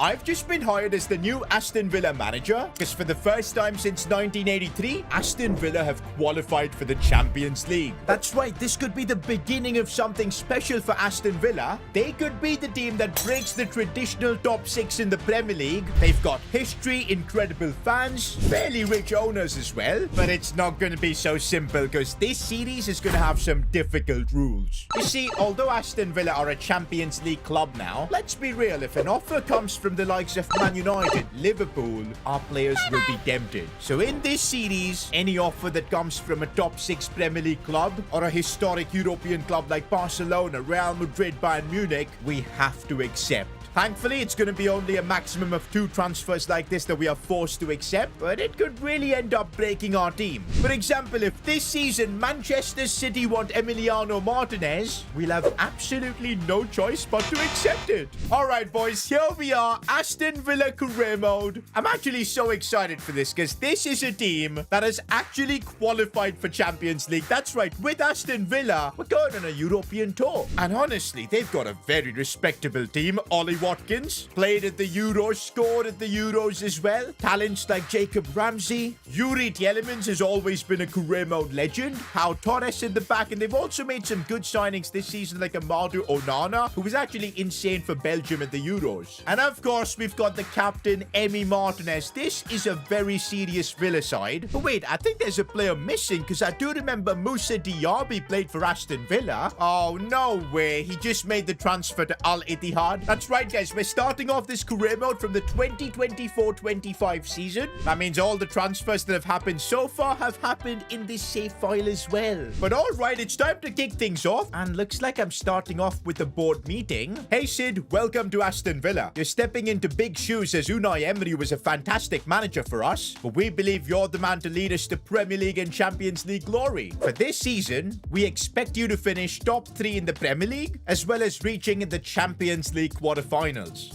I've just been hired as the new Aston Villa manager because for the first time since 1983, Aston Villa have qualified for the Champions League. That's right, this could be the beginning of something special for Aston Villa. They could be the team that breaks the traditional top 6 in the Premier League. They've got history, incredible fans, fairly rich owners as well. But it's not going to be so simple because this series is going to have some difficult rules. You see, although Aston Villa are a Champions League club now, let's be real, if an offer comes from the likes of Man United, Liverpool, our players will be tempted. So in this series, any offer that comes from a top 6 Premier League club or a historic European club like Barcelona, Real Madrid, Bayern Munich, we have to accept. Thankfully, it's going to be only a maximum of 2 transfers like this that we are forced to accept, but it could really end up breaking our team. For example, if this season Manchester City want Emiliano Martinez, we'll have absolutely no choice but to accept it. Alright boys, here we are, Aston Villa career mode. I'm actually so excited for this because this is a team that has actually qualified for Champions League. That's right, with Aston Villa, we're going on a European tour. And honestly, they've got a very respectable team. Ollie Watkins played at the Euros, scored at the Euros as well. Talents like Jacob Ramsey. Yuri Tielemans has always been a career mode legend. Pau Torres in the back, and they've also made some good signings this season like Amadou Onana, who was actually insane for Belgium at the Euros. And of course, we've got the captain, Emi Martinez. This is a very serious Villa side. But wait, I think there's a player missing because I do remember Moussa Diaby played for Aston Villa. Oh, no way. He just made the transfer to Al Ittihad. That's right, guys, we're starting off this career mode from the 2024-25 season. That means all the transfers that have happened so far have happened in this save file as well. But all right, it's time to kick things off. And looks like I'm starting off with the board meeting. Hey, Sid, welcome to Aston Villa. You're stepping into big shoes as Unai Emery was a fantastic manager for us. But we believe you're the man to lead us to Premier League and Champions League glory. For this season, we expect you to finish top 3 in the Premier League, as well as reaching in the Champions League quarterfinals.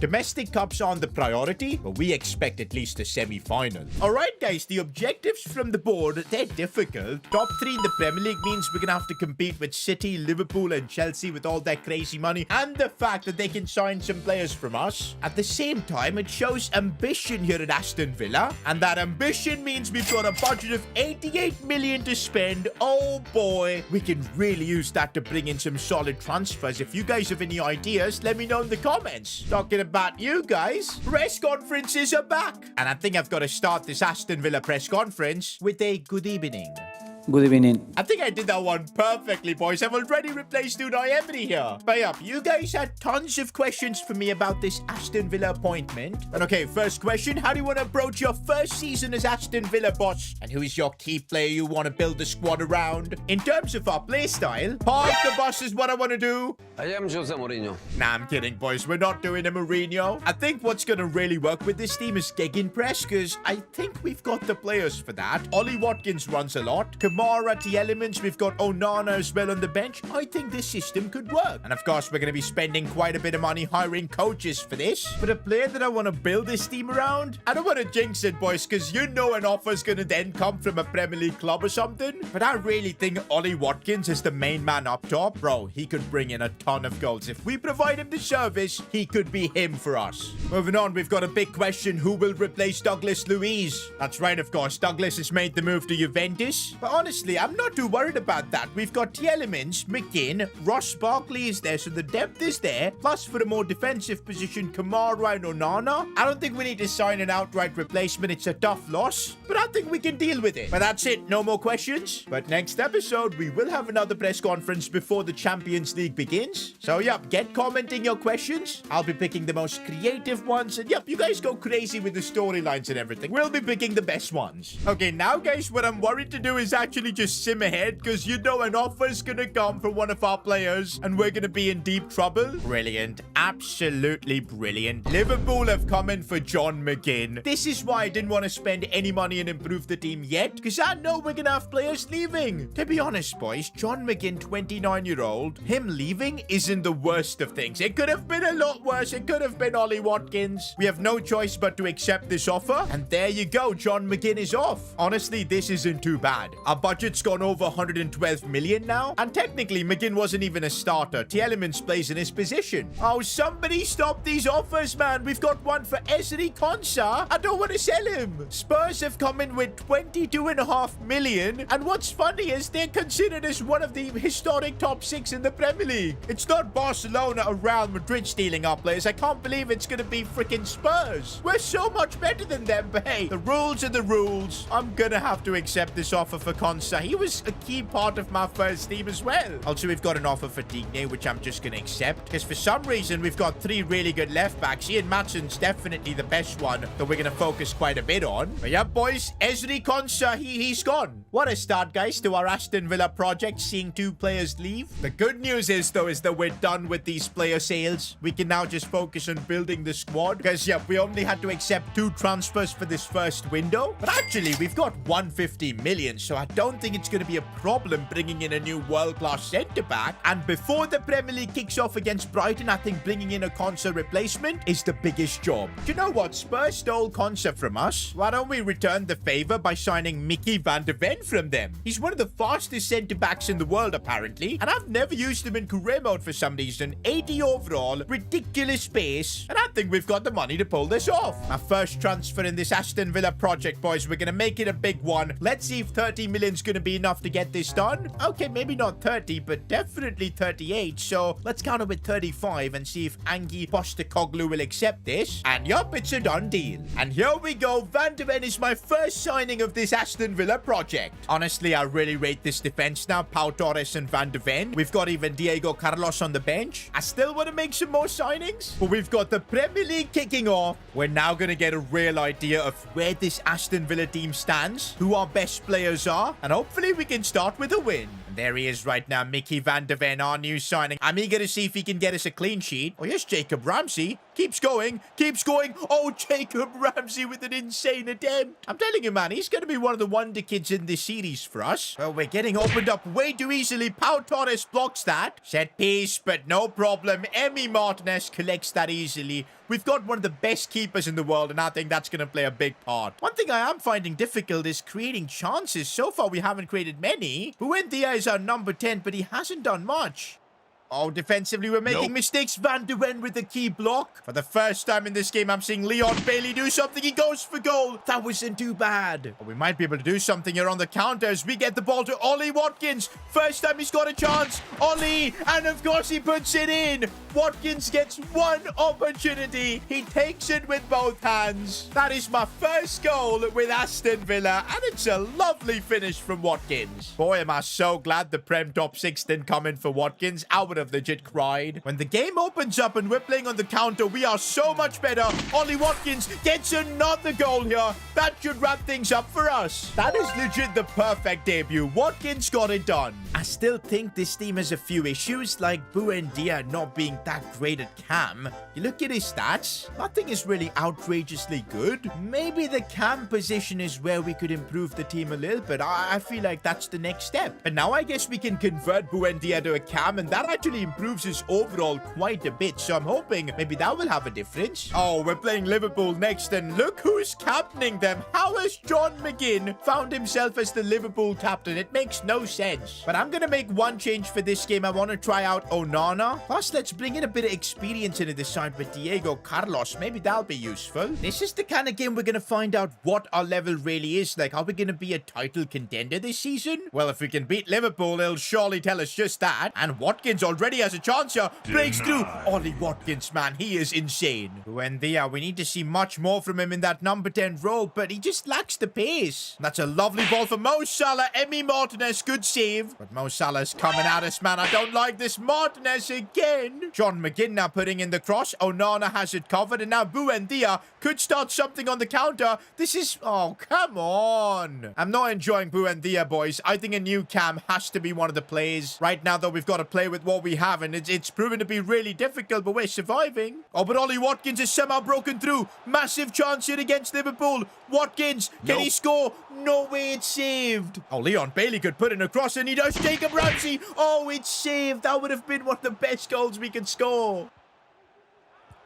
Domestic cups aren't the priority, but we expect at least a semi-final. Alright guys, the objectives from the board, they're difficult. Top 3 in the Premier League means we're gonna have to compete with City, Liverpool and Chelsea with all their crazy money, and the fact that they can sign some players from us. At the same time, it shows ambition here at Aston Villa, and that ambition means we've got a budget of 88 million to spend. Oh boy, we can really use that to bring in some solid transfers. If you guys have any ideas, let me know in the comments. Talking about you guys, press conferences are back. And I think I've got to start this Aston Villa press conference with a good evening. Good evening. I think I did that one perfectly, boys. I've already replaced Unai Emery here. But yeah, you guys had tons of questions for me about this Aston Villa appointment. And okay, first question. How do you want to approach your first season as Aston Villa boss? And who is your key player you want to build the squad around? In terms of our play style, park the bus is what I want to do. I am Jose Mourinho. Nah, I'm kidding, boys. We're not doing a Mourinho. I think what's going to really work with this team is gegenpress, because I think we've got the players for that. Ollie Watkins runs a lot. Kamara, Tielemans, we've got Onana as well on the bench. I think this system could work. And of course, we're going to be spending quite a bit of money hiring coaches for this. But a player that I want to build this team around, I don't want to jinx it, boys, because you know an offer's going to then come from a Premier League club or something. But I really think Ollie Watkins is the main man up top. Bro, he could bring in a ton of goals. If we provide him the service, he could be him for us. Moving on, we've got a big question. Who will replace Douglas Luiz? That's right, of course. Douglas has made the move to Juventus. But honestly, I'm not too worried about that. We've got Tielemans, McGinn, Ross Barkley is there, so the depth is there. Plus, for a more defensive position, Kamara and Onana. I don't think we need to sign an outright replacement. It's a tough loss, but I think we can deal with it. But that's it. No more questions. But next episode, we will have another press conference before the Champions League begins. So, yep, get commenting your questions. I'll be picking the most creative ones. And, yep, you guys go crazy with the storylines and everything. We'll be picking the best ones. Okay, now, guys, what I'm worried to do is actually just sim ahead, because you know an offer's gonna come from one of our players and we're gonna be in deep trouble. Brilliant. Absolutely brilliant. Liverpool have come in for John McGinn. This is why I didn't want to spend any money and improve the team yet, because I know we're gonna have players leaving. To be honest, boys, John McGinn, 29-year-old, him leaving isn't the worst of things. It could have been a lot worse. It could have been Ollie Watkins. We have no choice but to accept this offer. And there you go. John McGinn is off. Honestly, this isn't too bad. Our budget's gone over 112 million now. And technically, McGinn wasn't even a starter. Tielemans plays in his position. Oh, somebody stop these offers, man. We've got one for Ezri Konsa. I don't want to sell him. Spurs have come in with 22.5 million. And what's funny is they're considered as one of the historic top 6 in the Premier League. It's not Barcelona or Real Madrid stealing our players. I can't believe it's going to be freaking Spurs. We're so much better than them. But hey, the rules are the rules. I'm going to have to accept this offer for Konsa. He was a key part of my first team as well. Also, we've got an offer for Digne, which I'm just going to accept. Because for some reason, we've got 3 really good left backs. Ian Matson's definitely the best one that we're going to focus quite a bit on. But yeah, boys, Ezri Konsa, he's gone. What a start, guys, to our Aston Villa project, seeing 2 players leave. The good news is, though, is that we're done with these player sales. We can now just focus on building the squad. Because, yeah, we only had to accept 2 transfers for this first window. But actually, we've got 150 million, so I don't think it's going to be a problem bringing in a new world-class centre-back. And before the Premier League kicks off against Brighton, I think bringing in a Konsa replacement is the biggest job. Do you know what? Spurs stole Konsa from us. Why don't we return the favour by signing Mickey van de Ven from them? He's one of the fastest centre-backs in the world, apparently. And I've never used him in career mode for some reason. 80 overall, ridiculous pace. And I think we've got the money to pull this off. My first transfer in this Aston Villa project, boys. We're going to make it a big one. Let's see if 30 million is going to be enough to get this done. Okay, maybe not 30, but definitely 38. So let's count it with 35 and see if Ange Postecoglou will accept this. And yup, it's a done deal. And here we go. Van de Ven is my first signing of this Aston Villa project. Honestly, I really rate this defense now. Pau Torres and Van de Ven. We've got even Diego Carlos on the bench. I still want to make some more signings, but we've got the Premier League kicking off. We're now going to get a real idea of where this Aston Villa team stands, who our best players are, and hopefully we can start with a win. There he is right now, Mickey van de Ven, our new signing. I'm eager to see if he can get us a clean sheet. Oh, yes, Jacob Ramsey. Keeps going, keeps going. Oh, Jacob Ramsey with an insane attempt. I'm telling you, man, he's going to be one of the wonder kids in this series for us. Well, we're getting opened up way too easily. Pau Torres blocks that. Set piece, but no problem. Emi Martinez collects that easily. We've got one of the best keepers in the world, and I think that's going to play a big part. One thing I am finding difficult is creating chances. So far, we haven't created many. Buendia is our number 10, but he hasn't done much. Oh, defensively, we're making mistakes. Van de Ven with the key block. For the first time in this game, I'm seeing Leon Bailey do something. He goes for goal. That wasn't too bad. Oh, we might be able to do something here on the counter as we get the ball to Ollie Watkins. First time he's got a chance. Ollie, and of course he puts it in. Watkins gets one opportunity. He takes it with both hands. That is my first goal with Aston Villa, and it's a lovely finish from Watkins. Boy, am I so glad the Prem top 6 didn't come in for Watkins. I would have legit cried. When the game opens up and we're playing on the counter, we are so much better. Ollie Watkins gets another goal here. That should wrap things up for us. That is legit the perfect debut. Watkins got it done. I still think this team has a few issues, like Buendia not being that great at cam. You look at his stats, nothing is really outrageously good. Maybe the cam position is where we could improve the team a little bit. I feel like that's the next step. And now I guess we can convert Buendia to a cam, and that actually improves his overall quite a bit. So I'm hoping maybe that will have a difference. Oh, we're playing Liverpool next, and look who's captaining them. How has John McGinn found himself as the Liverpool captain? It makes no sense. But I'm gonna make one change for this game. I want to try out Onana. Plus, let's bring in a bit of experience into the side with Diego Carlos. Maybe that'll be useful. This is the kind of game we're gonna find out what our level really is. Like, are we gonna be a title contender this season? Well, if we can beat Liverpool, it'll surely tell us just that. And Watkins already has a chance here. Breaks through. Ollie Watkins, man, he is insane. Buendia, we need to see much more from him in that number 10 role, but he just lacks the pace. That's a lovely ball for Mo Salah. Emi Martinez, good save. But Mo Salah's coming at us, man. I don't like this. Martinez again. John McGinn now putting in the cross. Onana has it covered, and now Buendia could start something on the counter. This is... oh, come on. I'm not enjoying Buendia, boys. I think a new cam has to be one of the plays. Right now, though, we've got to play with what we have, and it's proven to be really difficult, but we're surviving. Oh, but Ollie Watkins is somehow broken through. Massive chance here against Liverpool. Watkins, can he score? No way, it's saved. Oh, Leon Bailey could put in a cross, and he does. Jacob Ramsey. Oh, it's saved. That would have been one of the best goals we could score.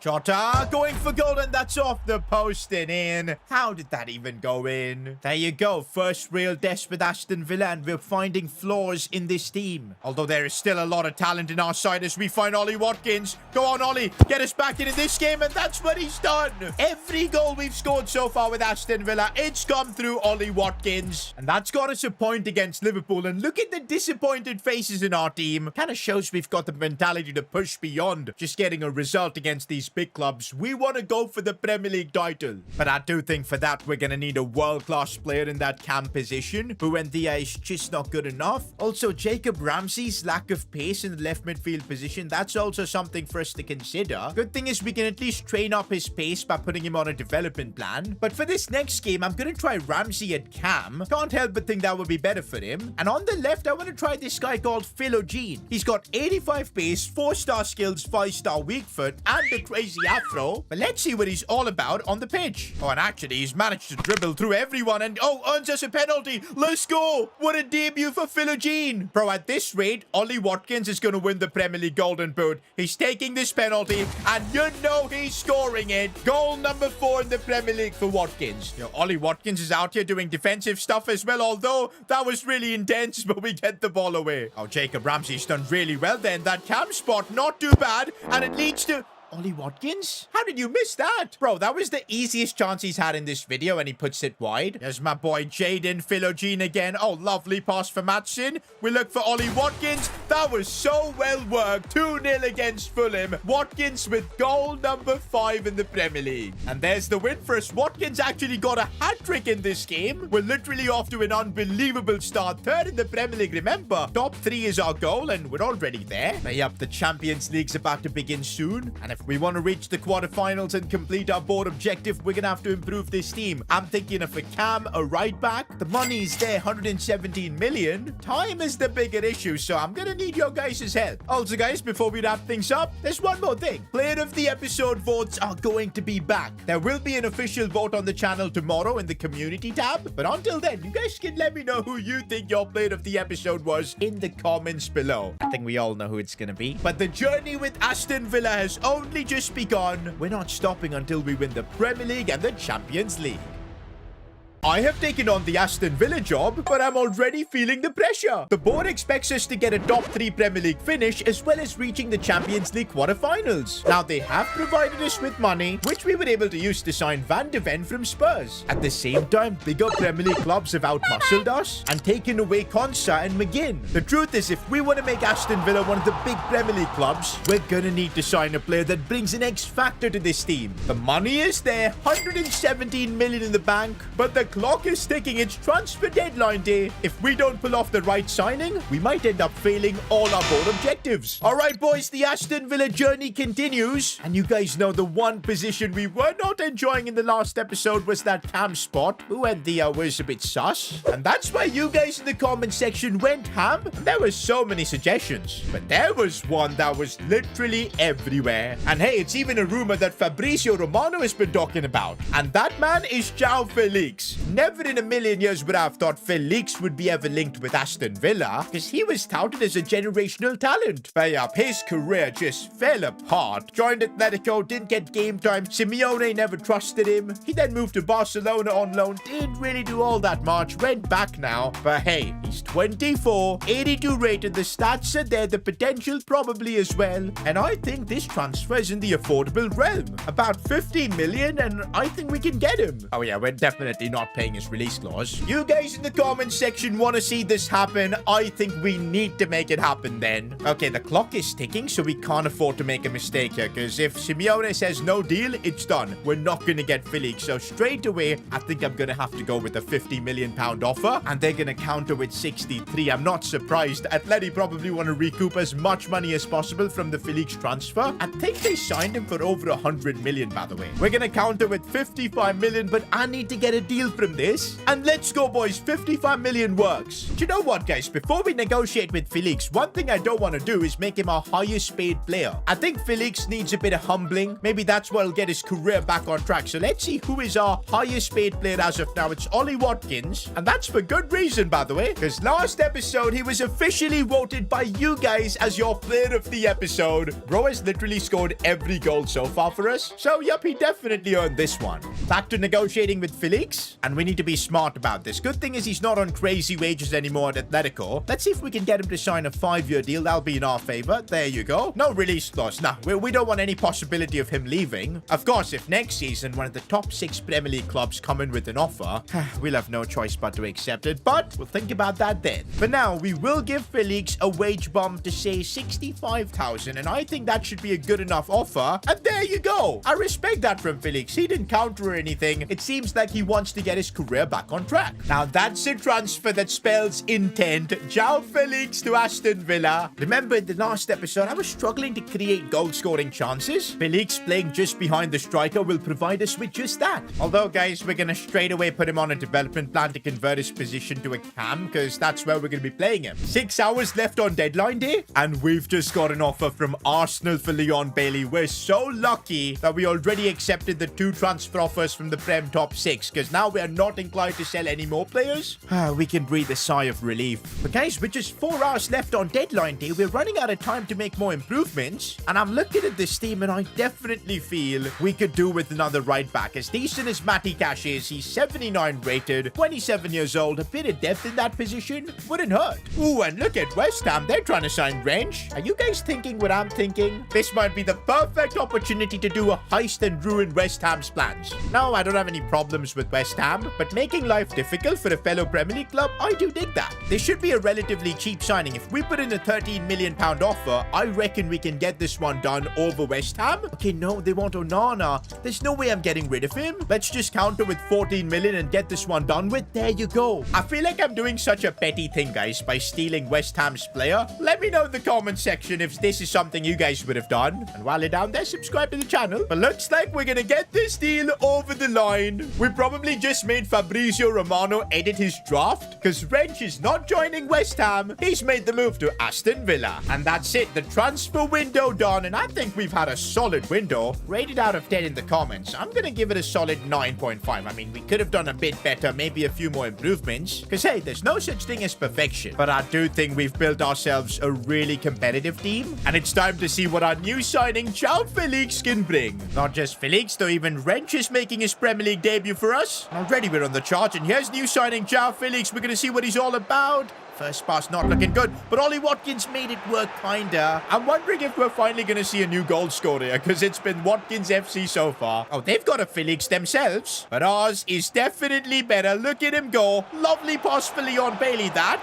Jota going for goal, and that's off the post and in. How did that even go in? There you go. First real test with Aston Villa, and we're finding flaws in this team. Although there is still a lot of talent in our side as we find Ollie Watkins. Go on, Ollie. Get us back into this game, and that's what he's done. Every goal we've scored so far with Aston Villa, it's come through Ollie Watkins. And that's got us a point against Liverpool. And look at the disappointed faces in our team. Kind of shows we've got the mentality to push beyond just getting a result against these big clubs. We want to go for the Premier League title. But I do think for that, we're going to need a world-class player in that cam position. Buendia is just not good enough. Also, Jacob Ramsey's lack of pace in the left midfield position, that's also something for us to consider. Good thing is we can at least train up his pace by putting him on a development plan. But for this next game, I'm going to try Ramsey at cam. Can't help but think that would be better for him. And on the left, I want to try this guy called Philogene. He's got 85 pace, 4-star skills, 5-star weak foot, and a crazy afro. But let's see what he's all about on the pitch. Oh, and actually, he's managed to dribble through everyone and, earns us a penalty. Let's go. What a debut for Philogene. Bro, at this rate, Ollie Watkins is going to win the Premier League Golden Boot. He's taking this penalty, and you know he's scoring it. Goal number 4 in the Premier League for Watkins. Ollie Watkins is out here doing defensive stuff as well, although that was really intense, but we get the ball away. Oh, Jacob Ramsey's done really well then. That cam spot, not too bad, and it leads to Ollie Watkins? How did you miss that? Bro, that was the easiest chance he's had in this video, and he puts it wide. There's my boy Jaden Philogene again. Oh, lovely pass for Matson. We look for Ollie Watkins. That was so well worked. 2-0 against Fulham. Watkins with goal number 5 in the Premier League. And there's the win for us. Watkins actually got a hat-trick in this game. We're literally off to an unbelievable start. 3rd in the Premier League. Remember, top 3 is our goal, and we're already there. But yep, the Champions League's about to begin soon. And if we want to reach the quarterfinals and complete our board objective, we're going to have to improve this team. I'm thinking of a cam, a right back. The money's there, 117 million. Time is the bigger issue, so I'm going to need your guys' help. Also, guys, before we wrap things up, there's one more thing. Player of the episode votes are going to be back. There will be an official vote on the channel tomorrow in the community tab. But until then, you guys can let me know who you think your player of the episode was in the comments below. I think we all know who it's going to be. But the journey with Aston Villa has only just begun. We're not stopping until we win the Premier League and the Champions League. I have taken on the Aston Villa job, but I'm already feeling the pressure. The board expects us to get a top 3 Premier League finish as well as reaching the Champions League quarterfinals. Now, they have provided us with money, which we were able to use to sign Van de Ven from Spurs. At the same time, bigger Premier League clubs have outmuscled us and taken away Konsa and McGinn. The truth is, if we want to make Aston Villa one of the big Premier League clubs, we're gonna need to sign a player that brings an X factor to this team. The money is there, 117 million in the bank, but the clock is ticking. It's transfer deadline day. If we don't pull off the right signing, we might end up failing all our board objectives. All right, boys, the Aston Villa journey continues. And you guys know the one position we were not enjoying in the last episode was that cam spot. Buendia was a bit sus. And that's why you guys in the comment section went ham. There were so many suggestions. But there was one that was literally everywhere. And hey, it's even a rumor that Fabrizio Romano has been talking about. And that man is João Felix. Never in a million years would I have thought Felix would be ever linked with Aston Villa, because he was touted as a generational talent. But yeah, his career just fell apart. Joined Atletico, didn't get game time. Simeone never trusted him. He then moved to Barcelona on loan, didn't really do all that much, went back now. But hey, he's 24, 82 rated, the stats are there, the potential probably as well. And I think this transfer is in the affordable realm. About 15 million, and I think we can get him. Oh yeah, we're definitely not paying his release clause. You guys in the comment section want to see this happen. I think we need to make it happen then. Okay, the clock is ticking, so we can't afford to make a mistake here, because if Simeone says no deal, it's done. We're not going to get Felix. So straight away, I think I'm going to have to go with a £50 million offer, and they're going to counter with 63. I'm not surprised. Atleti probably want to recoup as much money as possible from the Felix transfer. I think they signed him for over 100 million, by the way. We're going to counter with 55 million, but I need to get a deal from open this. And let's go, boys. 55 million works. Do you know what, guys? Before we negotiate with Felix, one thing I don't want to do is make him our highest paid player. I think Felix needs a bit of humbling. Maybe that's what'll get his career back on track. So let's see who is our highest paid player as of now. It's Ollie Watkins. And that's for good reason, by the way. Because last episode, he was officially voted by you guys as your player of the episode. Bro has literally scored every goal so far for us. So, yup, he definitely earned this one. Back to negotiating with Felix. And we need to be smart about this. Good thing is he's not on crazy wages anymore at Atletico. Let's see if we can get him to sign a 5-year deal. That'll be in our favor. There you go. No release clause. Nah, we don't want any possibility of him leaving. Of course, if next season one of the top 6 Premier League clubs come in with an offer, we'll have no choice but to accept it. But we'll think about that then. For now, we will give Felix a wage bump to say 65,000, and I think that should be a good enough offer. And there you go. I respect that from Felix. He didn't counter or anything. It seems like he wants to get his career back on track. Now, that's a transfer that spells intent. João Felix to Aston Villa. Remember in the last episode, I was struggling to create goal-scoring chances. Felix playing just behind the striker will provide us with just that. Although, guys, we're going to straight away put him on a development plan to convert his position to a cam, because that's where we're going to be playing him. 6 hours left on deadline day, and we've just got an offer from Arsenal for Leon Bailey. We're so lucky that we already accepted the 2 transfer offers from the Prem top 6, because now we are not inclined to sell any more players. We can breathe a sigh of relief. But guys, with just 4 hours left on deadline day, we're running out of time to make more improvements. And I'm looking at this team, and I definitely feel we could do with another right back. As decent as Matty Cash is, he's 79 rated, 27 years old. A bit of depth in that position wouldn't hurt. Ooh, and look at West Ham. They're trying to sign Wrench. Are you guys thinking what I'm thinking? This might be the perfect opportunity to do a heist and ruin West Ham's plans. No, I don't have any problems with West Ham, but making life difficult for a fellow Premier League club, I do dig that. This should be a relatively cheap signing. If we put in a £13 million offer, I reckon we can get this one done over West Ham. Okay, no, they want Onana. There's no way I'm getting rid of him. Let's just counter with 14 million and get this one done with. There you go. I feel like I'm doing such a petty thing, guys, by stealing West Ham's player. Let me know in the comment section if this is something you guys would have done. And while you're down there, subscribe to the channel. But looks like we're gonna get this deal over the line. We probably just made Fabrizio Romano edit his draft, because Wrench is not joining West Ham. He's made the move to Aston Villa. And that's it. The transfer window done. And I think we've had a solid window. Rated out of 10 in the comments. I'm gonna give it a solid 9.5. I mean, we could have done a bit better, maybe a few more improvements. Because, hey, there's no such thing as perfection. But I do think we've built ourselves a really competitive team. And it's time to see what our new signing, João Felix, can bring. Not just Felix, though even Wrench is making his Premier League debut for us. Already we're on the chart, and here's new signing João Felix. We're going to see what he's all about. First pass not looking good, but Ollie Watkins made it work kinda. I'm wondering if we're finally going to see a new goal scorer here, because it's been Watkins FC so far. Oh, they've got a Felix themselves, but ours is definitely better. Look at him go. Lovely pass for Leon Bailey, that.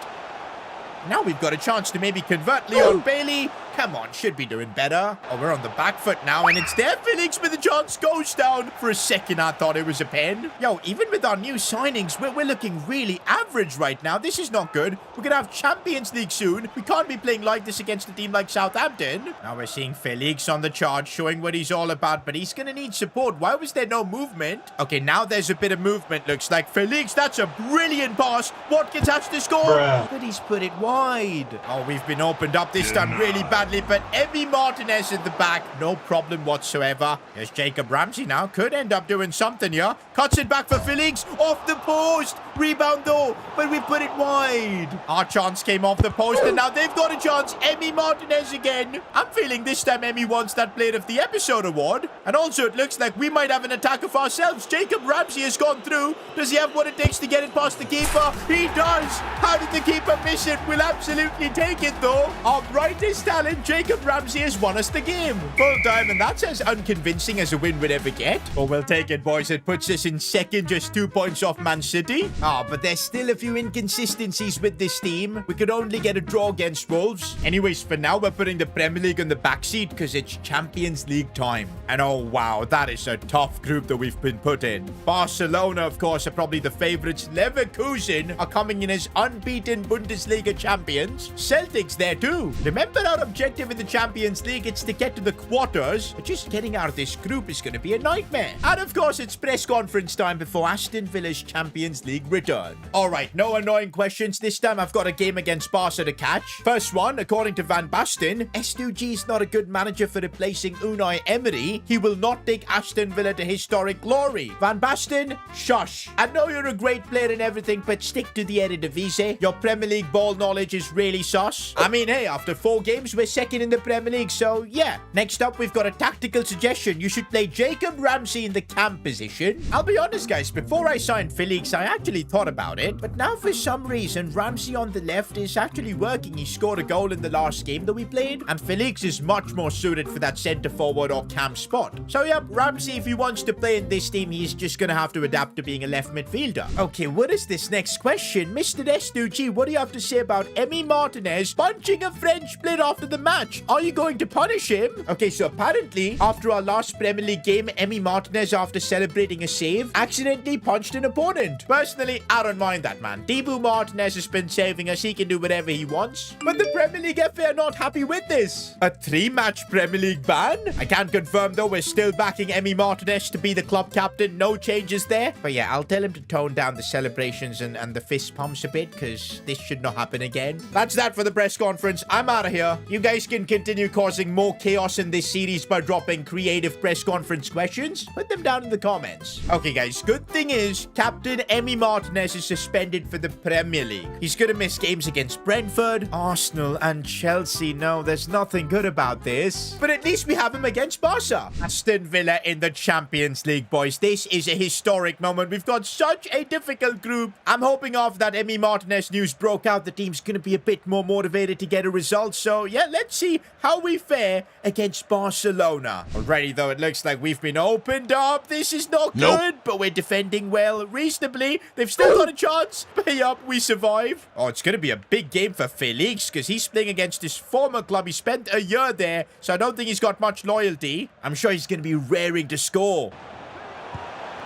Now we've got a chance to maybe convert Leon Bailey. Come on, should be doing better. Oh, we're on the back foot now, and it's there. Felix with a chance goes down. For a second, I thought it was a pen. Yo, even with our new signings, we're looking really average right now. This is not good. We're going to have Champions League soon. We can't be playing like this against a team like Southampton. Now we're seeing Felix on the chart, showing what he's all about, but he's going to need support. Why was there no movement? Okay, now there's a bit of movement, looks like. Felix, that's a brilliant pass. Watkins has to score, but he's put it wide. Oh, we've been opened up this time really bad. But Emi Martinez at the back, no problem whatsoever. There's Jacob Ramsey now. Could end up doing something here. Cuts it back for Felix. Off the post. Rebound though, but we put it wide. Our chance came off the post, and now they've got a chance. Emi Martinez again. I'm feeling this time Emi wants that Player of the Episode award. And also it looks like we might have an attack of ourselves. Jacob Ramsey has gone through. Does he have what it takes to get it past the keeper? He does. How did the keeper miss it? We'll absolutely take it though. Our brightest talent, Jacob Ramsey, has won us the game. Full time, and that's as unconvincing as a win would ever get. But we'll take it, boys. It puts us in second, just 2 points off Man City. But there's still a few inconsistencies with this team. We could only get a draw against Wolves. Anyways, for now, we're putting the Premier League on the backseat because it's Champions League time. And oh, wow, that is a tough group that we've been put in. Barcelona, of course, are probably the favorites. Leverkusen are coming in as unbeaten Bundesliga champions. Celtic's there too. Remember our objective objective in the Champions League. It's to get to the quarters. But just getting out of this group is going to be a nightmare. And of course, it's press conference time before Aston Villa's Champions League return. All right, no annoying questions. This time I've got a game against Barca to catch. First one, according to Van Basten, S2G is not a good manager for replacing Unai Emery. He will not take Aston Villa to historic glory. Van Basten, shush. I know you're a great player and everything, but stick to the Eredivisie. Your Premier League ball knowledge is really sus. I mean, hey, after 4 games, we're second in the Premier League, so yeah. Next up, we've got a tactical suggestion. You should play Jacob Ramsey in the cam position. I'll be honest, guys, before I signed Felix, I actually thought about it, but now for some reason, Ramsey on the left is actually working. He scored a goal in the last game that we played, and Felix is much more suited for that centre forward or cam spot. So yep, Ramsey, if he wants to play in this team, he's just gonna have to adapt to being a left midfielder. Okay, what is this next question? Mr. S2G, what do you have to say about Emi Martinez punching a French player after the match? Are you going to punish him? Okay, so apparently, after our last Premier League game, Emi Martinez, after celebrating a save, accidentally punched an opponent. Personally, I don't mind that, man. Dibu Martinez has been saving us. He can do whatever he wants. But the Premier League FA are not happy with this. A 3-match Premier League ban? I can't confirm, though. We're still backing Emi Martinez to be the club captain. No changes there. But yeah, I'll tell him to tone down the celebrations and the fist pumps a bit, because this should not happen again. That's that for the press conference. I'm out of here. You guys can continue causing more chaos in this series by dropping creative press conference questions. Put them down in the comments. Okay, guys, good thing is Captain Emi Martinez is suspended for the Premier League. He's gonna miss games against Brentford, Arsenal, and Chelsea. No, there's nothing good about this. But at least we have him against Barca. Aston Villa in the Champions League, boys. This is a historic moment. We've got such a difficult group. I'm hoping after that Emi Martinez news broke out, the team's gonna be a bit more motivated to get a result. So yeah, let's see how we fare against Barcelona. Already though, it looks like we've been opened up. This is not good, but we're defending well, reasonably. They've still got a chance. But yup, we survive. Oh, it's gonna be a big game for Felix, because he's playing against his former club. He spent a year there, so I don't think he's got much loyalty. I'm sure he's gonna be raring to score.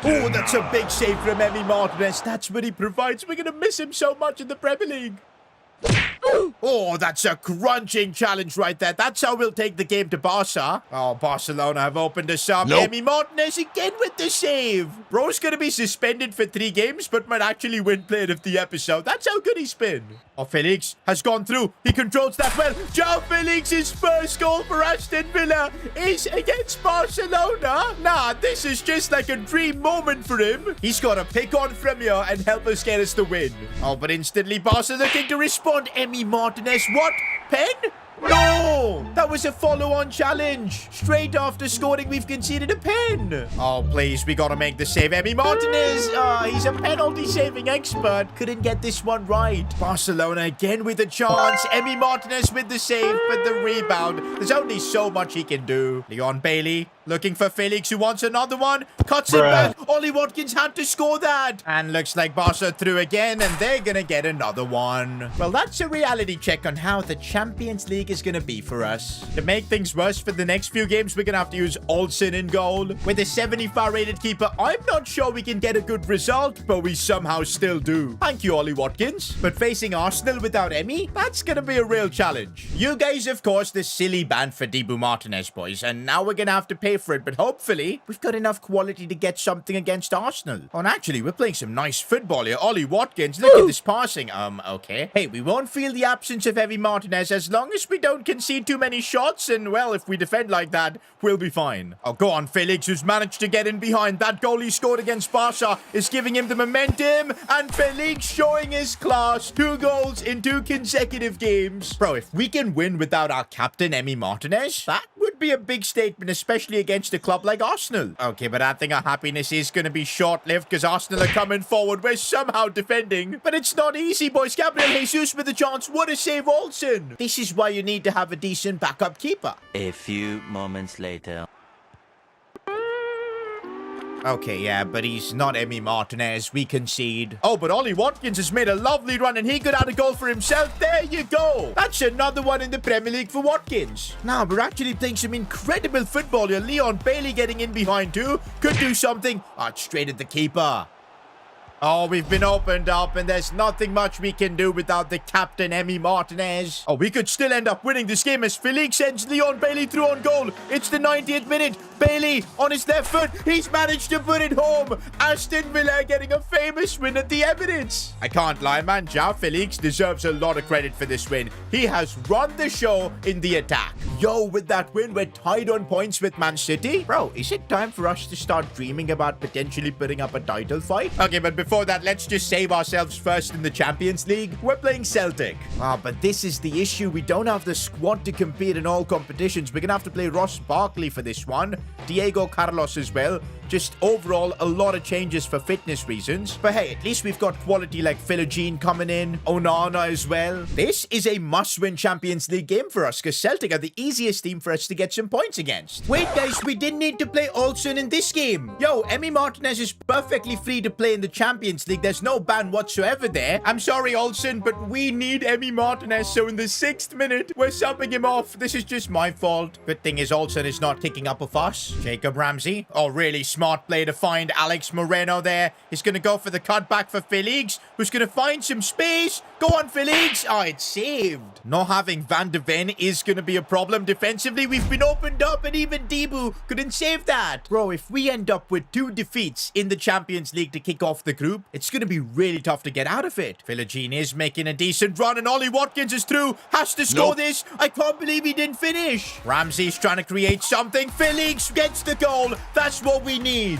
Oh, that's a big save from Emi Martinez. That's what he provides. We're gonna miss him so much in the Premier League. Oh, that's a crunching challenge right there. That's how we'll take the game to Barca. Oh, Barcelona have opened us up. Emi Martinez again with the save. Bro's going to be suspended for 3 games, but might actually win player of the episode. That's how good he's been. Oh, Felix has gone through. He controls that well. João Felix's first goal for Aston Villa is against Barcelona. Nah, this is just like a dream moment for him. He's got to pick on from here and help us get us the win. Oh, but instantly Barca looking to respond. Emi Martinez, what? Pen? No! That was a follow-on challenge. Straight after scoring, we've conceded a pen. Oh, please, we gotta make the save. Emi Martinez, he's a penalty-saving expert. Couldn't get this one right. Barcelona again with a chance. Emi Martinez with the save, but the rebound. There's only so much he can do. Leon Bailey looking for Felix, who wants another one. Cuts it back. Ollie Watkins had to score that. And looks like Barca through again, and they're gonna get another one. Well, that's a reality check on how the Champions League is gonna be for us. To make things worse for the next few games, we're gonna have to use Olsen in goal. With a 75 rated keeper, I'm not sure we can get a good result, but we somehow still do. Thank you, Ollie Watkins. But facing Arsenal without Emi, that's gonna be a real challenge. You guys, of course, the silly ban for Dibu Martinez, boys, and now we're gonna have to pay for it, but hopefully we've got enough quality to get something against Arsenal. Oh, and actually, we're playing some nice football here. Ollie Watkins, look at this passing. Okay. Hey, we won't feel the absence of Emi Martinez as long as we don't concede too many shots, and well, if we defend like that, we'll be fine. Oh, go on, Felix, who's managed to get in behind. That goal he scored against Barca is giving him the momentum, and Felix showing his class. 2 goals in 2 consecutive games. Bro, if we can win without our captain, Emi Martinez, that would be a big statement, especially against a club like Arsenal. Okay, but I think our happiness is going to be short-lived because Arsenal are coming forward. We're somehow defending, but it's not easy, boys. Gabriel Jesus with a chance. What a save, Olsen. This is why you need to have a decent backup keeper. A few moments later. Okay, yeah, but he's not Emi Martinez. We concede. Oh, but Ollie Watkins has made a lovely run, and he could add a goal for himself. There you go. That's another one in the Premier League for Watkins. Now, we're actually playing some incredible football here. Leon Bailey getting in behind too. Could do something. Oh, straight at the keeper. Oh, we've been opened up, and there's nothing much we can do without the captain, Emi Martinez. Oh, we could still end up winning this game as Felix sends Leon Bailey through on goal. It's the 90th minute. Bailey on his left foot. He's managed to put it home. Aston Villa getting a famous win at the Emirates. I can't lie, man. João Felix deserves a lot of credit for this win. He has run the show in the attack. Yo, with that win, we're tied on points with Man City. Bro, is it time for us to start dreaming about potentially putting up a title fight? Okay, but before that, let's just save ourselves first in the Champions League. We're playing Celtic. But this is the issue. We don't have the squad to compete in all competitions. We're gonna have to play Ross Barkley for this one. Diego Carlos as well. Just overall, a lot of changes for fitness reasons. But hey, at least we've got quality like Philogene coming in, Onana as well. This is a must-win Champions League game for us because Celtic are the easiest team for us to get some points against. Wait, guys, we didn't need to play Olsen in this game. Yo, Emi Martinez is perfectly free to play in the Champions League. There's no ban whatsoever there. I'm sorry, Olsen, but we need Emi Martinez. So in the 6th minute, we're subbing him off. This is just my fault. Good thing is Olsen is not kicking up a fuss. Jacob Ramsey. Oh, really smart play to find Alex Moreno there. He's going to go for the cutback for Felix, who's going to find some space. Go on, Felix. Oh, it's saved. Not having Van de Ven is going to be a problem defensively. We've been opened up and even Debu couldn't save that. Bro, if we end up with 2 defeats in the Champions League to kick off the group, it's going to be really tough to get out of it. Philogene is making a decent run and Ollie Watkins is through. Has to score this. I can't believe he didn't finish. Ramsey's trying to create something. Felix gets the goal. That's what we need.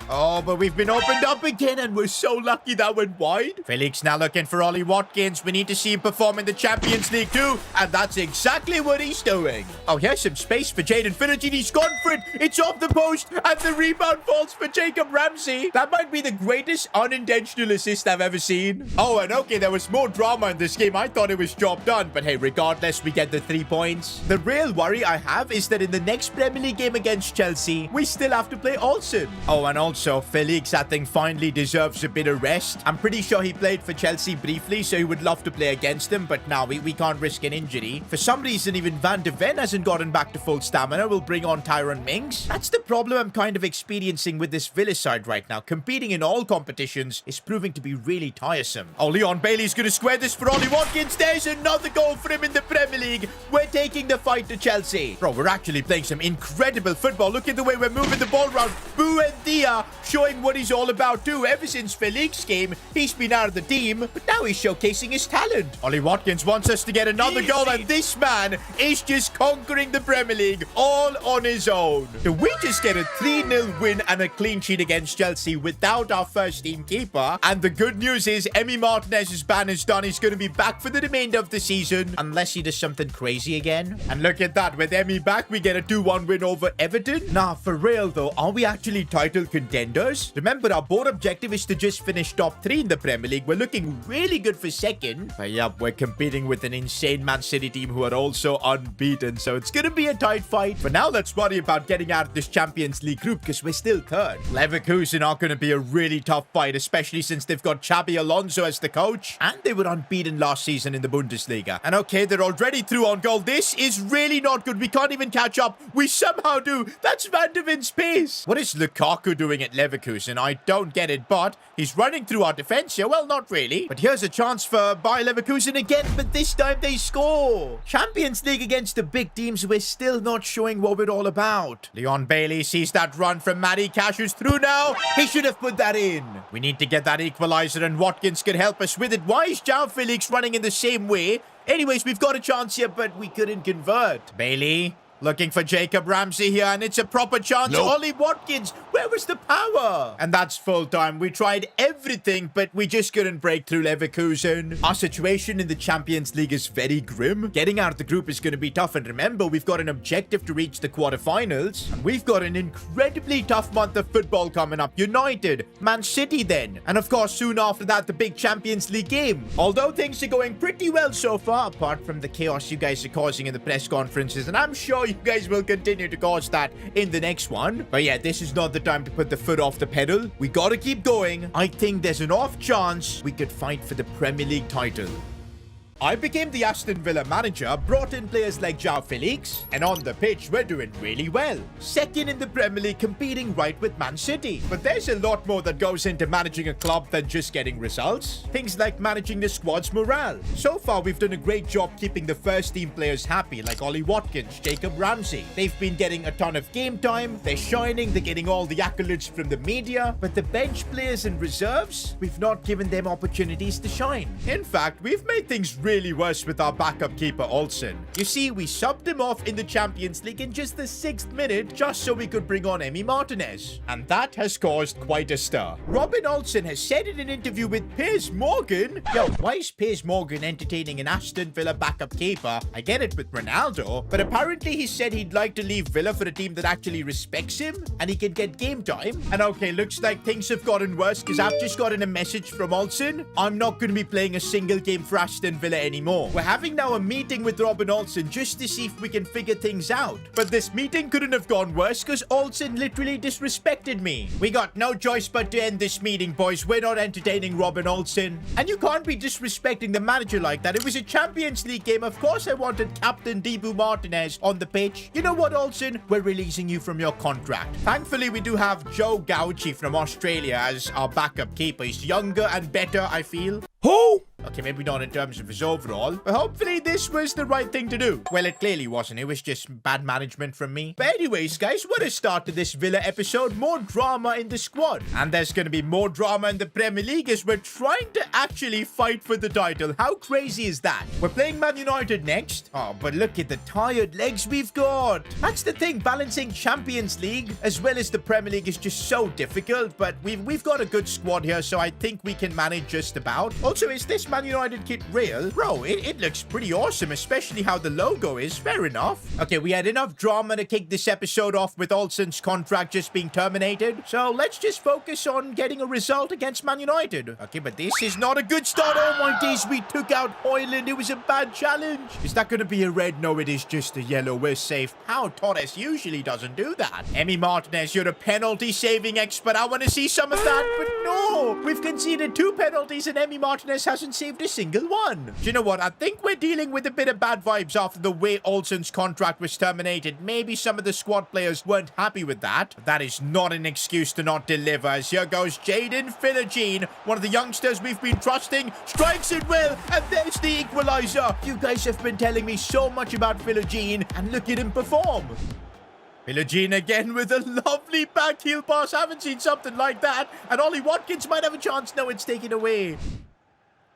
Oh, but we've been opened up again and we're so lucky that went wide. Felix now looking for Ollie Watkins. We need to see him perform in the Champions League too, and that's exactly what he's doing. Oh, here's some space for Jaden Philogene. He's gone for it. It's off the post and the rebound falls for Jacob Ramsey. That might be the greatest unintentional assist I've ever seen. Oh, and okay, there was more drama in this game. I thought it was job done, but hey, regardless, we get the 3 points. The real worry I have is that in the next Premier League game against Chelsea, we still have to play Olsen. Oh, and also Felix, I think, finally deserves a bit of rest. I'm pretty sure he played for Chelsea briefly, so he would love to play against them, but now we can't risk an injury. For some reason, even Van de Ven hasn't gotten back to full stamina. We'll bring on Tyrone Mings. That's the problem I'm kind of experiencing with this Villa side right now. Competing in all competitions is proving to be really tiresome. Oh, Leon Bailey's going to square this for Ollie Watkins. There's another goal for him in the Premier League. We're taking the fight to Chelsea. Bro, we're actually playing some incredible football. Look at the way we're moving the ball around. Buendia showing what he's all about too. Ever since Felix came, he's been out of the team, but now he's showcasing his talent. Ollie Watkins wants us to get another goal, and this man is just conquering the Premier League all on his own. So we just get a 3-0 win and a clean sheet against Chelsea without our first team keeper. And the good news is Emi Martinez's ban is done. He's going to be back for the remainder of the season, unless he does something crazy again. And look at that. With Emi back, we get a 2-1 win over Everton. Nah, for real though, are we actually title contenders? Remember, our board objective is to just finish top 3 in the Premier League. We're looking really good for second. But yeah, we're competing with an insane Man City team who are also unbeaten. So it's going to be a tight fight. For now, let's worry about getting out of this Champions League group because we're still third. Leverkusen are going to be a really tough fight, especially since they've got Xabi Alonso as the coach. And they were unbeaten last season in the Bundesliga. And okay, they're already through on goal. This is really not good. We can't even catch up. We somehow do. That's Van de Ven's pace. What is Lukaku doing at Leverkusen? I don't get it, but he's running through our defense here. Well, not really. But here's a chance for Bayer Leverkusen again, but this time they score. Champions League against the big teams, we're still not showing what we're all about. Leon Bailey sees that run from Matty Cash, who's through now. He should have put that in. We need to get that equalizer, and Watkins could help us with it. Why is João Felix running in the same way? Anyways, we've got a chance here, but we couldn't convert. Bailey looking for Jacob Ramsey here, and it's a proper chance. Nope. Ollie Watkins, where was the power? And that's full time. We tried everything, but we just couldn't break through Leverkusen. Our situation in the Champions League is very grim. Getting out of the group is going to be tough, and remember, we've got an objective to reach the quarterfinals, and we've got an incredibly tough month of football coming up. United, Man City then, and of course, soon after that, the big Champions League game. Although things are going pretty well so far, apart from the chaos you guys are causing in the press conferences, and I'm sure you guys will continue to cause that in the next one. But yeah, this is not the time to put the foot off the pedal. We gotta keep going. I think there's an off chance we could fight for the Premier League title. I became the Aston Villa manager, brought in players like João Felix, and on the pitch, we're doing really well. Second in the Premier League, competing right with Man City. But there's a lot more that goes into managing a club than just getting results. Things like managing the squad's morale. So far, we've done a great job keeping the first team players happy, like Ollie Watkins, Jacob Ramsey. They've been getting a ton of game time, they're shining, they're getting all the accolades from the media, but the bench players and reserves, we've not given them opportunities to shine. In fact, we've made things really worse with our backup keeper Olsen. You see, we subbed him off in the Champions League in just the 6th minute just so we could bring on Emi Martinez. And that has caused quite a stir. Robin Olsen has said in an interview with Piers Morgan, yo, why is Piers Morgan entertaining an Aston Villa backup keeper? I get it with Ronaldo, but apparently he said he'd like to leave Villa for a team that actually respects him and he can get game time. And okay, looks like things have gotten worse because I've just gotten a message from Olsen. I'm not going to be playing a single game for Aston Villa anymore. We're having now a meeting with Robin Olsen just to see if we can figure things out. But this meeting couldn't have gone worse because Olsen literally disrespected me. We got no choice but to end this meeting, boys. We're not entertaining Robin Olsen. And you can't be disrespecting the manager like that. It was a Champions League game. Of course I wanted Captain Dibu Martinez on the pitch. You know what, Olsen? We're releasing you from your contract. Thankfully, we do have Joe Gauchi from Australia as our backup keeper. He's younger and better, I feel. Who? Okay, maybe not in terms of his overall, but hopefully this was the right thing to do. Well, it clearly wasn't. It was just bad management from me. But anyways, guys, what a start to this Villa episode. More drama in the squad. And there's going to be more drama in the Premier League as we're trying to actually fight for the title. How crazy is that? We're playing Man United next. Oh, but look at the tired legs we've got. That's the thing. Balancing Champions League as well as the Premier League is just so difficult. But we've got a good squad here, so I think we can manage just about. Also, is this Man United kit real? Bro, it looks pretty awesome, especially how the logo is. Fair enough. Okay, we had enough drama to kick this episode off with Olsen's contract just being terminated. So let's just focus on getting a result against Man United. Okay, but this is not a good start. Oh my days, we took out Hoyland. It was a bad challenge. Is that going to be a red? No, it is just a yellow. We're safe. How Torres usually doesn't do that. Emi Martinez, you're a penalty saving expert. I want to see some of that, but no. We've conceded 2 penalties and Emi Martinez hasn't saved a single one. Do you know what? I think we're dealing with a bit of bad vibes after the way Olsen's contract was terminated. Maybe some of the squad players weren't happy with that. That is not an excuse to not deliver. As here goes Jaden Philogene, one of the youngsters we've been trusting, strikes it well, and there's the equalizer. You guys have been telling me so much about Philogene, and look at him perform. Philogene again with a lovely back heel pass. I haven't seen something like that. And Ollie Watkins might have a chance. No, it's taken away.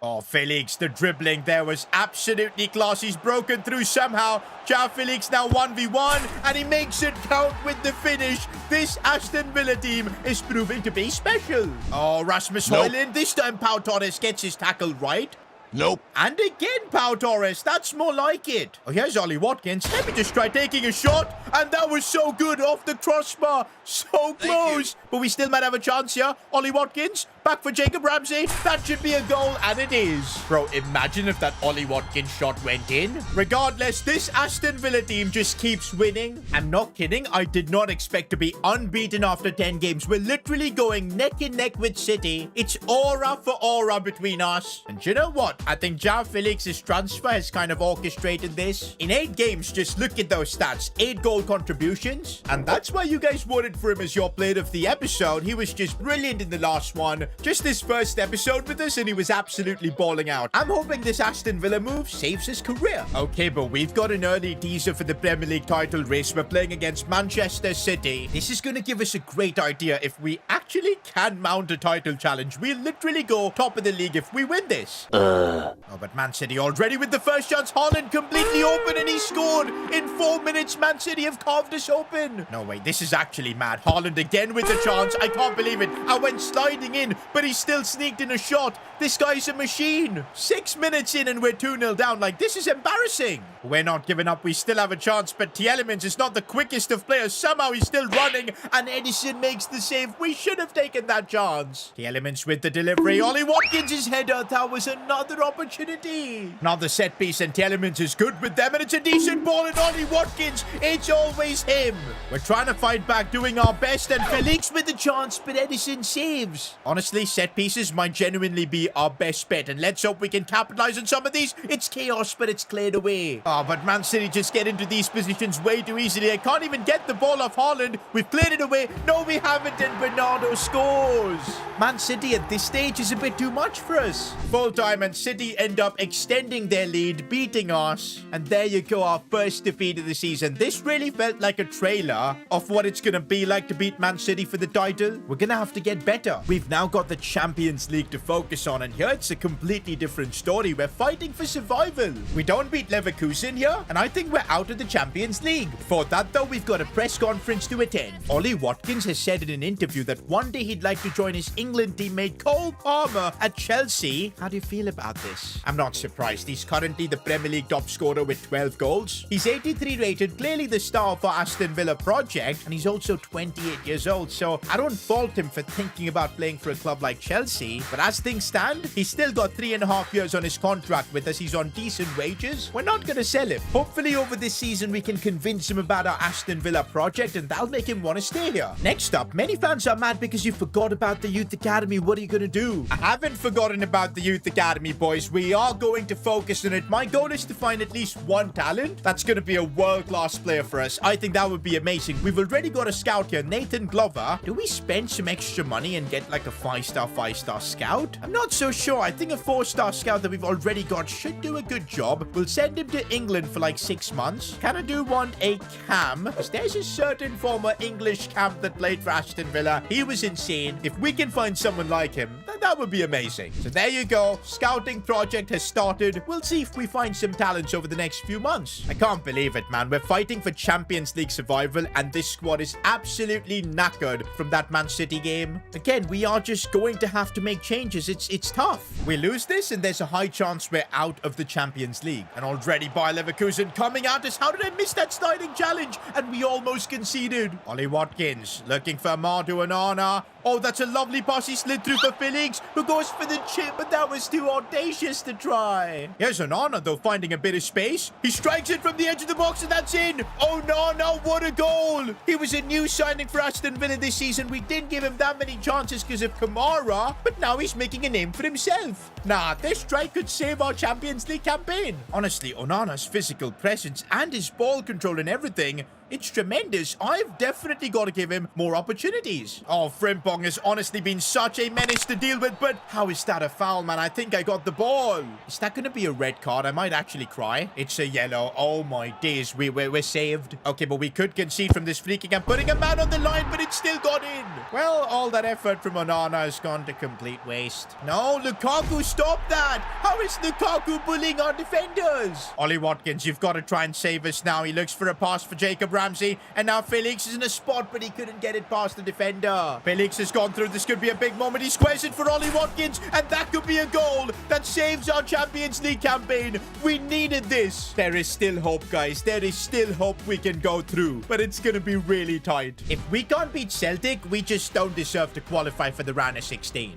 Oh, Felix, the dribbling there was absolutely class. He's broken through somehow. João Felix now 1v1, and he makes it count with the finish. This Aston Villa team is proving to be special. Oh, Rasmus Højlund. This time Pau Torres gets his tackle right. Nope. And again, Pau Torres. That's more like it. Oh, here's Ollie Watkins. Let me just try taking a shot. And that was so good off the crossbar. So close. But we still might have a chance here. Ollie Watkins, back for Jacob Ramsey. That should be a goal, and it is. Bro, imagine if that Ollie Watkins shot went in. Regardless, this Aston Villa team just keeps winning. I'm not kidding. I did not expect to be unbeaten after 10 games. We're literally going neck and neck with City. It's aura for aura between us. And you know what? I think João Felix's transfer has kind of orchestrated this. In 8 games, just look at those stats. 8 goal contributions. And that's why you guys voted for him as your player of the episode. He was just brilliant in the last one. Just his first episode with us, and he was absolutely balling out. I'm hoping this Aston Villa move saves his career. Okay, but we've got an early teaser for the Premier League title race. We're playing against Manchester City. This is going to give us a great idea if we actually can mount a title challenge. We'll literally go top of the league if we win this. Oh, but Man City already with the first chance. Haaland completely open, and he scored. In 4 minutes, Man City have carved us open. No way, this is actually mad. Haaland again with the chance. I can't believe it. I went sliding in, but he still sneaked in a shot. This guy's a machine. 6 minutes in and we're 2-0 down. Like, this is embarrassing. We're not giving up. We still have a chance, but Tielemans is not the quickest of players. Somehow he's still running, and Edison makes the save. We should have taken that chance. Tielemans with the delivery. Ollie Watkins' header. That was another opportunity. Another set piece, and Tielemans is good with them, and it's a decent ball, and Ollie Watkins, it's always him. We're trying to fight back, doing our best, and Felix with the chance, but Edison saves. Honestly, Honestly, set pieces might genuinely be our best bet, and let's hope we can capitalize on some of these. It's chaos, but it's cleared away. Oh, but Man City just get into these positions way too easily. I can't even get the ball off Haaland. We've cleared it away. No, we haven't, and Bernardo scores. Man City at this stage is a bit too much for us. Full time, and City end up extending their lead, beating us. And there you go, our first defeat of the season. This really felt like a trailer of what it's going to be like to beat Man City for the title. We're going to have to get better. We've now got the Champions League to focus on, and here it's a completely different story. We're fighting for survival. We don't beat Leverkusen here, and I think we're out of the Champions League. For that, though, we've got a press conference to attend. Ollie Watkins has said in an interview that one day he'd like to join his England teammate Cole Palmer at Chelsea. How do you feel about this? I'm not surprised. He's currently the Premier League top scorer with 12 goals. He's 83 rated, clearly the star for Aston Villa project, and he's also 28 years old, so I don't fault him for thinking about playing for a club like Chelsea. But as things stand, he's still got 3.5 years on his contract with us. He's on decent wages. We're not going to sell him. Hopefully over this season we can convince him about our Aston Villa project, and that'll make him want to stay here. Next up, many fans are mad because you forgot about the youth academy. What are you going to do? I haven't forgotten about the youth academy, boys. We are going to focus on it. My goal is to find at least one talent that's going to be a world-class player for us. I think that would be amazing. We've already got a scout here, Nathan Glover. Do we spend some extra money and get like a 5-star scout? I'm not so sure. I think a 4-star scout that we've already got should do a good job. We'll send him to England for like 6 months. Kind of do want a cam, because there's a certain former English camp that played for Aston Villa. He was insane. If we can find someone like him, that would be amazing. So there you go. Scouting project has started. We'll see if we find some talents over the next few months. I can't believe it, man. We're fighting for Champions League survival, and this squad is absolutely knackered from that Man City game. Again, we are just going to have to make changes. It's tough. We lose this, and there's a high chance we're out of the Champions League. And already Bayer Leverkusen coming at us. How did I miss that sliding challenge? And we almost conceded. Ollie Watkins looking for Mardu and Anna. Oh, that's a lovely pass. He slid through for Felix, who goes for the chip, but that was too audacious to try. Here's Onana, though, finding a bit of space. He strikes it from the edge of the box, and that's in. Oh, no, what a goal. He was a new signing for Aston Villa this season. We didn't give him that many chances because of Kamara, but now he's making a name for himself. Nah, this strike could save our Champions League campaign. Honestly, Onana's physical presence and his ball control and everything, it's tremendous. I've definitely got to give him more opportunities. Oh, Frimpong has honestly been such a menace to deal with, but how is that a foul, man? I think I got the ball. Is that going to be a red card? I might actually cry. It's a yellow. Oh, my days. We're saved. Okay, but we could concede from this free kick. I'm putting a man on the line, but it still got in. Well, all that effort from Onana has gone to complete waste. No, Lukaku, stop that. How is Lukaku bullying our defenders? Ollie Watkins, you've got to try and save us now. He looks for a pass for Jacob Ramsey, and now Felix is in a spot, but he couldn't get it past the defender. Felix has gone through. This could be a big moment. He squares it for Ollie Watkins, and that could be a goal that saves our Champions League campaign. We needed this. There is still hope, guys. There is still hope we can go through, but it's going to be really tight. If we can't beat Celtic, we just don't deserve to qualify for the round of 16.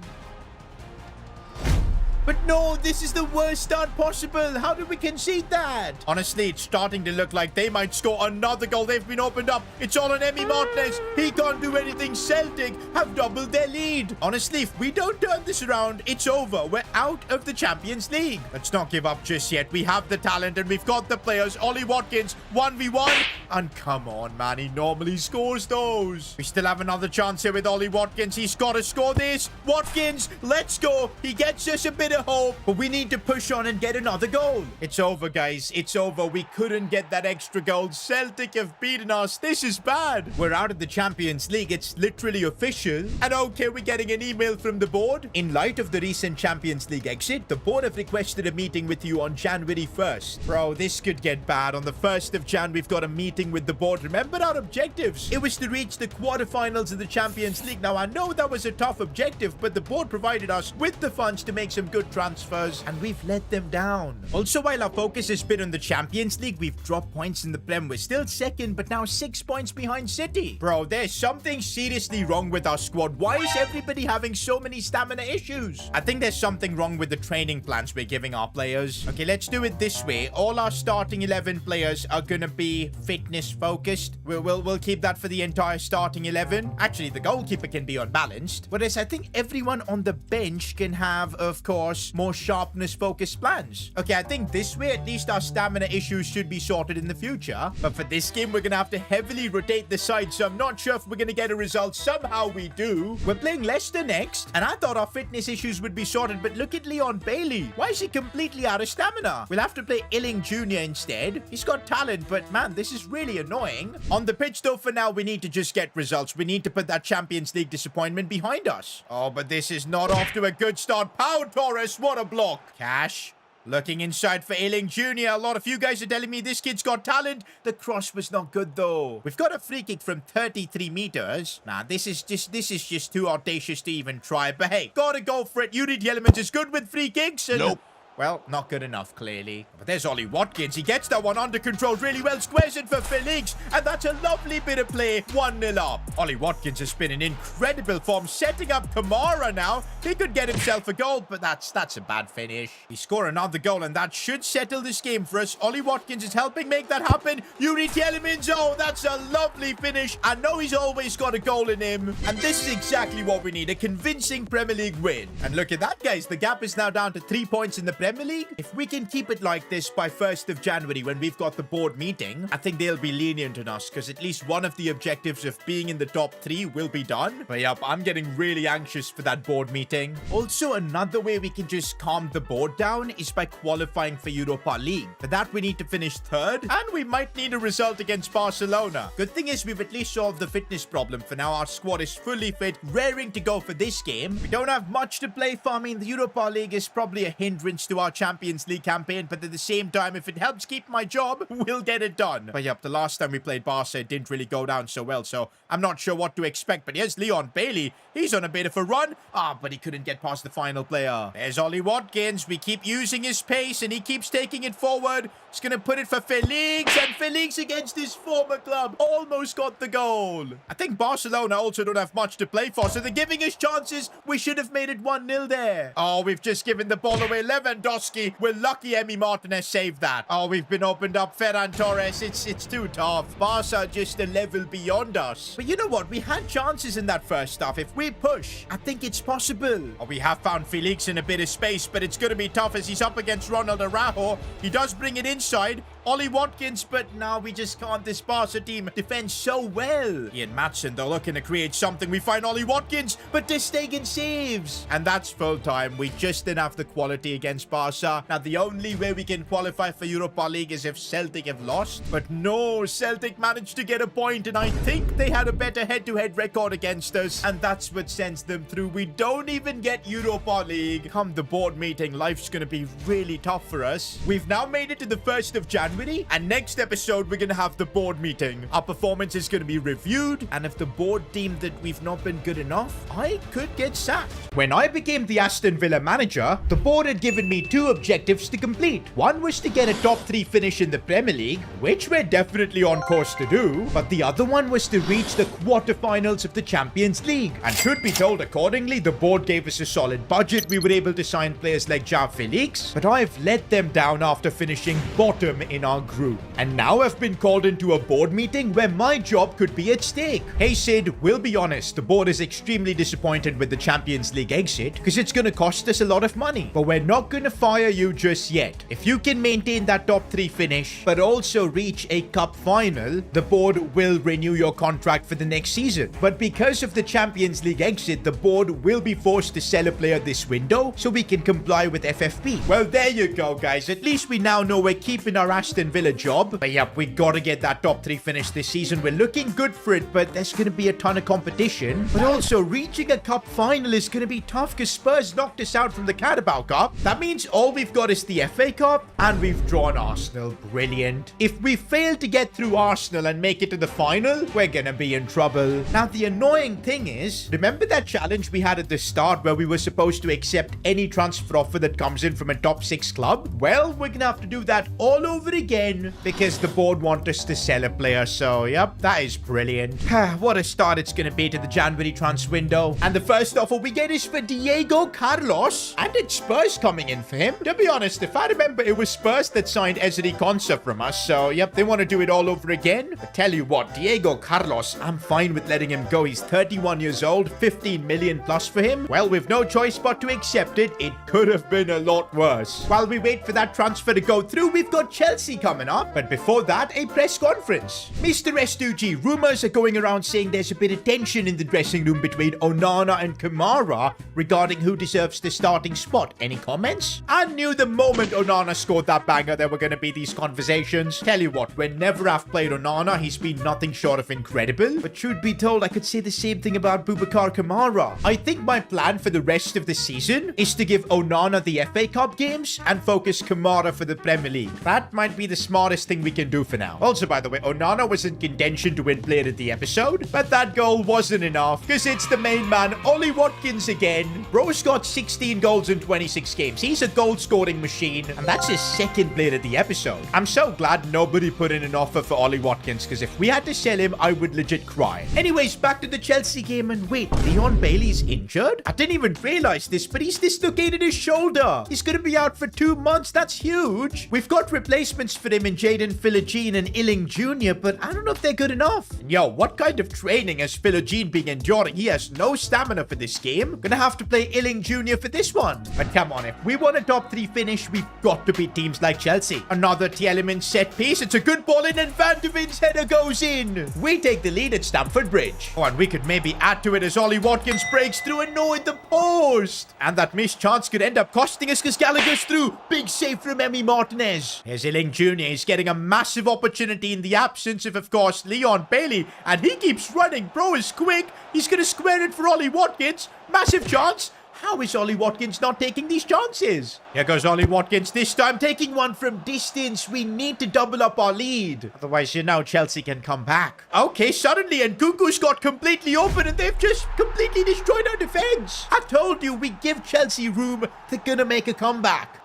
But no, this is the worst start possible. How did we concede that? Honestly, it's starting to look like they might score another goal. They've been opened up. It's all on Emi Martinez. He can't do anything. Celtic have doubled their lead. Honestly, if we don't turn this around, it's over. We're out of the Champions League. Let's not give up just yet. We have the talent and we've got the players. Ollie Watkins, 1v1. And come on, man. He normally scores those. We still have another chance here with Ollie Watkins. He's got to score this. Watkins, let's go. He gets us a bit of hope, but we need to push on and get another goal. It's over, guys. It's over. We couldn't get that extra goal. Celtic have beaten us. This is bad. We're out of the Champions League. It's literally official. And okay, we're getting an email from the board. In light of the recent Champions League exit, the board have requested a meeting with you on January 1st. Bro, this could get bad. On the 1st of Jan, we've got a meeting with the board. Remember our objectives? It was to reach the quarterfinals of the Champions League. Now, I know that was a tough objective, but the board provided us with the funds to make some good good transfers, and we've let them down. Also, while our focus has been on the Champions League, we've dropped points in the Prem. We're still second, but now 6 points behind City. Bro, there's something seriously wrong with our squad. Why is everybody having so many stamina issues? I think there's something wrong with the training plans we're giving our players. Okay, let's do it this way. All our starting 11 players are gonna be fitness focused. We'll keep that for the entire starting 11. Actually, the goalkeeper can be unbalanced. Whereas I think everyone on the bench can have, of course, more sharpness focused plans. Okay, I think this way at least our stamina issues should be sorted in the future. But for this game, we're gonna have to heavily rotate the side, so I'm not sure if we're gonna get a result. Somehow we do. We're playing Leicester next, and I thought our fitness issues would be sorted, but look at Leon Bailey. Why is he completely out of stamina? We'll have to play Illing Jr. instead. He's got talent, but man, this is really annoying. On the pitch though, for now, we need to just get results. We need to put that Champions League disappointment behind us. Oh, but this is not off to a good start. Pau Torres, what a block. Cash. Looking inside for Illing Jr. A lot of you guys are telling me this kid's got talent. The cross was not good though. We've got a free kick from 33 meters. Nah, this is just too audacious to even try. But hey, gotta go for it. Yuri Tielemans is good with free kicks. And nope. Well, not good enough, clearly. But there's Ollie Watkins. He gets that one under control really well. Squares it for Felix. And that's a lovely bit of play. 1-0 up. Ollie Watkins has been in incredible form. Setting up Kamara now. He could get himself a goal, but that's a bad finish. He scored another goal, and that should settle this game for us. Ollie Watkins is helping make that happen. Yuri Tielemans. Oh, that's a lovely finish. I know he's always got a goal in him. And this is exactly what we need. A convincing Premier League win. And look at that, guys. The gap is now down to 3 points in the Premier League. If we can keep it like this by 1st of January when we've got the board meeting, I think they'll be lenient on us because at least one of the objectives of being in the top 3 will be done. But yep, I'm getting really anxious for that board meeting. Also, another way we can just calm the board down is by qualifying for Europa League. For that, we need to finish 3rd, and we might need a result against Barcelona. Good thing is we've at least solved the fitness problem. For now, our squad is fully fit, raring to go for this game. We don't have much to play for. I mean, the Europa League is probably a hindrance to our Champions League campaign, but at the same time, if it helps keep my job, we'll get it done. But yep, the last time we played Barca, it didn't really go down so well, so I'm not sure what to expect. But here's Leon Bailey. He's on a bit of a run. But he couldn't get past the final player. There's Ollie Watkins. We keep using his pace, and he keeps taking it forward. He's going to put it for Felix, and Felix against his former club almost got the goal. I think Barcelona also don't have much to play for, so they're giving us chances. We should have made it 1-0 there. Oh, we've just given the ball away. Lewandowski. We're lucky Emi Martinez saved that. Oh, we've been opened up. Ferran Torres. It's too tough. Barca just a level beyond us. But you know what? We had chances in that first half. If we push, I think it's possible. Oh, we have found Felix in a bit of space, but it's going to be tough as he's up against Ronald Araujo. He does bring it inside. Ollie Watkins, but now we just can't. This Barca team defends so well. Ian Matson, though, looking to create something. We find Ollie Watkins, but Ter Stegen saves. And that's full time. We just didn't have the quality against Barca. Now, the only way we can qualify for Europa League is if Celtic have lost. But no, Celtic managed to get a point, and I think they had a better head-to-head record against us, and that's what sends them through. We don't even get Europa League. Come the board meeting, life's going to be really tough for us. We've now made it to the 1st of January, and next episode, we're going to have the board meeting. Our performance is going to be reviewed, and if the board deemed that we've not been good enough, I could get sacked. When I became the Aston Villa manager, the board had given me 2 objectives to complete. One was to get a top 3 finish in the Premier League, which we're definitely on course to do, but the other one was to reach the quarterfinals of the Champions League. And should be told accordingly, the board gave us a solid budget. We were able to sign players like João Felix, but I've let them down after finishing bottom in our group. And now I've been called into a board meeting where my job could be at stake. Hey Sid, we'll be honest, the board is extremely disappointed with the Champions League exit because it's going to cost us a lot of money, but we're not going to fire you just yet. If you can maintain that top 3 finish, but also reach a cup final, the board will renew your contract for the next season. But because of the Champions League exit, the board will be forced to sell a player this window so we can comply with FFP. Well, there you go, guys. At least we now know we're keeping our Aston Villa job. But yep, we gotta get that top 3 finish this season. We're looking good for it, but there's gonna be a ton of competition. But also, reaching a cup final is gonna be tough because Spurs knocked us out from the Carabao Cup. That means means all we've got is the FA Cup, and we've drawn Arsenal. Brilliant. If we fail to get through Arsenal and make it to the final, we're gonna be in trouble. Now, the annoying thing is, remember that challenge we had at the start where we were supposed to accept any transfer offer that comes in from a top 6 club? Well, we're gonna have to do that all over again because the board want us to sell a player. So, yep, that is brilliant. What a start it's gonna be to the January transfer window. And the first offer we get is for Diego Carlos, and it's Spurs coming in for him. To be honest, if I remember, it was Spurs that signed Ezri Konsa from us. So, yep, they want to do it all over again. But tell you what, Diego Carlos, I'm fine with letting him go. He's 31 years old, 15 million plus for him. Well, we've no choice but to accept it. It could have been a lot worse. While we wait for that transfer to go through, we've got Chelsea coming up. But before that, a press conference. Mr. S2G, rumors are going around saying there's a bit of tension in the dressing room between Onana and Kamara regarding who deserves the starting spot. Any comments? I knew the moment Onana scored that banger there were going to be these conversations. Tell you what, whenever I've played Onana, he's been nothing short of incredible. But truth be told, I could say the same thing about Boubacar Kamara. I think my plan for the rest of the season is to give Onana the FA Cup games and focus Kamara for the Premier League. That might be the smartest thing we can do for now. Also, by the way, Onana was in contention to win player of the episode, but that goal wasn't enough because it's the main man, Ollie Watkins again. Bro's got 16 goals in 26 games. He's a goal-scoring machine, and that's his second player of the episode. I'm so glad nobody put in an offer for Ollie Watkins, because if we had to sell him, I would legit cry. Anyways, back to the Chelsea game, and wait, Leon Bailey's injured? I didn't even realize this, but he's dislocated his shoulder. He's gonna be out for 2 months. That's huge. We've got replacements for him in Jaden Philogene and Illing Jr., but I don't know if they're good enough. Yo, what kind of training has Philogene been enduring? He has no stamina for this game. Gonna have to play Illing Jr. for this one. But come on, if we want a top 3 finish, we've got to beat teams like Chelsea. Another Tielemans set piece. It's a good ball in, and Van de Ven's header goes in. We take the lead at Stamford Bridge. Oh, and we could maybe add to it as Ollie Watkins breaks through and no in the post. And that missed chance could end up costing us because Gallagher's through. Big save from Emi Martinez. Here's Illing Jr. He's getting a massive opportunity in the absence of course, Leon Bailey. And he keeps running. Bro is quick. He's going to square it for Ollie Watkins. Massive chance. How is Ollie Watkins not taking these chances? Here goes Ollie Watkins, this time taking one from distance. We need to double up our lead. Otherwise, you know, Chelsea can come back. Okay, suddenly, and Nkunku's got completely open, and they've just completely destroyed our defense. I told you, we give Chelsea room. They're gonna make a comeback.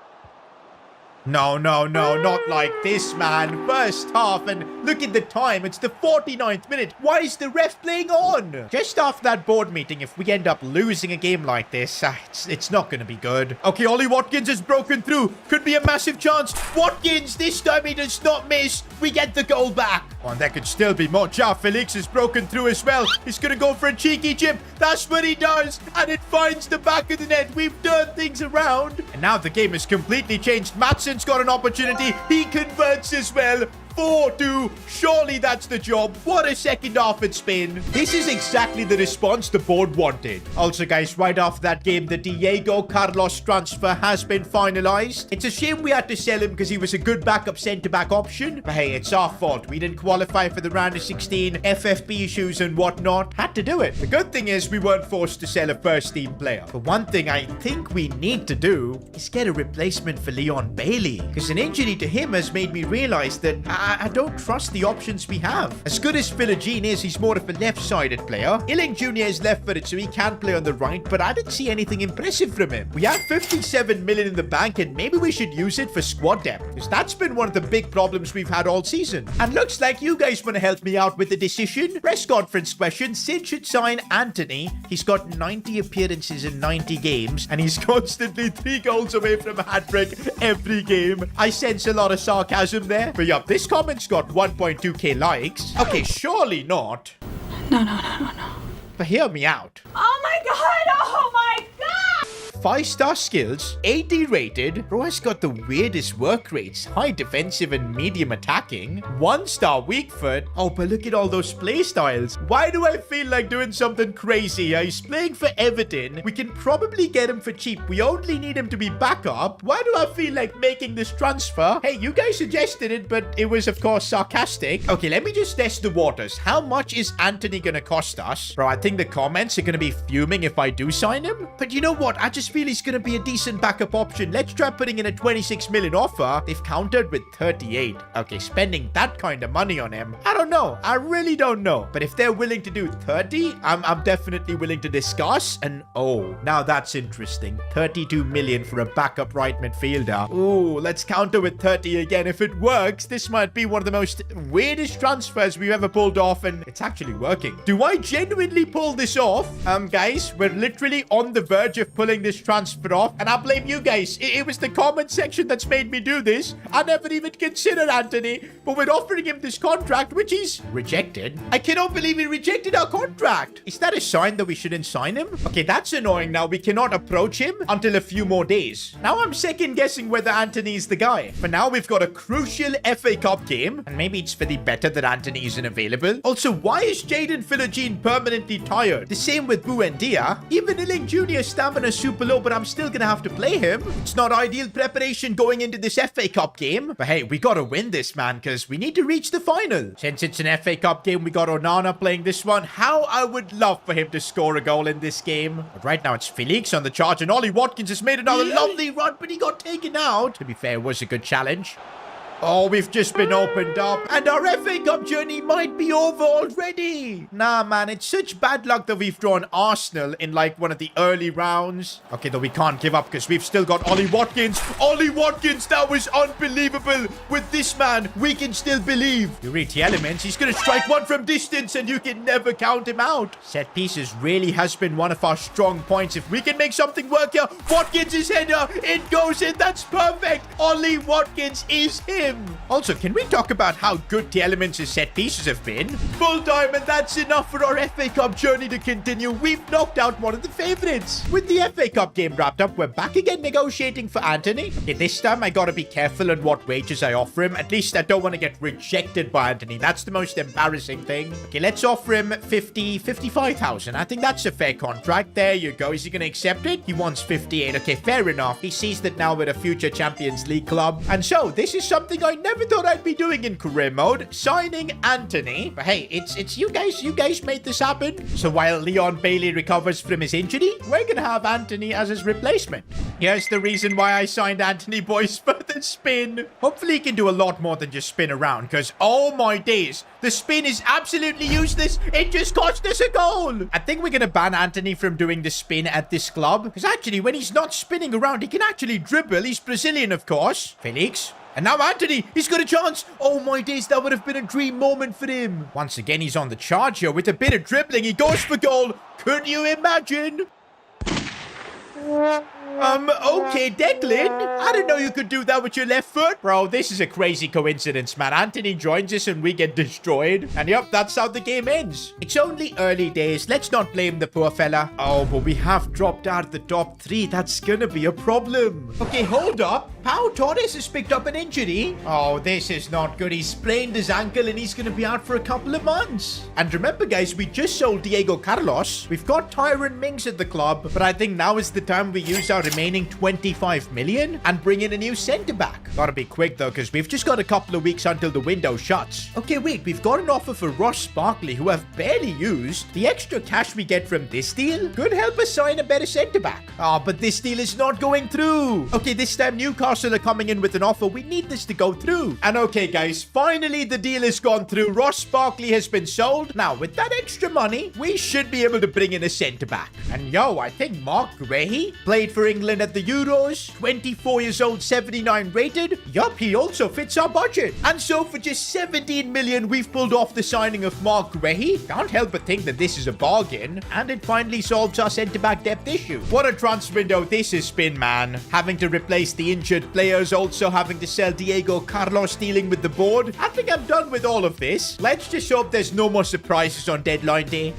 No, not like this, man. First half, and look at the time. It's the 49th minute. Why is the ref playing on? Just after that board meeting, if we end up losing a game like this, it's not going to be good. Okay, Ollie Watkins has broken through. Could be a massive chance. Watkins, this time he does not miss. We get the goal back. Oh, and there could still be more. João Felix has broken through as well. He's going to go for a cheeky chip. That's what he does. And it finds the back of the net. We've turned things around. And now the game has completely changed. Matson's got an opportunity. He converts as well. 4-2. Surely that's the job. What a second half it's been. This is exactly the response the board wanted. Also, guys, right after that game, the Diego Carlos transfer has been finalized. It's a shame we had to sell him because he was a good backup centre-back option. But hey, it's our fault. We didn't qualify for the round of 16, FFP issues and whatnot. Had to do it. The good thing is we weren't forced to sell a first-team player. But one thing I think we need to do is get a replacement for Leon Bailey, because an injury to him has made me realize that I don't trust the options we have. As good as Philogene is, he's more of a left-sided player. Illing Jr. is left-footed, so he can play on the right, but I didn't see anything impressive from him. We have 57 million in the bank, and maybe we should use it for squad depth, because that's been one of the big problems we've had all season. And looks like you guys want to help me out with the decision. Press conference question. Sid should sign Anthony. He's got 90 appearances in 90 games, and he's constantly 3 goals away from a hat-trick every game. I sense a lot of sarcasm there. But yeah, this comment's got 1.2k likes. Okay, surely not. No. But hear me out. Oh my god! Oh my god! 5-star skills, 80 rated. Bro has got the weirdest work rates. High defensive and medium attacking. 1-star weak foot. Oh, but look at all those play styles. Why do I feel like doing something crazy? He's playing for Everton. We can probably get him for cheap. We only need him to be backup. Why do I feel like making this transfer? Hey, you guys suggested it, but it was, of course, sarcastic. Okay, let me just test the waters. How much is Anthony gonna cost us? Bro, I think the comments are gonna be fuming if I do sign him. But you know what? I just feel he's going to be a decent backup option. Let's try putting in a 26 million offer. They've countered with 38. Okay, spending that kind of money on him, I don't know. I really don't know. But if they're willing to do 30, I'm definitely willing to discuss. And oh, now that's interesting. 32 million for a backup right midfielder. Ooh, let's counter with 30 again. If it works, this might be one of the most weirdest transfers we've ever pulled off, and it's actually working. Do I genuinely pull this off? Guys, we're literally on the verge of pulling this transfer off, and I blame you guys. It was the comment section that's made me do this. I never even considered Anthony, but we're offering him this contract, which he's rejected. I cannot believe he rejected our contract. Is that a sign that we shouldn't sign him? Okay, that's annoying. Now we cannot approach him until a few more days. Now I'm second guessing whether Anthony is the guy. For now, we've got a crucial FA Cup game, and maybe it's for the better that Anthony isn't available. Also, why is Jaden Philogene permanently tired? The same with Buendia. Even Illing Jr. stamina super low, but I'm still gonna have to play him. It's not ideal preparation going into this FA Cup game, but hey, we gotta win this, man, because we need to reach the final. Since it's an FA Cup game, we got Onana playing this one. How I would love for him to score a goal in this game. But right now it's Felix on the charge, and Ollie Watkins has made another lovely run, but he got taken out. To be fair, it was a good challenge. Oh, we've just been opened up, and our FA Cup journey might be over already. Nah, man, it's such bad luck that we've drawn Arsenal in, like, one of the early rounds. Okay, though we can't give up because we've still got Ollie Watkins. Ollie Watkins, that was unbelievable. With this man, we can still believe. You read the elements, he's going to strike one from distance, and you can never count him out. Set pieces really has been one of our strong points. If we can make something work here, Watkins' header, it goes in. That's perfect. Ollie Watkins is him. Also, can we talk about how good the elements' set pieces have been? Full time, and that's enough for our FA Cup journey to continue. We've knocked out one of the favorites. With the FA Cup game wrapped up, we're back again negotiating for Anthony. Okay, this time I gotta be careful on what wages I offer him. At least I don't want to get rejected by Anthony. That's the most embarrassing thing. Okay, let's offer him 55,000. I think that's a fair contract. There you go. Is he gonna accept it? He wants 58. Okay, fair enough. He sees that now we're a future Champions League club. And so, this is something I never thought I'd be doing in career mode, signing Anthony. But hey, it's you guys. You guys made this happen. So while Leon Bailey recovers from his injury, we're gonna have Anthony as his replacement. Here's the reason why I signed Anthony, boys, for the spin. Hopefully he can do a lot more than just spin around, because oh my days, the spin is absolutely useless. It just cost us a goal. I think we're gonna ban Anthony from doing the spin at this club, because actually when he's not spinning around, he can actually dribble. He's Brazilian, of course. Felix. And now Anthony, he's got a chance. Oh my days, that would have been a dream moment for him. Once again, he's on the charge here with a bit of dribbling. He goes for goal. Could you imagine? Okay, Declan. I didn't know you could do that with your left foot. Bro, this is a crazy coincidence, man. Anthony joins us and we get destroyed. And yep, that's how the game ends. It's only early days. Let's not blame the poor fella. Oh, but we have dropped out of the top 3. That's gonna be a problem. Okay, hold up. Pau Torres has picked up an injury. Oh, this is not good. He's sprained his ankle and he's gonna be out for a couple of months. And remember, guys, we just sold Diego Carlos. We've got Tyron Mings at the club, but I think now is the time we use our remaining 25 million and bring in a new centre-back. Gotta be quick though, because we've just got a couple of weeks until the window shuts. Okay, wait, we've got an offer for Ross Barkley, who I've barely used. The extra cash we get from this deal could help us sign a better centre-back. Oh, but this deal is not going through. Okay, this time Newcastle are coming in with an offer. We need this to go through. And okay, guys, finally the deal has gone through. Ross Barkley has been sold. Now, with that extra money, we should be able to bring in a centre-back. And yo, I think Mark Guehi played for England at the Euros, 24 years old, 79 rated. Yup, he also fits our budget. And so for just 17 million, we've pulled off the signing of Mark Guehi. Can't help but think that this is a bargain. And it finally solves our centre-back depth issue. What a transfer window this has been, man. Having to replace the injured players, also having to sell Diego Carlos, dealing with the board. I think I'm done with all of this. Let's just hope there's no more surprises on deadline day.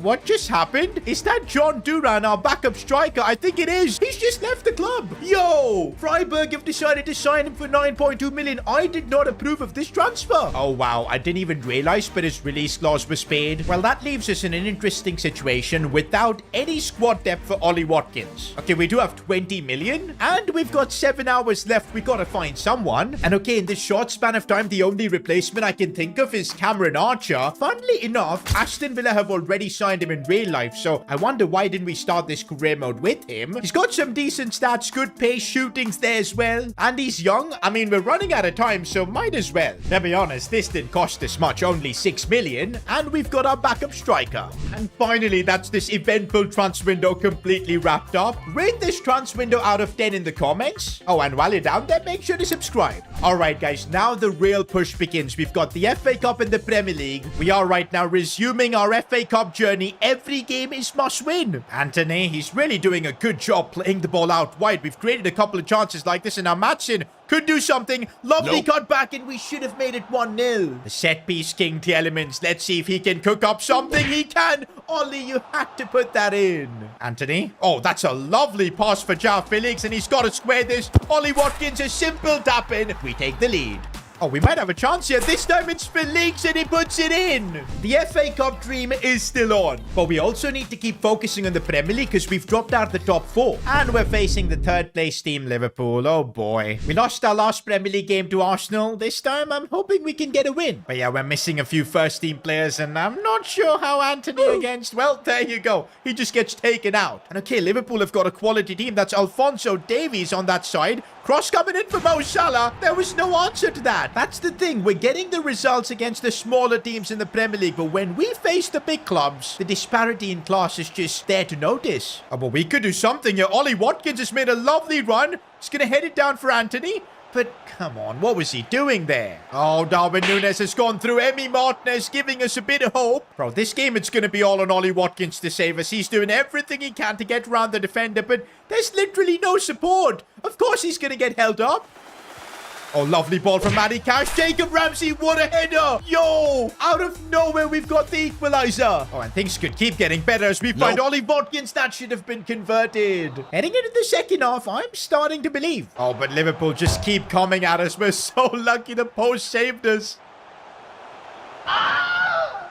What just happened? Is that John Duran, our backup striker? I think it is. He's just left the club. Yo, Freiburg have decided to sign him for 9.2 million. I did not approve of this transfer. Oh, wow. I didn't even realize, but his release clause was paid. Well, that leaves us in an interesting situation without any squad depth for Ollie Watkins. Okay, we do have 20 million and we've got 7 hours left. We gotta find someone. And okay, in this short span of time, the only replacement I can think of is Cameron Archer. Funnily enough, Aston Villa have already signed him in real life, so I wonder why didn't we start this career mode with him? He's got got some decent stats, good pace, shootings there as well. And he's young. I mean, we're running out of time, so might as well. To be honest, this didn't cost us much, only 6 million. And we've got our backup striker. And finally, that's this eventful transfer window completely wrapped up. Rate this transfer window out of 10 in the comments. Oh, and while you're down there, make sure to subscribe. All right, guys, now the real push begins. We've got the FA Cup in the Premier League. We are right now resuming our FA Cup journey. Every game is must win. Anthony, he's really doing a good job playing the ball out wide. We've created a couple of chances like this, and now Matson could do something. Lovely cut back, and we should have made it 1-0. The set piece king to elements. Let's see if he can cook up something. He can. Ollie, you had to put that in. Anthony. Oh, that's a lovely pass for João Felix, and he's got to square this. Ollie Watkins, a simple tap in. We take the lead. Oh, we might have a chance here. This time it's Felix and he puts it in. The FA Cup dream is still on. But we also need to keep focusing on the Premier League because we've dropped out of the top 4. And we're facing the 3rd place team, Liverpool. Oh boy. We lost our last Premier League game to Arsenal. This time I'm hoping we can get a win. But yeah, we're missing a few first team players and I'm not sure how Anthony against. Well, there you go. He just gets taken out. And okay, Liverpool have got a quality team. That's Alphonso Davies on that side. Cross coming in for Mo Salah. There was no answer to that. That's the thing. We're getting the results against the smaller teams in the Premier League. But when we face the big clubs, the disparity in class is just there to notice. Oh, but we could do something here. Ollie Watkins has made a lovely run. He's going to head it down for Anthony. But come on, what was he doing there? Oh, Darwin Núñez has gone through. Emi Martinez giving us a bit of hope. Bro, this game it's going to be all on Ollie Watkins to save us. He's doing everything he can to get around the defender, but there's literally no support. Of course he's going to get held up. Oh, lovely ball from Matty Cash. Jacob Ramsey, what a header. Yo, out of nowhere, we've got the equalizer. Oh, and things could keep getting better as we find Ollie Watkins. That should have been converted. Heading into the second half, I'm starting to believe. Oh, but Liverpool just keep coming at us. We're so lucky the post saved us.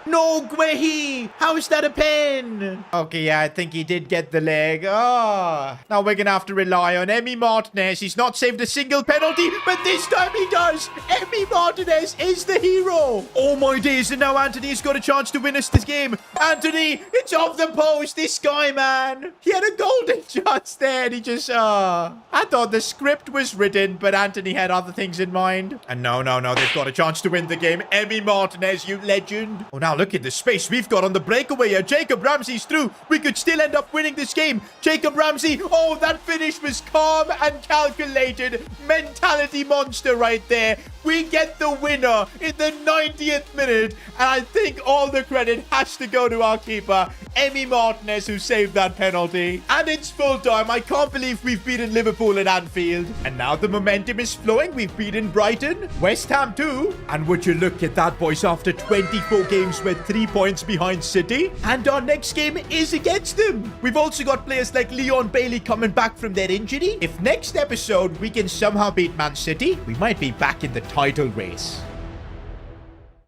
No, Guehi! How is that a pen? Okay, yeah, I think he did get the leg. Oh. Now we're going to have to rely on Emi Martinez. He's not saved a single penalty, but this time he does. Emi Martinez is the hero. Oh, my days. And now Anthony's got a chance to win us this game. Anthony, it's off the post. This guy, man. He had a golden chance there, and he just, I thought the script was written, but Anthony had other things in mind. And no, they've got a chance to win the game. Emi Martinez, you legend. Oh, now look at the space we've got on the breakaway here. Jacob Ramsey's through. We could still end up winning this game. Jacob Ramsey. Oh, that finish was calm and calculated. Mentality monster right there. We get the winner in the 90th minute. And I think all the credit has to go to our keeper, Emi Martinez, who saved that penalty. And it's full time. I can't believe we've beaten Liverpool at Anfield. And now the momentum is flowing. We've beaten Brighton, West Ham too. And would you look at that, boys, after 24 games we're 3 points behind City. And our next game is against them. We've also got players like Leon Bailey coming back from their injury. If next episode we can somehow beat Man City, we might be back in the title race.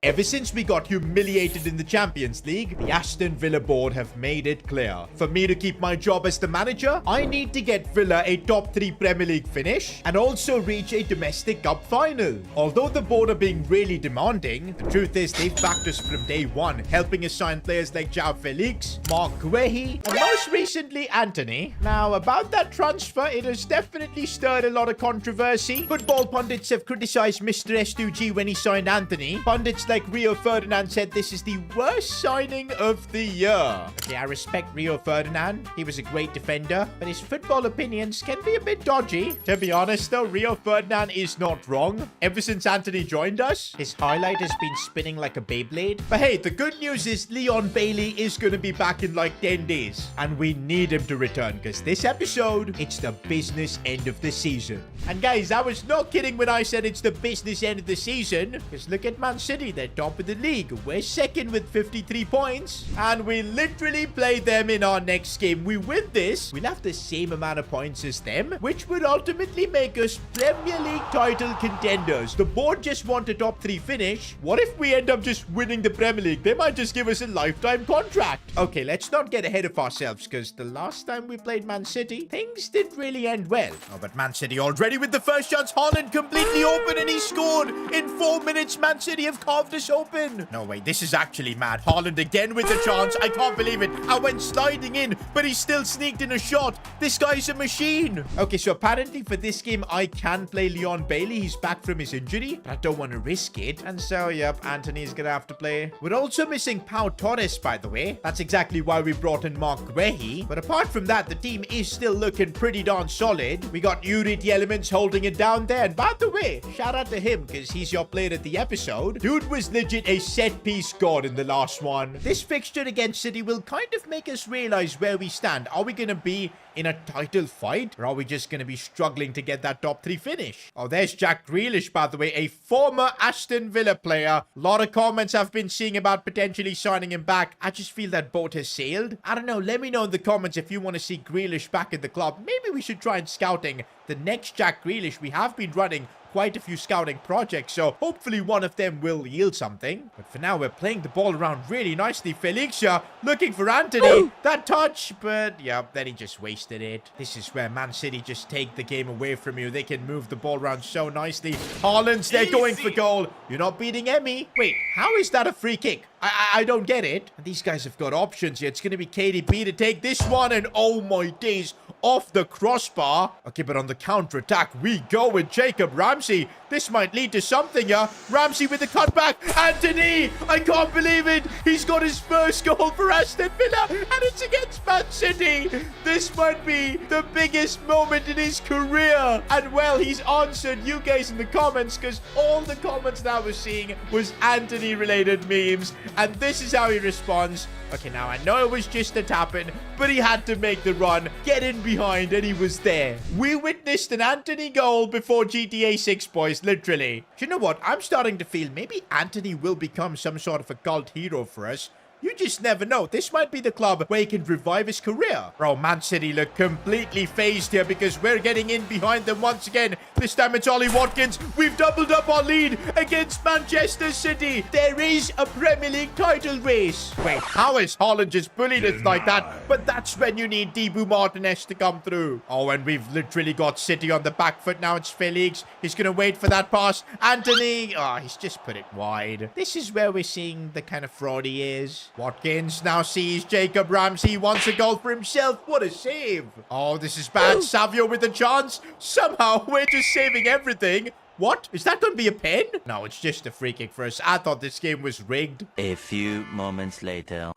Ever since we got humiliated in the Champions League, the Aston Villa board have made it clear. For me to keep my job as the manager, I need to get Villa a top 3 Premier League finish and also reach a domestic cup final. Although the board are being really demanding, the truth is they've backed us from day one, helping us sign players like João Felix, Mark Guehi, and most recently Anthony. Now, about that transfer, it has definitely stirred a lot of controversy. Football pundits have criticized Mr. S2G when he signed Anthony. Pundits like Rio Ferdinand said this is the worst signing of the year. Okay, I respect Rio Ferdinand. He was a great defender, but his football opinions can be a bit dodgy. To be honest though, Rio Ferdinand is not wrong. Ever since Anthony joined us, his highlight has been spinning like a Beyblade. But hey, the good news is Leon Bailey is going to be back in like 10 days. And we need him to return because this episode, it's the business end of the season. And guys, I was not kidding when I said it's the business end of the season. Because look at Man City. They're top of the league. We're second with 53 points. And we literally play them in our next game. We win this, we'll have the same amount of points as them, which would ultimately make us Premier League title contenders. The board just want a top 3 finish. What if we end up just winning the Premier League? They might just give us a lifetime contract. Okay, let's not get ahead of ourselves because the last time we played Man City, things didn't really end well. Oh, but Man City already with the first chance. Haaland completely open and he scored. In 4 minutes, Man City have calmed left us open. No way, this is actually mad. Haaland again with the chance. I can't believe it. I went sliding in, but he still sneaked in a shot. This guy's a machine. Okay, so apparently for this game, I can play Leon Bailey. He's back from his injury, but I don't want to risk it. And so, yep, Anthony's gonna have to play. We're also missing Pau Torres, by the way. That's exactly why we brought in Mark Guehi. But apart from that, the team is still looking pretty darn solid. We got Yuri the Elements holding it down there. And by the way, shout out to him because he's your player of the episode. Dude was legit a set-piece god in the last one. This fixture against City will kind of make us realize where we stand. Are we going to be in a title fight, or are we just going to be struggling to get that top 3 finish? Oh, there's Jack Grealish, by the way, a former Aston Villa player. A lot of comments I've been seeing about potentially signing him back. I just feel that boat has sailed. I don't know. Let me know in the comments if you want to see Grealish back in the club. Maybe we should try and scouting the next Jack Grealish. We have been running quite a few scouting projects, so hopefully one of them will yield something. But for now, we're playing the ball around really nicely. Felixia looking for Anthony. That touch, but yeah, then he just wasted it. This is where Man City just take the game away from you. They can move the ball around so nicely. Haaland's there going for goal. You're not beating Emmy. Wait, how is that a free kick? I don't get it. And these guys have got options here. It's going to be KDB to take this one, and oh my days, off the crossbar. Okay, but on the counter-attack, we go with Jacob Ramsey. This might lead to something, yeah? Ramsey with the cutback. Anthony! I can't believe it. He's got his first goal for Aston Villa, and it's against Man City. This might be the biggest moment in his career. And, well, he's answered you guys in the comments, because all the comments that I was seeing was Anthony-related memes. And this is how he responds. Okay, now I know it was just a tap-in, but he had to make the run, get in behind, and he was there. We witnessed an Anthony goal before GTA 6, boys, literally. Do you know what? I'm starting to feel maybe Anthony will become some sort of a cult hero for us. You just never know. This might be the club where he can revive his career. Bro, Man City look completely phased here because we're getting in behind them once again. This time it's Ollie Watkins. We've doubled up our lead against Manchester City. There is a Premier League title race. Wait, how is Haaland just bullied us like that? But that's when you need Dibu Martinez to come through. Oh, and we've literally got City on the back foot now. It's Felix. He's going to wait for that pass. Anthony. Oh, he's just put it wide. This is where we're seeing the kind of fraud he is. Watkins now sees Jacob Ramsey. He wants a goal for himself. What a save. Oh, this is bad. Savio with a chance. Somehow, we're just saving everything. What? Is that going to be a pen? No, it's just a free kick for us. I thought this game was rigged. A few moments later.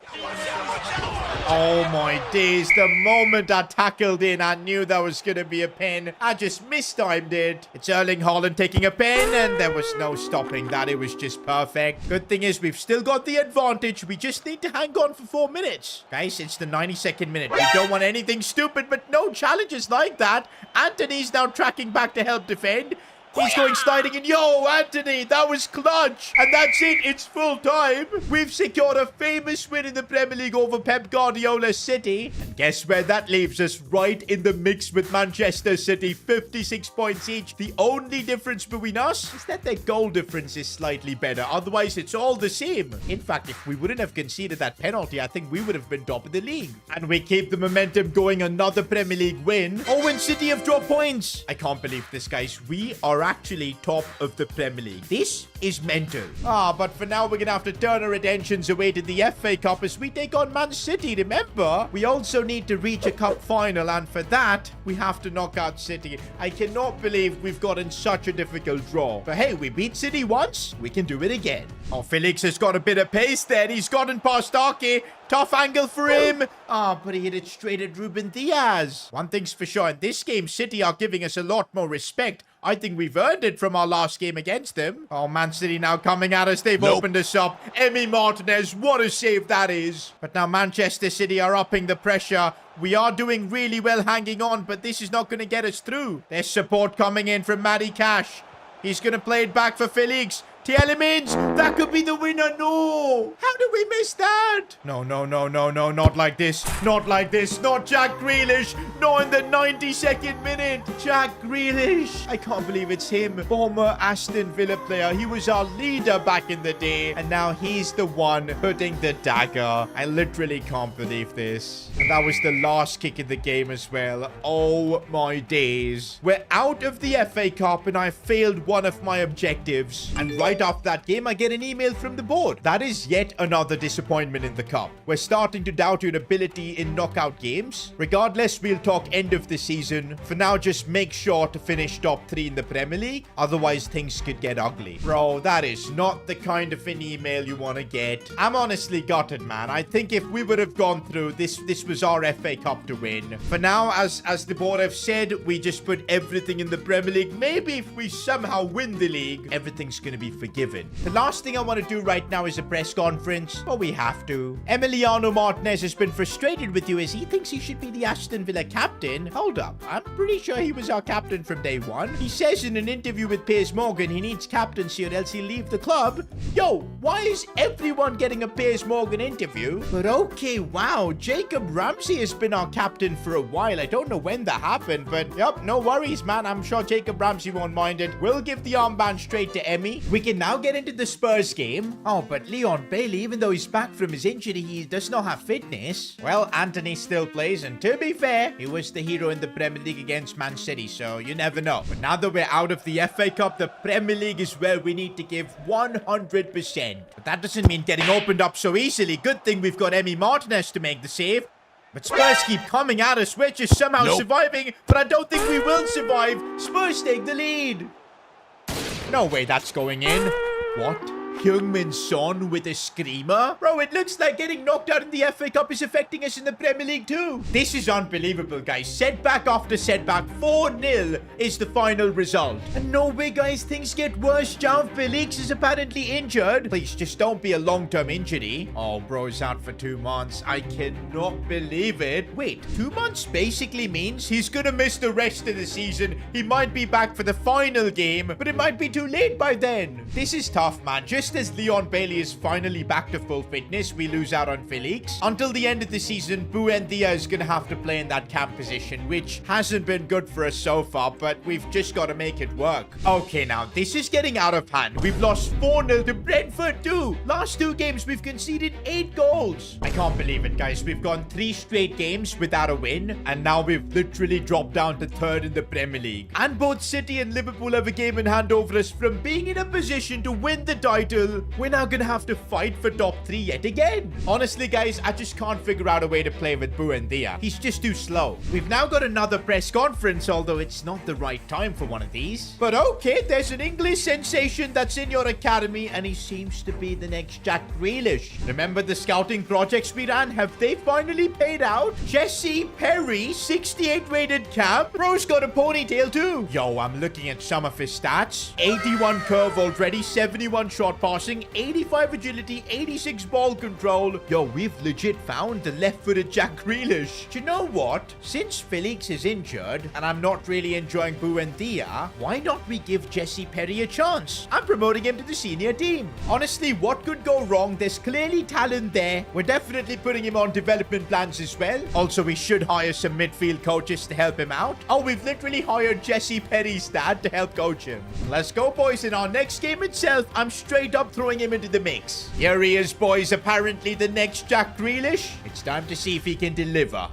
Oh my days. The moment I tackled in, I knew that was going to be a pen. I just mistimed it. It's Erling Haaland taking a pen, and there was no stopping that. It was just perfect. Good thing is we've still got the advantage. We just need to hang on for 4 minutes. Guys, it's the 92nd minute. We don't want anything stupid, but no challenges like that. Anthony's now tracking back to help defend. He's going sliding in. Yo, Anthony, that was clutch. And that's it. It's full time. We've secured a famous win in the Premier League over Pep Guardiola's City. And guess where that leaves us? Right in the mix with Manchester City. 56 points each. The only difference between us is that their goal difference is slightly better. Otherwise, it's all the same. In fact, if we wouldn't have conceded that penalty, I think we would have been top of the league. And we keep the momentum going. Another Premier League win. Oh, and City have dropped points. I can't believe this, guys. We are actually top of the Premier League. This is mental. But for now, we're going to have to turn our attentions away to the FA Cup as we take on Man City. Remember, we also need to reach a cup final, and for that, we have to knock out City. I cannot believe we've gotten such a difficult draw. But hey, we beat City once. We can do it again. Oh, Felix has got a bit of pace there. He's gotten past Arke. Tough angle for him. But he hit it straight at Ruben Diaz. One thing's for sure, in this game, City are giving us a lot more respect. I think we've earned it from our last game against them. Oh, Man City now coming at us. They've opened us up. Emi Martinez, what a save that is. But now Manchester City are upping the pressure. We are doing really well hanging on, but this is not going to get us through. There's support coming in from Matty Cash. He's going to play it back for Felix. Tielemans, that could be the winner. No. How did we miss that? No. Not like this. Not like this. Not Jack Grealish. Not in the 92nd minute. Jack Grealish. I can't believe it's him. Former Aston Villa player. He was our leader back in the day. And now he's the one putting the dagger. I literally can't believe this. And that was the last kick in the game as well. Oh my days. We're out of the FA Cup and I failed one of my objectives. And right right after that game, I get an email from the board. That is yet another disappointment in the cup. We're starting to doubt your ability in knockout games. Regardless, we'll talk end of the season. For now, just make sure to finish top 3 in the Premier League. Otherwise, things could get ugly. Bro, that is not the kind of an email you want to get. I'm honestly gutted, man. I think if we would have gone through, this was our FA Cup to win. For now, as the board have said, we just put everything in the Premier League. Maybe if we somehow win the league, everything's going to be forgiven. The last thing I want to do right now is a press conference, but we have to. Emiliano Martinez has been frustrated with you as he thinks he should be the Aston Villa captain. Hold up. I'm pretty sure he was our captain from day one. He says in an interview with Piers Morgan he needs captaincy or else he'll leave the club. Yo, why is everyone getting a Piers Morgan interview? But okay, wow. Jacob Ramsey has been our captain for a while. I don't know when that happened, but yep, no worries, man. I'm sure Jacob Ramsey won't mind it. We'll give the armband straight to Emmy. We can now get into the Spurs game. Oh, but Leon Bailey, even though he's back from his injury, he does not have fitness. Well, Anthony still plays, and to be fair, he was the hero in the Premier League against Man City, so you never know. But now that we're out of the FA Cup, the Premier League is where we need to give 100%. But that doesn't mean getting opened up so easily. Good thing we've got Emi Martinez to make the save. But Spurs keep coming at us. We're just somehow surviving, but I don't think we will survive. Spurs take the lead. No way that's going in. What? Heung-min Son with a screamer? Bro, it looks like getting knocked out in the FA Cup is affecting us in the Premier League too. This is unbelievable, guys. Setback after setback. 4-0 is the final result. And no way, guys, things get worse. João Felix is apparently injured. Please, just don't be a long-term injury. Oh, bro's out for 2 months. I cannot believe it. Wait, 2 months basically means he's gonna miss the rest of the season. He might be back for the final game, but it might be too late by then. This is tough, man. Just as Leon Bailey is finally back to full fitness, we lose out on Felix. Until the end of the season, Buendia is going to have to play in that cam position, which hasn't been good for us so far, but we've just got to make it work. Okay, now, this is getting out of hand. We've lost 4-0 to Brentford too. Last 2 games, we've conceded 8 goals. I can't believe it, guys. We've gone 3 straight games without a win, and now we've literally dropped down to 3rd in the Premier League. And both City and Liverpool have a game in hand over us. From being in a position to win the title, we're now gonna have to fight for top 3 yet again. Honestly, guys, I just can't figure out a way to play with Buendia. He's just too slow. We've now got another press conference, although it's not the right time for one of these. But okay, there's an English sensation that's in your academy, and he seems to be the next Jack Grealish. Remember the scouting projects we ran? Have they finally paid out? Jesse Perry, 68 rated cap. Bro's got a ponytail too. Yo, I'm looking at some of his stats. 81 curve already, 71 shot passing, 85 agility, 86 ball control. Yo, we've legit found the left-footed Jack Grealish. Do you know what? Since Felix is injured, and I'm not really enjoying Buendia, why not we give Jesse Perry a chance? I'm promoting him to the senior team. Honestly, what could go wrong? There's clearly talent there. We're definitely putting him on development plans as well. Also, we should hire some midfield coaches to help him out. Oh, we've literally hired Jesse Perry's dad to help coach him. Let's go, boys. In our next game itself, I'm straight up throwing him into the mix. Here he is, boys. Apparently the next Jack Grealish. It's time to see if he can deliver.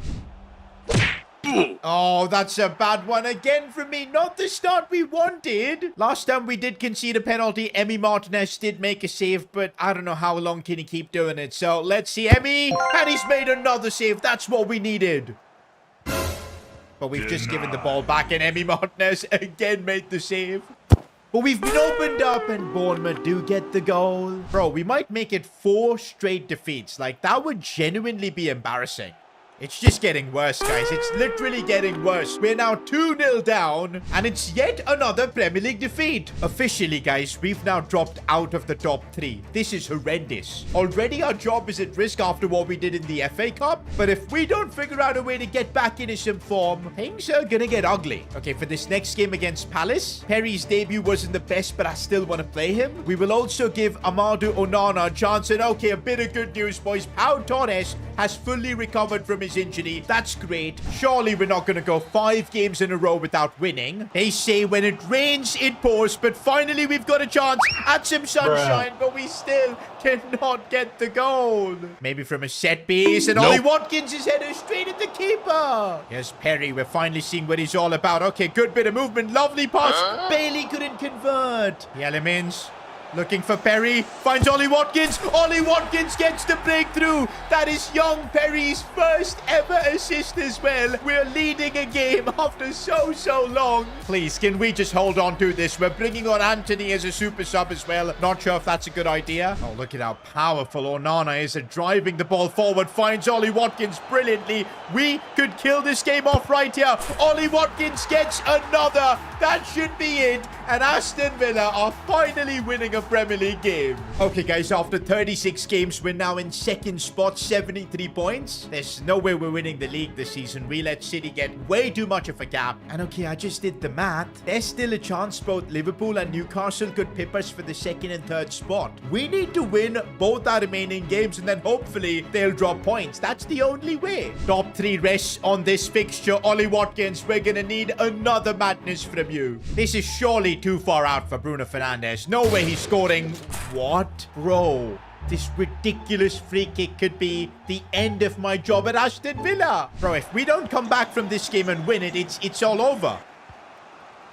Oh, that's a bad one again from me. Not the start we wanted. Last time we did concede a penalty, Emi Martinez did make a save, but I don't know how long can he keep doing it. So let's see Emi. And he's made another save. That's what we needed. But we've just given the ball back, and Emi Martinez again made the save. But we've been opened up, and Bournemouth do get the goal. Bro, we might make it 4 straight defeats. Like, that would genuinely be embarrassing. It's just getting worse, guys. It's literally getting worse. We're now 2-0 down, and it's yet another Premier League defeat. Officially, guys, we've now dropped out of the top 3. This is horrendous. Already our job is at risk after what we did in the FA Cup, but if we don't figure out a way to get back into some form, things are gonna get ugly. Okay, for this next game against Palace, Perry's debut wasn't the best, but I still want to play him. We will also give Amadou Onana a chance, and okay, a bit of good news, boys. Pau Torres has fully recovered from his injury. That's great. Surely we're not going to go 5 games in a row without winning. They say when it rains, it pours, but finally we've got a chance at some sunshine, but we still cannot get the goal. Maybe from a set piece, and Ollie Watkins is headed straight at the keeper. Here's Perry. We're finally seeing what he's all about. Okay, good bit of movement. Lovely pass. Bailey couldn't convert. Yelemins. Looking for Perry. Finds Ollie Watkins. Ollie Watkins gets the breakthrough. That is young Perry's first ever assist as well. We're leading a game after so long. Please, can we just hold on to this? We're bringing on Anthony as a super sub as well. Not sure if that's a good idea. Oh, look at how powerful Onana is at driving the ball forward. Finds Ollie Watkins brilliantly. We could kill this game off right here. Ollie Watkins gets another. That should be it. And Aston Villa are finally winning a Premier League game. Okay, guys, after 36 games, we're now in second spot, 73 points. There's no way we're winning the league this season. We let City get way too much of a gap. And okay, I just did the math. There's still a chance both Liverpool and Newcastle could pip us for the second and third spot. We need to win both our remaining games and then hopefully they'll drop points. That's the only way. Top 3 rests on this fixture. Ollie Watkins, we're gonna need another madness from you. This is surely too far out for Bruno Fernandes. No way he's scoring. What? Bro. This ridiculous free kick could be the end of my job at Aston Villa. Bro, if we don't come back from this game and win it, it's all over.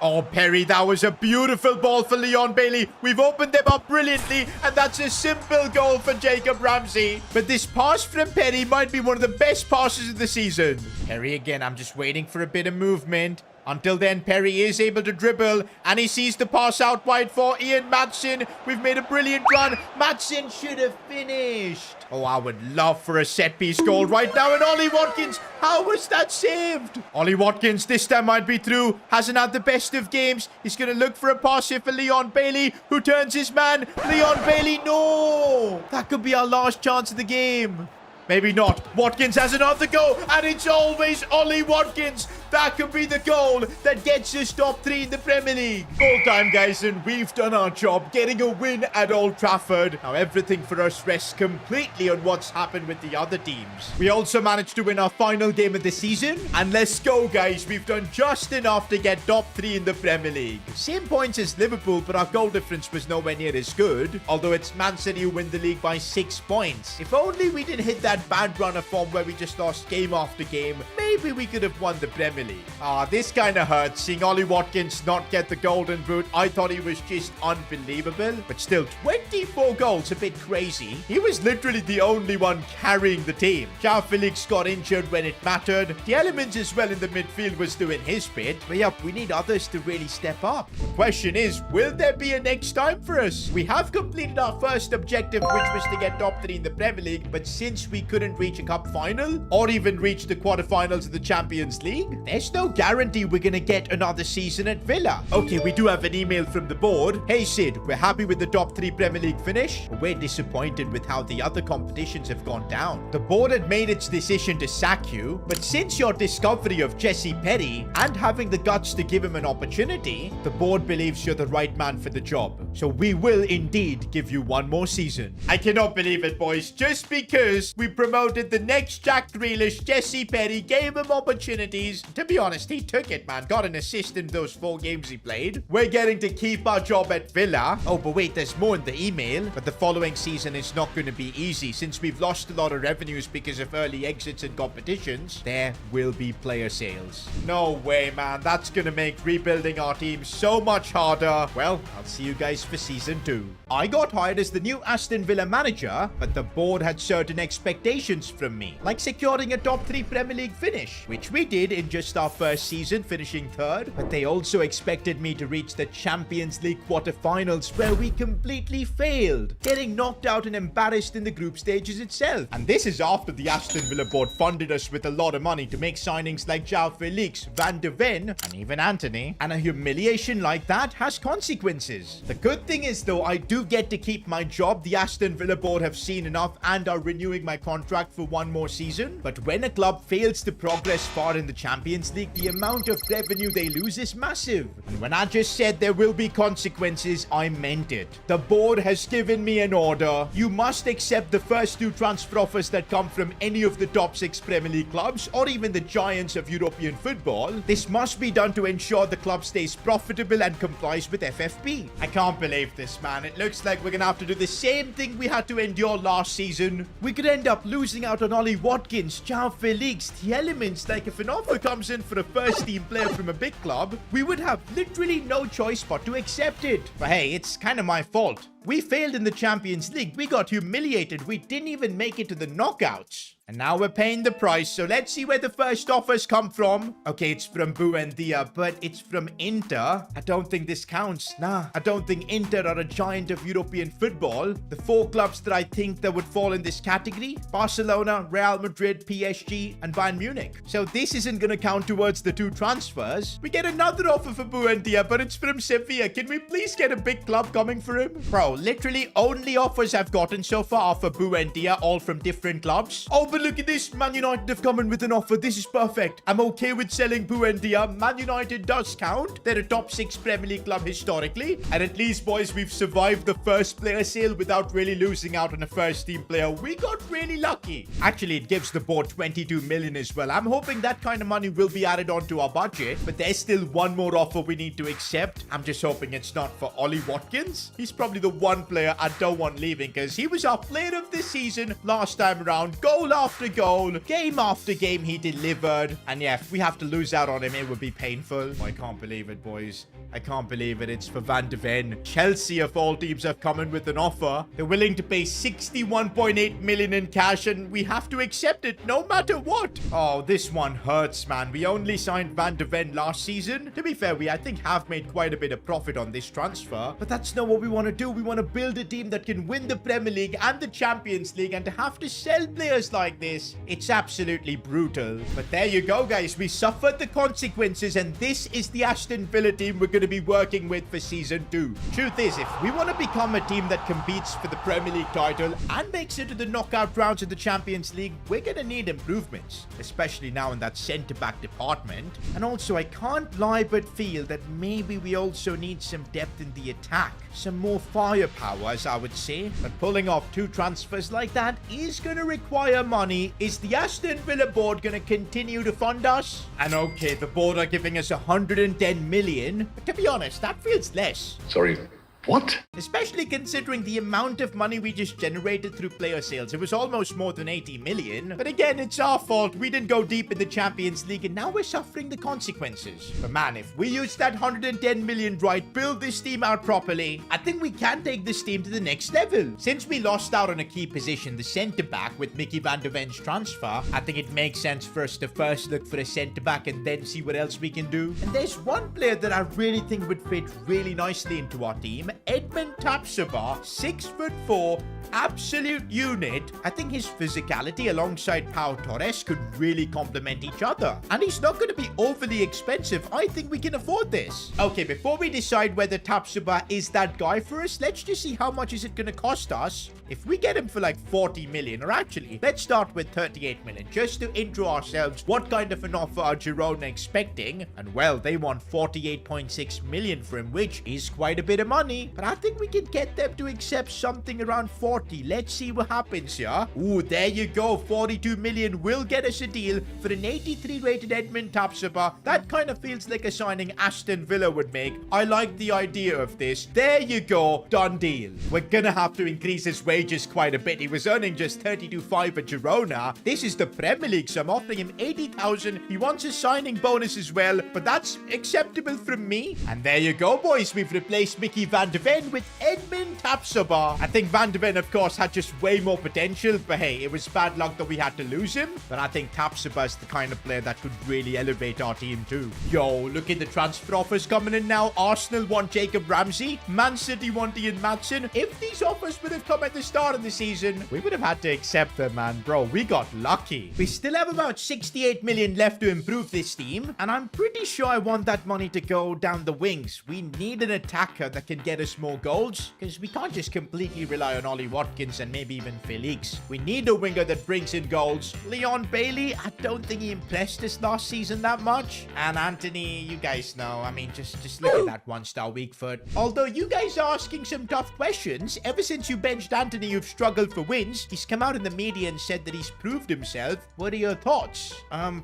Oh, Perry, that was a beautiful ball for Leon Bailey. We've opened them up brilliantly, and that's a simple goal for Jacob Ramsey. But this pass from Perry might be one of the best passes of the season. Perry again, I'm just waiting for a bit of movement. Until then, Perry is able to dribble, and he sees the pass out wide for Ian Maatsen. We've made a brilliant run. Maatsen should have finished. Oh, I would love for a set-piece goal right now. And Ollie Watkins, how was that saved? Ollie Watkins this time might be through. Hasn't had the best of games. He's going to look for a pass here for Leon Bailey, who turns his man. Leon Bailey, no! That could be our last chance of the game. Maybe not. Watkins has another go, and it's always Ollie Watkins. That could be the goal that gets us top 3 in the Premier League. Goal time, guys, and we've done our job, getting a win at Old Trafford. Now, everything for us rests completely on what's happened with the other teams. We also managed to win our final game of the season, and let's go, guys. We've done just enough to get top 3 in the Premier League. Same points as Liverpool, but our goal difference was nowhere near as good, although it's Man City who win the league by 6 points. If only we didn't hit that bad run of form where we just lost game after game, maybe we could have won the Premier League. This kind of hurts, seeing Ollie Watkins not get the golden boot. I thought he was just unbelievable, but still, 24 goals, a bit crazy. He was literally the only one carrying the team. João Felix got injured when it mattered. The elements as well in the midfield was doing his bit, but yeah, we need others to really step up. The question is, will there be a next time for us? We have completed our first objective, which was to get top 3 in the Premier League, but since we couldn't reach a cup final or even reach the quarterfinals of the Champions League, there's no guarantee we're gonna get another season at Villa. Okay, we do have an email from the board. Hey Sid, we're happy with the top 3 Premier League finish, but we're disappointed with how the other competitions have gone down. The board had made its decision to sack you, but since your discovery of Jesse Perry and having the guts to give him an opportunity, the board believes you're the right man for the job. So we will indeed give you one more season. I cannot believe it, boys. Just because we promoted the next Jack Grealish, Jesse Perry, gave him opportunities. To be honest, he took it, man. Got an assist in those 4 games he played. We're getting to keep our job at Villa. Oh, but wait, there's more in the email. But the following season is not going to be easy since we've lost a lot of revenues because of early exits and competitions. There will be player sales. No way, man. That's going to make rebuilding our team so much harder. Well, I'll see you guys for season 2. I got hired as the new Aston Villa manager, but the board had certain expectations from me, like securing a top 3 Premier League finish, which we did in just our first season, finishing 3rd. But they also expected me to reach the Champions League quarterfinals, where we completely failed, getting knocked out and embarrassed in the group stages itself. And this is after the Aston Villa board funded us with a lot of money to make signings like João Felix, Van de Ven, and even Anthony. And a humiliation like that has consequences. The good thing is, though, I do get to keep my job. The Aston Villa board have seen enough and are renewing my contract for one more season. But when a club fails to progress far in the Champions League, the amount of revenue they lose is massive. And when I just said there will be consequences, I meant it. The board has given me an order. You must accept the first 2 transfer offers that come from any of the top 6 Premier League clubs or even the giants of European football. This must be done to ensure the club stays profitable and complies with FFP. I can't believe this, man. It looks like we're gonna have to do the same thing we had to endure last season. We could end up not losing out on Ollie Watkins, João Felix, the elements. Like if an offer comes in for a first team player from a big club, we would have literally no choice but to accept it. But hey, it's kind of my fault. We failed in the Champions League. We got humiliated. We didn't even make it to the knockouts. And now we're paying the price. So let's see where the first offers come from. Okay, it's from Buendia, but it's from Inter. I don't think this counts. Nah, I don't think Inter are a giant of European football. The 4 clubs that I think that would fall in this category: Barcelona, Real Madrid, PSG, and Bayern Munich. So this isn't going to count towards the 2 transfers. We get another offer for Buendia, but it's from Sevilla. Can we please get a big club coming for him? Bro, literally only offers I've gotten so far are for Buendia, all from different clubs. Oh, but look at this. Man United have come in with an offer. This is perfect. I'm okay with selling Buendia. Man United does count. They're a top 6 Premier League club historically. And at least, boys, we've survived the first player sale without really losing out on a first team player. We got really lucky. Actually, it gives the board 22 million as well. I'm hoping that kind of money will be added onto our budget. But there's still one more offer we need to accept. I'm just hoping it's not for Ollie Watkins. He's probably the one player I don't want leaving, because he was our player of the season last time around. Goal after goal, game after game, he delivered. And yeah, if we have to lose out on him, it would be painful. Oh, I can't believe it, boys. I can't believe it. It's for Van de Ven. Chelsea, of all teams, have come in with an offer. They're willing to pay 61.8 million in cash, and we have to accept it no matter what. Oh, this one hurts, man. We only signed Van de Ven last season. To be fair, we, I think, have made quite a bit of profit on this transfer. But that's not what we want to do. We want to build a team that can win the Premier League and the Champions League, and to have to sell players like this, it's absolutely brutal. But there you go, guys. We suffered the consequences, and this is the Aston Villa team we're going to be working with for season 2. Truth is, if we want to become a team that competes for the Premier League title and makes it to the knockout rounds of the Champions League, we're going to need improvements, especially now in that centre-back department. And also, I can't lie but feel that maybe we also need some depth in the attack, some more firepower, as I would say. But pulling off 2 transfers like that is going to require money. Is the Aston Villa board going to continue to fund us? And okay, the board are giving us 110 million, but to be honest, that feels less. Sorry, what? Especially considering the amount of money we just generated through player sales. It was almost more than 80 million. But again, it's our fault. We didn't go deep in the Champions League, and now we're suffering the consequences. But man, if we use that 110 million right, build this team out properly, I think we can take this team to the next level. Since we lost out on a key position, the centre-back, with Mickey van der Ven's transfer, I think it makes sense for us to first look for a centre-back and then see what else we can do. And there's one player that I really think would fit really nicely into our team. Edmund Tapsoba, 6'4", absolute unit. I think his physicality alongside Pau Torres could really complement each other. And he's not going to be overly expensive. I think we can afford this. Okay, before we decide whether Tapsoba is that guy for us, let's just see how much is it going to cost us. If we get him for like 40 million, or actually, let's start with 38 million, just to intro ourselves. What kind of an offer are Girona expecting? And well, they want 48.6 million for him, which is quite a bit of money. But I think we can get them to accept something around 40. Let's see what happens here. Ooh, there you go. 42 million will get us a deal for an 83 rated Edmund Tapsoba. That kind of feels like a signing Aston Villa would make. I like the idea of this. There you go. Done deal. We're gonna have to increase his wages quite a bit. He was earning just 32.5 at Girona. This is the Premier League, so I'm offering him 80,000. He wants a signing bonus as well, but that's acceptable from me. And there you go, boys. We've replaced Mickey van de Ven with Edmund Tapsoba. I think Van de Ven, of course, had just way more potential, but hey, it was bad luck that we had to lose him. But I think Tapsoba is the kind of player that could really elevate our team too. Yo, look at the transfer offers coming in now. Arsenal want Jacob Ramsey. Man City want Ian Maatsen. If these offers would have come at the start of the season, we would have had to accept them, man. Bro, we got lucky. We still have about 68 million left to improve this team, and I'm pretty sure I want that money to go down the wings. We need an attacker that can get us more goals, because we can't just completely rely on Ollie Watkins and maybe even Felix. We need a winger that brings in goals. Leon Bailey, I don't think he impressed us last season that much. And Anthony, you guys know, I mean, just look at that one-star weak foot. Although you guys are asking some tough questions ever since you benched Anthony Antony, who've struggled for wins. He's come out in the media and said that he's proved himself. What are your thoughts?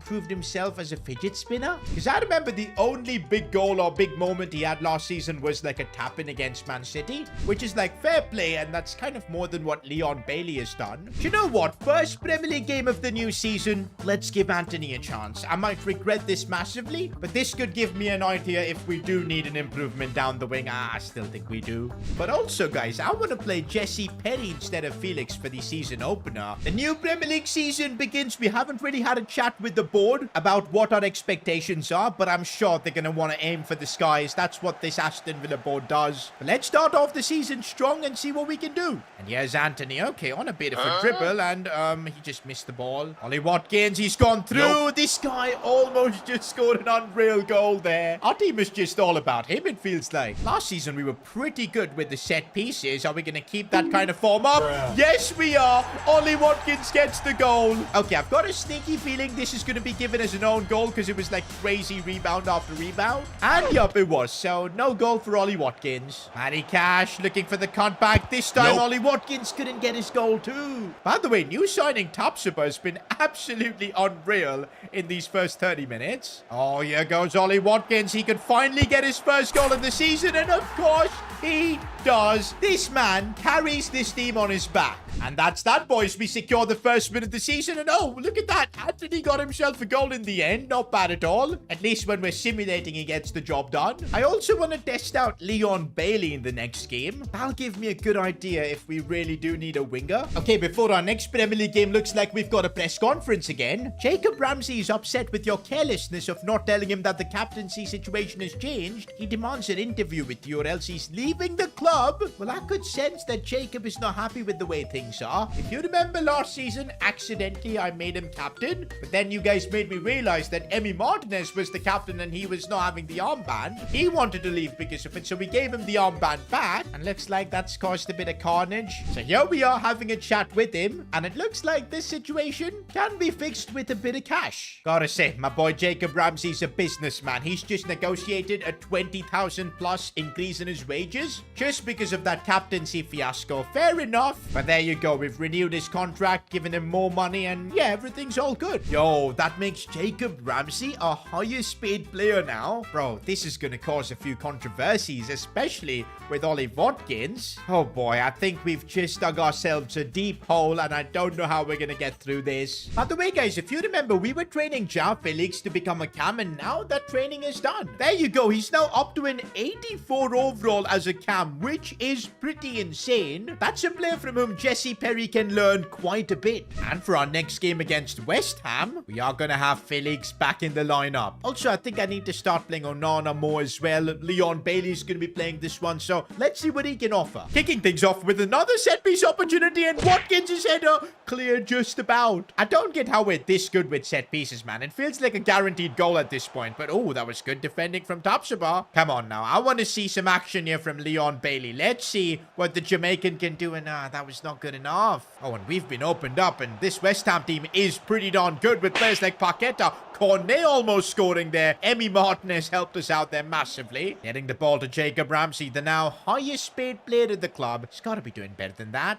Proved himself as a fidget spinner? Because I remember the only big goal or big moment he had last season was like a tap-in against Man City, which is like fair play, and that's kind of more than what Leon Bailey has done. Do you know what? First Premier League game of the new season, let's give Antony a chance. I might regret this massively, but this could give me an idea if we do need an improvement down the wing. I still think we do. But also, guys, I want to play Jesse Perry instead of Felix for the season opener. The new Premier League season begins. We haven't really had a chat with the board about what our expectations are, but I'm sure they're going to want to aim for the skies. That's what this Aston Villa board does. But let's start off the season strong and see what we can do. And here's Antony. Okay, on a bit of a dribble, and he just missed the ball. Ollie Watkins, he's gone through. Nope. This guy almost just scored an unreal goal there. Our team is just all about him, it feels like. Last season, we were pretty good with the set pieces. Are we going to keep that kind of form up? Yes, we are. Ollie Watkins gets the goal. Okay, I've got a sneaky feeling this is going to be given as an own goal because it was like crazy rebound after rebound. And yup, it was. So no goal for Ollie Watkins. Matty Cash looking for the cutback. This time, Ollie Watkins couldn't get his goal too. By the way, new signing Tapsoba has been absolutely unreal in these first 30 minutes. Oh, here goes Ollie Watkins. He could finally get his first goal of the season, and of course, he does. This man carries this team on his back. And that's that, boys. We secure the first win of the season, and oh, look at that. Antony got himself a goal in the end. Not bad at all. At least when we're simulating, he gets the job done. I also want to test out Leon Bailey in the next game. That'll give me a good idea if we really do need a winger. Okay, before our next Premier League game, looks like we've got a press conference again. Jacob Ramsey is upset with your carelessness of not telling him that the captaincy situation has changed. He demands an interview with you or else he's leaving the club. Well, I could sense that Jacob is not happy with the way things are. If you remember last season, accidentally I made him captain, but then you guys made me realize that Emi Martinez was the captain and he was not having the armband. He wanted to leave because of it, so we gave him the armband back, and looks like that's caused a bit of carnage. So here we are having a chat with him, and it looks like this situation can be fixed with a bit of cash. Gotta say, my boy Jacob Ramsey's a businessman. He's just negotiated a 20,000 plus increase in his wages just because of that captaincy fiasco. Fair enough, but there you go. We've renewed his contract, given him more money, and yeah, everything's all good. Yo, that makes Jacob Ramsey a highest paid player now. Bro, this is gonna cause a few controversies, especially with Ollie Watkins. Oh boy, I think we've just dug ourselves a deep hole, and I don't know how we're gonna get through this. By the way, guys, if you remember, we were training João Felix to become a cam, and now that training is done. There you go. He's now up to an 84 overall as a cam, which is pretty insane. That's a player from whom Jesse Perry can learn quite a bit. And for our next game against West Ham, we are gonna have Felix back in the lineup. Also, I think I need to start playing Onana more as well. Leon Bailey's gonna be playing this one, so let's see what he can offer. Kicking things off with another set piece opportunity, and Watkins' header cleared just about. I don't get how we're this good with set pieces, man. It feels like a guaranteed goal at this point, but oh, that was good defending from Tapsoba. Come on now, I want to see some action here from Leon Bailey. Let's see what the Jamaican can do, and that was not good enough. Oh, and we've been opened up, and this West Ham team is pretty darn good with players like Paqueta. Cornet almost scoring there. Emi Martinez helped us out there massively. Getting the ball to Jacob Ramsey, the now highest paid player in the club. He's got to be doing better than that.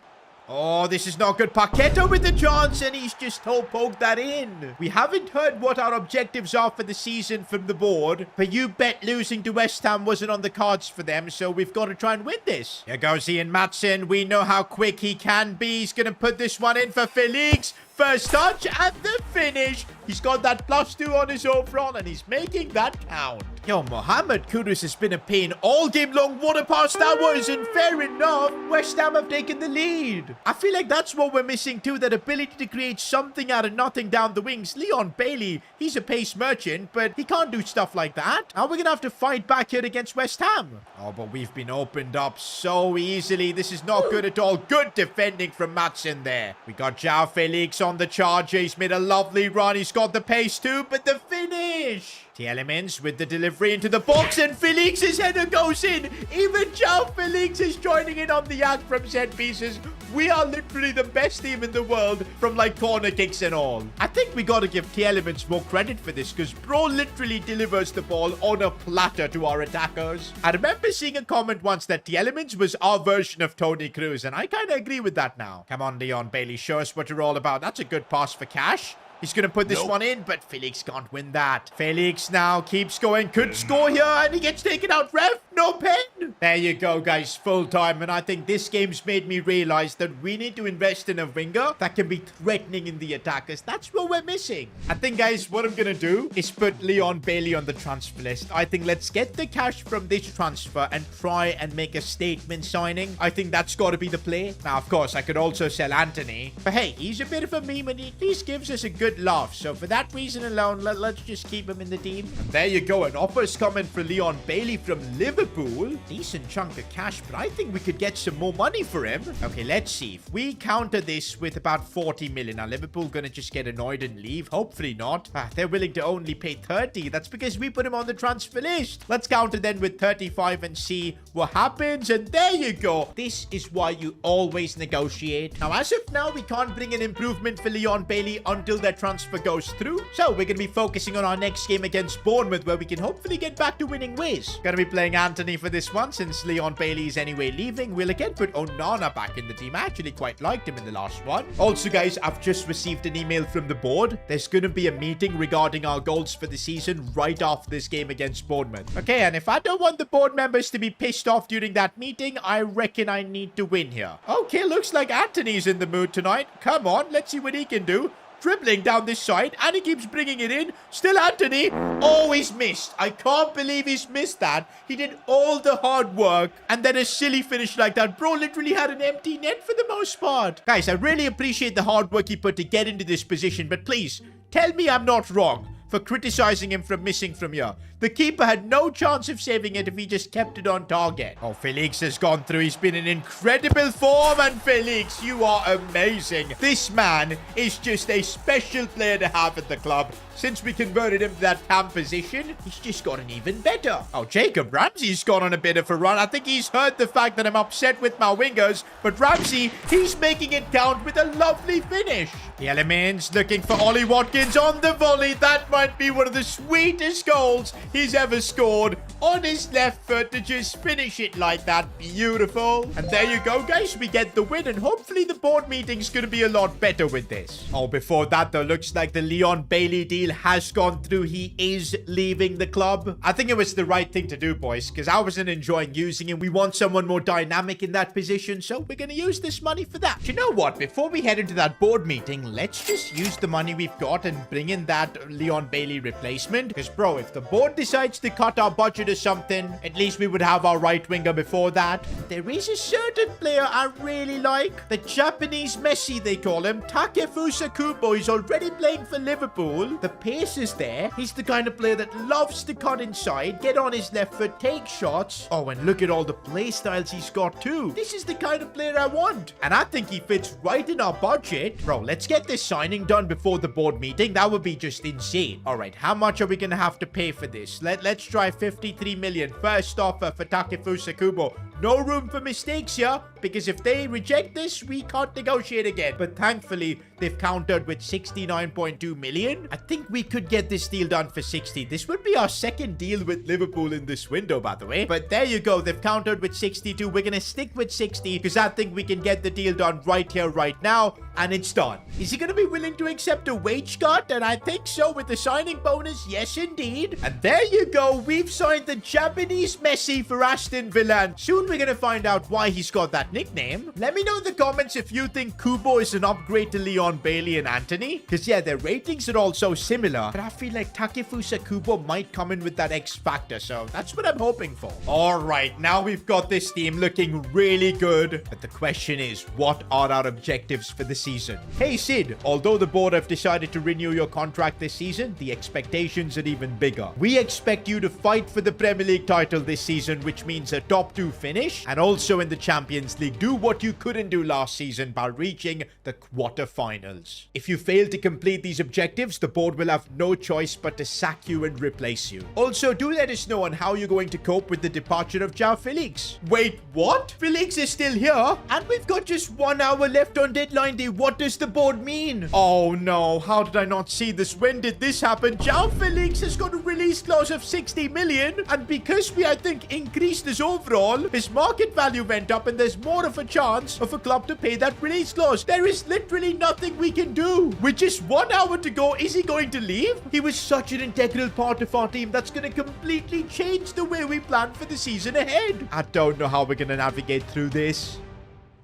Oh, this is not good. Paqueta with the chance, and he's just poked that in. We haven't heard what our objectives are for the season from the board, but you bet losing to West Ham wasn't on the cards for them, so we've got to try and win this. Here goes Ian Matson. We know how quick he can be. He's going to put this one in for Felix. First touch and the finish. He's got that +2 on his overall, and he's making that count. Yo, Mohamed Kudus has been a pain all game long. What a pass that was, and fair enough, West Ham have taken the lead. I feel like that's what we're missing too, that ability to create something out of nothing down the wings. Leon Bailey, he's a pace merchant, but he can't do stuff like that. Now we're going to have to fight back here against West Ham. Oh, but we've been opened up so easily. This is not good at all. Good defending from Matson there. We got João Felix on the charge. He's made a lovely run. He's got the pace too, but the finish. Tielemans with the delivery into the box, and Felix's header goes in. Even João Felix is joining in on the act from set pieces. We are literally the best team in the world from like corner kicks and all. I think we gotta give Tielemans more credit for this because bro literally delivers the ball on a platter to our attackers. I remember seeing a comment once that Tielemans was our version of Toni Kroos, and I kind of agree with that now. Come on, Leon Bailey, show us what you're all about. That's a good pass for Cash. He's going to put this one in, but Felix can't win that. Felix now keeps going. Could score here, and he gets taken out. Ref, no pen. There you go, guys. Full time. And I think this game's made me realize that we need to invest in a winger that can be threatening in the attackers. That's what we're missing. I think, guys, what I'm going to do is put Leon Bailey on the transfer list. I think let's get the cash from this transfer and try and make a statement signing. I think that's got to be the play. Now, of course, I could also sell Anthony. But hey, he's a bit of a meme, and he at least gives us a good laugh. So for that reason alone, let's just keep him in the team. And there you go. An offer's coming for Leon Bailey from Liverpool. Decent chunk of cash, but I think we could get some more money for him. Okay, let's see. If we counter this with about 40 million, now Liverpool gonna just get annoyed and leave? Hopefully not. They're willing to only pay 30. That's because we put him on the transfer list. Let's counter then with 35 and see what happens. And there you go. This is why you always negotiate. Now, as of now, we can't bring an improvement for Leon Bailey until that transfer goes through. So we're going to be focusing on our next game against Bournemouth, where we can hopefully get back to winning ways. Going to be playing Anthony for this one since Leon Bailey is anyway leaving. We'll again put Onana back in the team. I actually quite liked him in the last one. Also, guys, I've just received an email from the board. There's going to be a meeting regarding our goals for the season right after this game against Bournemouth. Okay, and if I don't want the board members to be pissed off during that meeting, I reckon I need to win here. Okay, looks like Anthony's in the mood tonight. Come on, let's see what he can do. Dribbling down this side, and he keeps bringing it in. Still Anthony. Oh, he's missed. I can't believe he's missed that. He did all the hard work, and then a silly finish like that. Bro literally had an empty net for the most part. Guys, I really appreciate the hard work he put to get into this position, but please, tell me I'm not wrong for criticizing him for missing from here. The keeper had no chance of saving it if he just kept it on target. Oh, Felix has gone through. He's been in incredible form, and Felix, you are amazing. This man is just a special player to have at the club. Since we converted him to that cam position, he's just gotten even better. Oh, Jacob Ramsey's gone on a bit of a run. I think he's heard the fact that I'm upset with my wingers, but Ramsey, he's making it count with a lovely finish. The Elements looking for Ollie Watkins on the volley. That might be one of the sweetest goals he's ever scored, on his left foot to just finish it like that. Beautiful. And there you go, guys. We get the win, and hopefully the board meeting's going to be a lot better with this. Oh, before that, though, looks like the Leon Bailey deal has gone through. He is leaving the club. I think it was the right thing to do, boys, because I wasn't enjoying using him. We want someone more dynamic in that position, so we're going to use this money for that. You know what? Before we head into that board meeting, let's just use the money we've got and bring in that Leon Bailey replacement. Because, bro, if the board decides to cut our budget or something, at least we would have our right winger before that. There is a certain player I really like. The Japanese Messi, they call him. Takefusa Kubo. He's already playing for Liverpool. The pace is there. He's the kind of player that loves to cut inside, get on his left foot, take shots. Oh, and look at all the play styles he's got too. This is the kind of player I want. And I think he fits right in our budget. Bro, let's get this signing done before the board meeting. That would be just insane. All right, how much are we going to have to pay for this? Let's try 53 million. First offer for Takefusa Kubo. No room for mistakes here, because if they reject this, we can't negotiate again. But thankfully, they've countered with 69.2 million. I think we could get this deal done for 60. This would be our second deal with Liverpool in this window, by the way. But there you go. They've countered with 62. We're going to stick with 60 because I think we can get the deal done right here, right now. And it's done. Is he going to be willing to accept a wage cut? And I think so with the signing bonus. Yes, indeed. And there you go. We've signed the Japanese Messi for Aston Villa. And soon we're going to find out why he's got that nickname. Let me know in the comments if you think Kubo is an upgrade to Leon Bailey and Anthony. Because, yeah, their ratings are all so similar. But I feel like Takefusa Kubo might come in with that X factor. So that's what I'm hoping for. All right. Now we've got this team looking really good. But the question is, what are our objectives for the season? Hey, Sid, although the board have decided to renew your contract this season, the expectations are even bigger. We expect you to fight for the Premier League title this season, which means a top 2 finish finish, and also in the Champions League, do what you couldn't do last season by reaching the quarterfinals. If you fail to complete these objectives, the board will have no choice but to sack you and replace you. Also, do let us know on how you're going to cope with the departure of João Felix. Wait, what? Felix is still here? And we've got just 1 hour left on deadline day. What does the board mean? Oh no, how did I not see this? When did this happen? João Felix has got a release clause of 60 million, and because we, I think, increased his overall, his market value went up and there's more of a chance of a club to pay that release clause. There is literally nothing we can do. With just 1 hour to go, is he going to leave? He was such an integral part of our team that's going to completely change the way we plan for the season ahead. I don't know how we're going to navigate through this.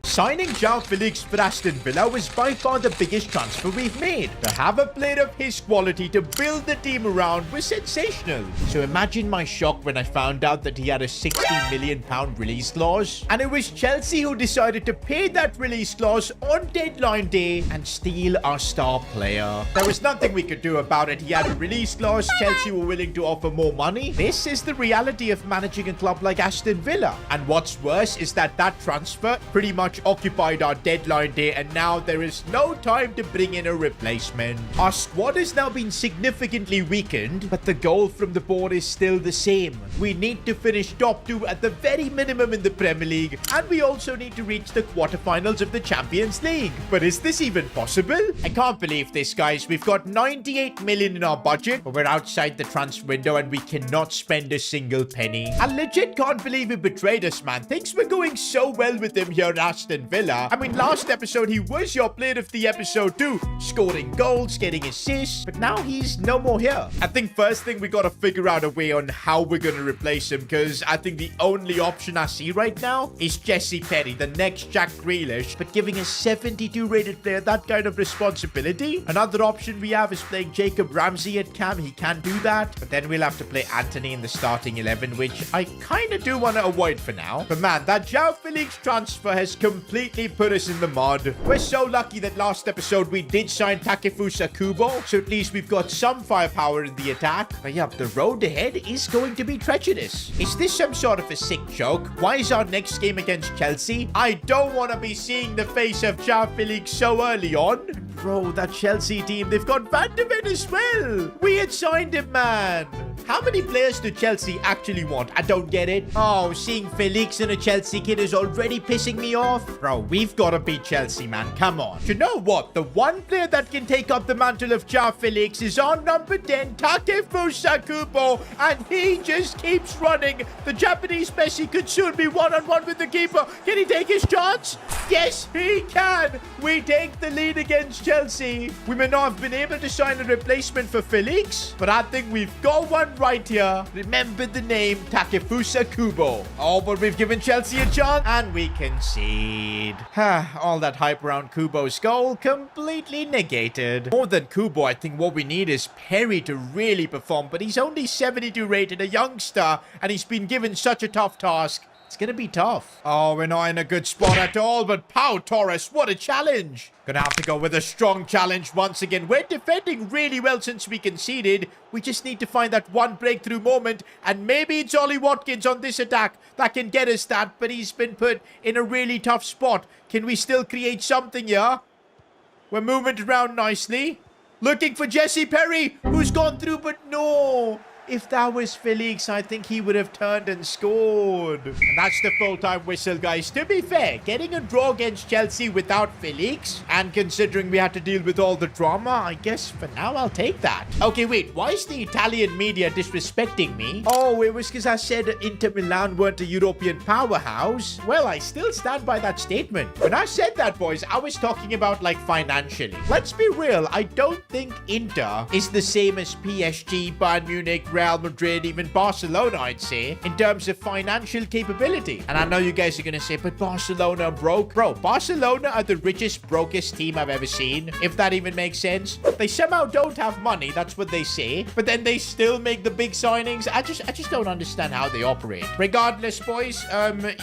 Signing João Felix for Aston Villa was by far the biggest transfer we've made. To have a player of his quality to build the team around was sensational. So imagine my shock when I found out that he had a £60 million release clause. And it was Chelsea who decided to pay that release clause on deadline day and steal our star player. There was nothing we could do about it. He had a release clause. Chelsea were willing to offer more money. This is the reality of managing a club like Aston Villa. And what's worse is that transfer pretty much occupied our deadline day, and now there is no time to bring in a replacement. Our squad has now been significantly weakened, but the goal from the board is still the same. We need to finish top 2 at the very minimum in the Premier League, and we also need to reach the quarterfinals of the Champions League. But is this even possible? I can't believe this, guys. We've got 98 million in our budget, but we're outside the transfer window and we cannot spend a single penny. I legit can't believe he betrayed us, man. Things were going so well with him here at Aston Villa. I mean, last episode he was your player of the episode too, scoring goals, getting assists, but now he's no more here. I think first thing we gotta figure out a way on how we're gonna replace him, because I think the only option I see right now is Jesse Perry, the next Jack Grealish, but giving a 72 rated player that kind of responsibility. Another option we have is playing Jacob Ramsey at cam. He can do that, but then we'll have to play Anthony in the starting 11, which I kind of do want to avoid for now. But man, that João Felix transfer has completely put us in the mud. We're so lucky that last episode we did sign Takefusa Kubo, so at least we've got some firepower in the attack. But yeah, the road ahead is going to be treacherous. Is this some sort of a sick joke? Why is our next game against Chelsea? I don't want to be seeing the face of João Felix so early on. Bro, that Chelsea team, they've got Van de Ven as well. We had signed him, man. How many players do Chelsea actually want? I don't get it. Oh, seeing Felix and a Chelsea kid is already pissing me off. Bro, we've got to beat Chelsea, man. Come on. You know what? The one player that can take up the mantle of João Felix is on number 10, Takefusa Kubo, and he just keeps running. The Japanese Messi could soon be one-on-one with the keeper. Can he take his chance? Yes, he can. We take the lead against Chelsea. We may not have been able to sign a replacement for Felix, but I think we've got one right here. Remember the name, Takefusa Kubo. Oh, but we've given Chelsea a chance, and we concede. All that hype around Kubo's goal completely negated. More than Kubo, I think what we need is Perry to really perform, but he's only 72 rated, a youngster, and he's been given such a tough task. It's gonna be tough. Oh, we're not in a good spot at all, but Pau Torres, what a challenge. Gonna have to go with a strong challenge once again. We're defending really well since we conceded. We just need to find that one breakthrough moment, and maybe it's Ollie Watkins on this attack that can get us that, but he's been put in a really tough spot. Can we still create something here? We're moving it around nicely. Looking for Jesse Perry, who's gone through, but no. If that was Felix, I think he would have turned and scored. And that's the full-time whistle, guys. To be fair, getting a draw against Chelsea without Felix, and considering we had to deal with all the drama, I guess for now I'll take that. Okay, wait. Why is the Italian media disrespecting me? Oh, it was because I said Inter Milan weren't a European powerhouse. Well, I still stand by that statement. When I said that, boys, I was talking about, like, financially. Let's be real. I don't think Inter is the same as PSG, Bayern Munich, Real Madrid, even Barcelona, I'd say, in terms of financial capability. And I know you guys are going to say, but Barcelona are broke. Bro, Barcelona are the richest, brokest team I've ever seen, if that even makes sense. They somehow don't have money, that's what they say, but then they still make the big signings. I just don't understand how they operate. Regardless, boys,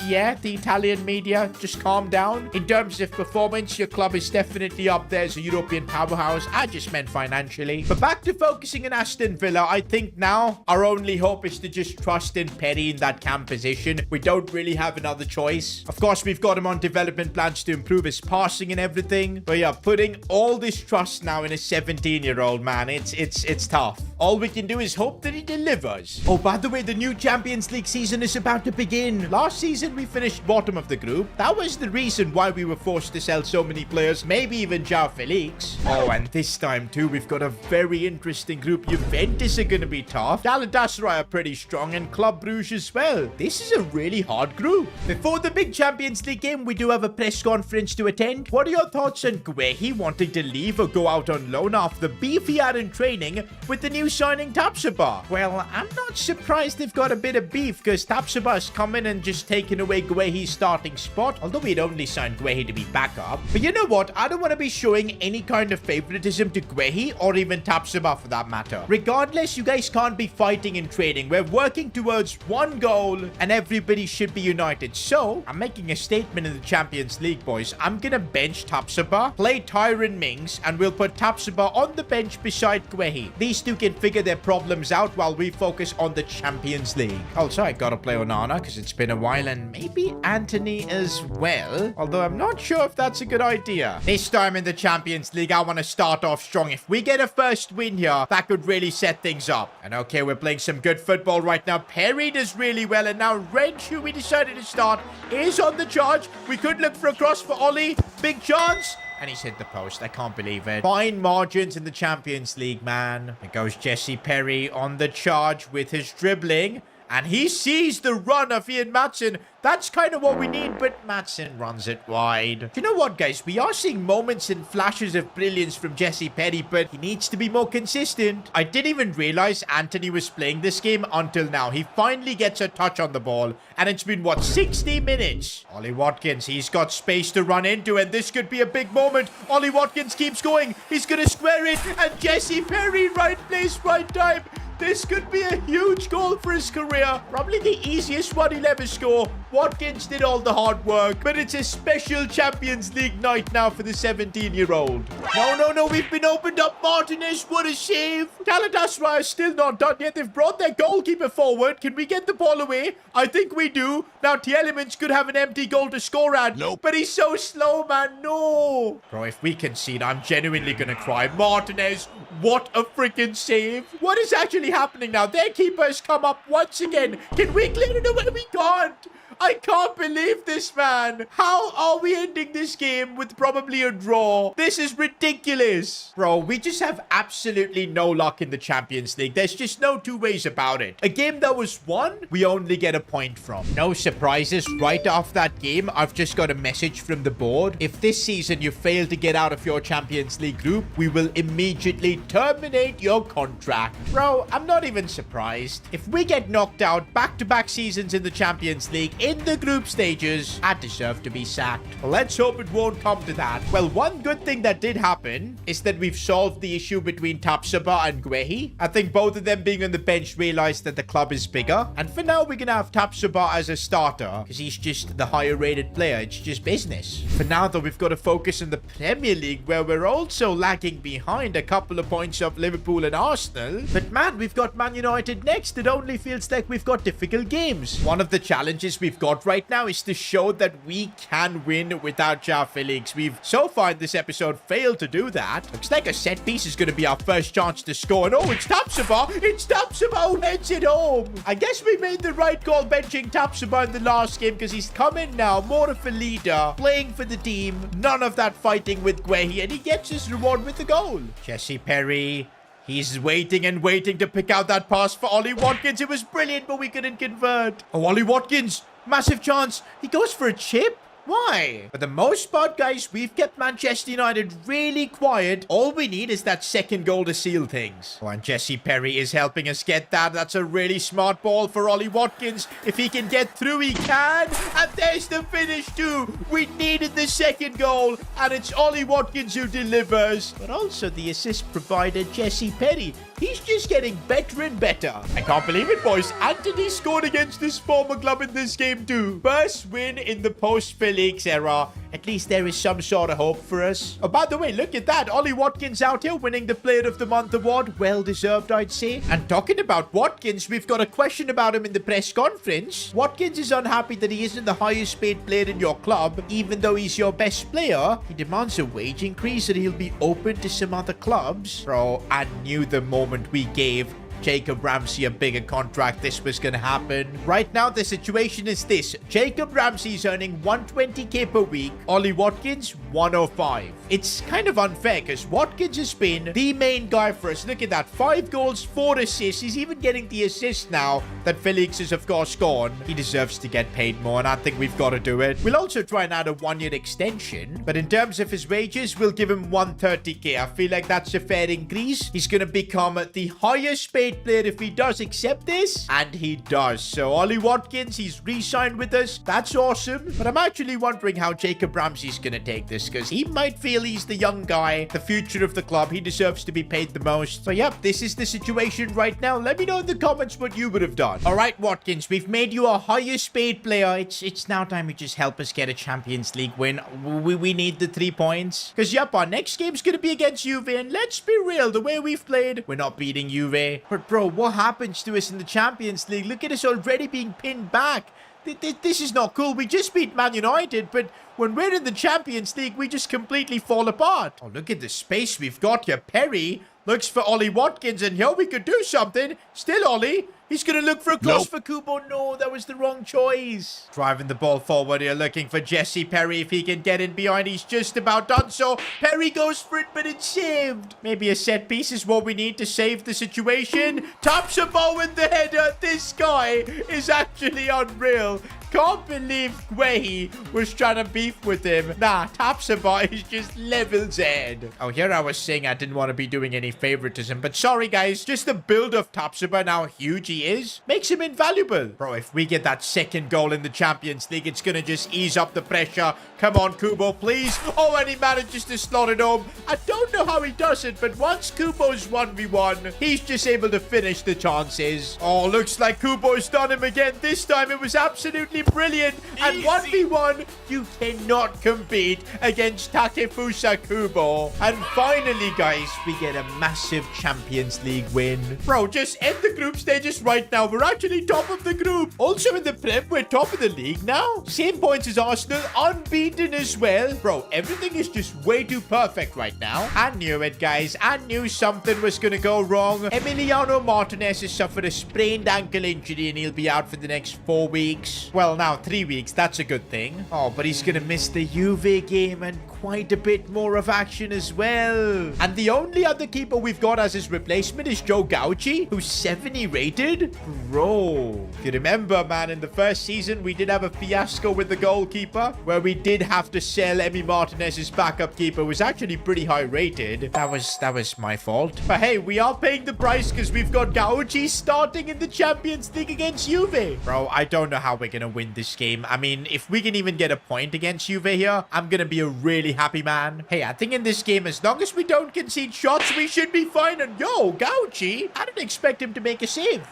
yeah, the Italian media, just calm down. In terms of performance, your club is definitely up there as a European powerhouse. I just meant financially. But back to focusing on Aston Villa, I think now now, our only hope is to just trust in Perry in that cam position. We don't really have another choice. Of course, we've got him on development plans to improve his passing and everything. But yeah, putting all this trust now in a 17-year-old man, it's tough. All we can do is hope that he delivers. Oh, by the way, the new Champions League season is about to begin. Last season, we finished bottom of the group. That was the reason why we were forced to sell so many players, maybe even João Felix. Oh, and this time too, we've got a very interesting group. Juventus are going to be tough. Galatasaray are pretty strong, and Club Brugge as well. This is a really hard group. Before the big Champions League game, we do have a press conference to attend. What are your thoughts on Guehi wanting to leave or go out on loan after the beef he had in training with the new signing Tapsoba? Well, I'm not surprised they've got a bit of beef because Tapsoba's come in and just taken away Guehi's starting spot, although we'd only signed Guehi to be backup. But you know what? I don't want to be showing any kind of favoritism to Guehi or even Tapsoba for that matter. Regardless, you guys can't be fighting in training. We're working towards one goal and everybody should be united. So, I'm making a statement in the Champions League, boys. I'm gonna bench Tapsoba, play Tyron Mings, and we'll put Tapsoba on the bench beside Guehi. These two can figure their problems out while we focus on the Champions League. Also, I gotta play Onana because it's been a while, and maybe Anthony as well, although I'm not sure if that's a good idea. This time in the Champions League, I want to start off strong. If we get a first win here, that could really set things up. And okay, we're playing some good football right now. Perry does really well, and now Reg, who we decided to start, is on the charge. We could look for a cross for Ollie. Big chance. And he's hit the post. I can't believe it. Fine margins in the Champions League, man. There goes Jesse Perry on the charge with his dribbling. And he sees the run of Ian Maatsen. That's kind of what we need, but Maatsen runs it wide. Do you know what, guys? We are seeing moments and flashes of brilliance from Jesse Perry, but he needs to be more consistent. I didn't even realize Anthony was playing this game until now. He finally gets a touch on the ball, and it's been, what, 60 minutes? Ollie Watkins, he's got space to run into, and this could be a big moment. Ollie Watkins keeps going. He's going to square it, and Jesse Perry, right place, right time. This could be a huge goal for his career. Probably the easiest one he'll ever score. Watkins did all the hard work, but it's a special Champions League night now for the 17-year-old. No, we've been opened up. Martinez, what a save. Galatasaray is still not done yet. They've brought their goalkeeper forward. Can we get the ball away? I think we do. Now, Tielemans could have an empty goal to score at. Nope. But he's so slow, man. No. Bro, if we concede, I'm genuinely going to cry. Martinez, what a freaking save. What is actually happening now? Their keeper has come up once again. Can we clear it away? We can't. I can't believe this, man. How are we ending this game with probably a draw? This is ridiculous. Bro, we just have absolutely no luck in the Champions League. There's just no two ways about it. A game that was won, we only get a point from. No surprises. Right after that game, I've just got a message from the board. If this season you fail to get out of your Champions League group, we will immediately terminate your contract. Bro, I'm not even surprised. If we get knocked out back-to-back seasons in the Champions League, in the group stages, I deserve to be sacked. Well, let's hope it won't come to that. Well, one good thing that did happen is that we've solved the issue between Tapsoba and Guehi. I think both of them being on the bench realized that the club is bigger. And for now, we're going to have Tapsoba as a starter because he's just the higher rated player. It's just business. For now, though, we've got to focus on the Premier League where we're also lagging behind a couple of points of Liverpool and Arsenal. But man, we've got Man United next. It only feels like we've got difficult games. One of the challenges we've got right now is to show that we can win without João Felix. We've so far in this episode failed to do that. Looks like a set piece is going to be our first chance to score. And oh, it's Tapsoba. It's Tapsoba who heads it home. I guess we made the right call benching Tapsoba in the last game because he's come in now, more of a leader, playing for the team. None of that fighting with Guehi, and he gets his reward with the goal. Jesse Perry. He's waiting and waiting to pick out that pass for Ollie Watkins. It was brilliant, but we couldn't convert. Oh, Ollie Watkins. Massive chance. He goes for a chip. Why? For the most part, guys, we've kept Manchester United really quiet. All we need is that second goal to seal things. Oh, and Jesse Perry is helping us get that. That's a really smart ball for Ollie Watkins. If he can get through, he can. And there's the finish too. We needed the second goal. And it's Ollie Watkins who delivers. But also the assist provider, Jesse Perry. He's just getting better and better. I can't believe it, boys. Anthony scored against his former club in this game too. First win in the post-Villa Felix era, at least there is some sort of hope for us. Oh, by the way, look at that. Ollie Watkins out here winning the Player of the Month award. Well deserved, I'd say. And talking about Watkins, we've got a question about him in the press conference. Watkins is unhappy that he isn't the highest paid player in your club, even though he's your best player. He demands a wage increase and he'll be open to some other clubs. Bro, I knew the moment we gave Jacob Ramsey a bigger contract, this was gonna happen. Right now, the situation is this. Jacob Ramsey's earning 120k per week. Ollie Watkins, 105. It's kind of unfair because Watkins has been the main guy for us. Look at that. 5 goals, 4 assists. He's even getting the assist now that Felix is, of course, gone. He deserves to get paid more, and I think we've got to do it. We'll also try and add a 1-year extension, but in terms of his wages, we'll give him 130k. I feel like that's a fair increase. He's gonna become the highest paid player if he does accept this, and he does. So Ollie Watkins, he's re-signed with us. That's awesome. But I'm actually wondering how Jacob Ramsey's gonna take this, because he might feel he's the young guy, the future of the club. He deserves to be paid the most. So yep, this is the situation right now. Let me know in the comments what you would have done. All right, Watkins, we've made you our highest paid player. It's now time you just help us get a Champions League win. We need the 3 points, because yep, our next game's gonna be against Juve, and let's be real, the way we've played, we're not beating Juve. But bro, what happens to us in the Champions League? Look at us already being pinned back. This is not cool. We just beat Man United, but when we're in the Champions League, we just completely fall apart. Oh, look at the space we've got here. Perry looks for Ollie Watkins, and here we could do something. Still Ollie. He's going to look for a cross for Kubo. No, that was the wrong choice. Driving the ball forward here, looking for Jesse Perry. If he can get in behind, he's just about done so. Perry goes for it, but it's saved. Maybe a set piece is what we need to save the situation. Taps a ball with the header. This guy is actually unreal. Can't believe Guehi was trying to beef with him. Nah, Tapsoba is just level Z. Oh, here I was saying I didn't want to be doing any favoritism, but sorry guys, just the build of Tapsoba and how huge he is makes him invaluable. Bro, if we get that second goal in the Champions League, it's gonna just ease up the pressure. Come on, Kubo, please. Oh, and he manages to slot it home. I don't know how he does it, but once Kubo's 1v1, he's just able to finish the chances. Oh, looks like Kubo's done him again. This time it was absolutely brilliant. And 1v1, you cannot compete against Takefusa Kubo. And finally, guys, we get a massive Champions League win. Bro, just end the group stages right now. We're actually top of the group. Also in the Prem, we're top of the league now. Same points as Arsenal, unbeaten as well. Bro, everything is just way too perfect right now. I knew it, guys. I knew something was going to go wrong. Emiliano Martinez has suffered a sprained ankle injury and he'll be out for the next 4 weeks. Well, now 3 weeks. That's a good thing. Oh, but he's going to miss the Juve game and quite a bit more of action as well. And the only other keeper we've got as his replacement is Joe Gauchi, who's 70 rated. Bro, if you remember, man, in the first season, we did have a fiasco with the goalkeeper where we did have to sell Emi Martinez's backup keeper, who was actually pretty high rated. That was my fault. But hey, we are paying the price because we've got Gauchi starting in the Champions League against Juve. Bro, I don't know how we're going to win this game. I mean, if we can even get a point against Juve here, I'm going to be a really happy man. Hey, I think in this game, as long as we don't concede shots, we should be fine. And yo, Gauchi, I didn't expect him to make a save.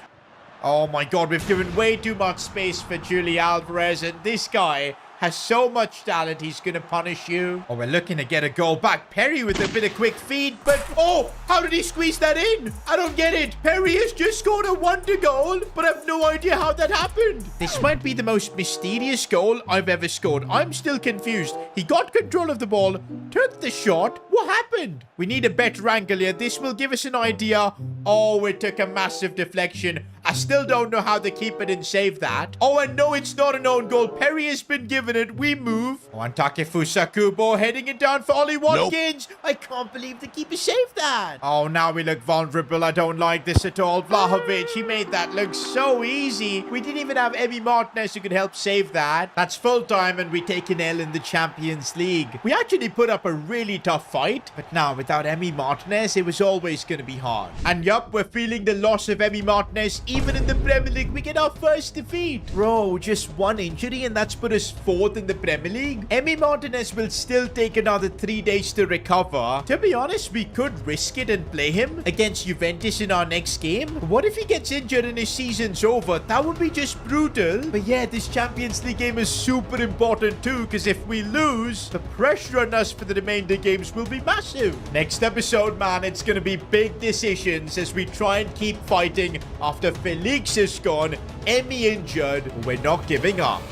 Oh my god, we've given way too much space for Julie Alvarez, and this guy has so much talent, he's gonna punish you. Oh, we're looking to get a goal back. Perry with a bit of quick feed, but oh, how did he squeeze that in? I don't get it. Perry has just scored a wonder goal, but I have no idea how that happened. This might be the most mysterious goal I've ever scored. I'm still confused. He got control of the ball, took the shot. What happened? We need a better angle here. This will give us an idea. Oh, it took a massive deflection. I still don't know how the keeper didn't save that. Oh, and no, it's not an own goal. Perry has been given it. We move. Oh, and Takefusa Kubo heading it down for Ollie Watkins. Nope. I can't believe the keeper saved that. Oh, now we look vulnerable. I don't like this at all. Vlahovic, he made that look so easy. We didn't even have Emi Martinez who could help save that. That's full time and we take an L in the Champions League. We actually put up a really tough fight, but now without Emi Martinez, it was always going to be hard. And yup, we're feeling the loss of Emi Martinez even even in the Premier League, we get our first defeat. Bro, just one injury and that's put us fourth in the Premier League. Emi Martinez will still take another 3 days to recover. To be honest, we could risk it and play him against Juventus in our next game. What if he gets injured and his season's over? That would be just brutal. But yeah, this Champions League game is super important too, because if we lose, the pressure on us for the remainder games will be massive. Next episode, man, it's going to be big decisions as we try and keep fighting after Felix is gone, Emi injured. We're not giving up.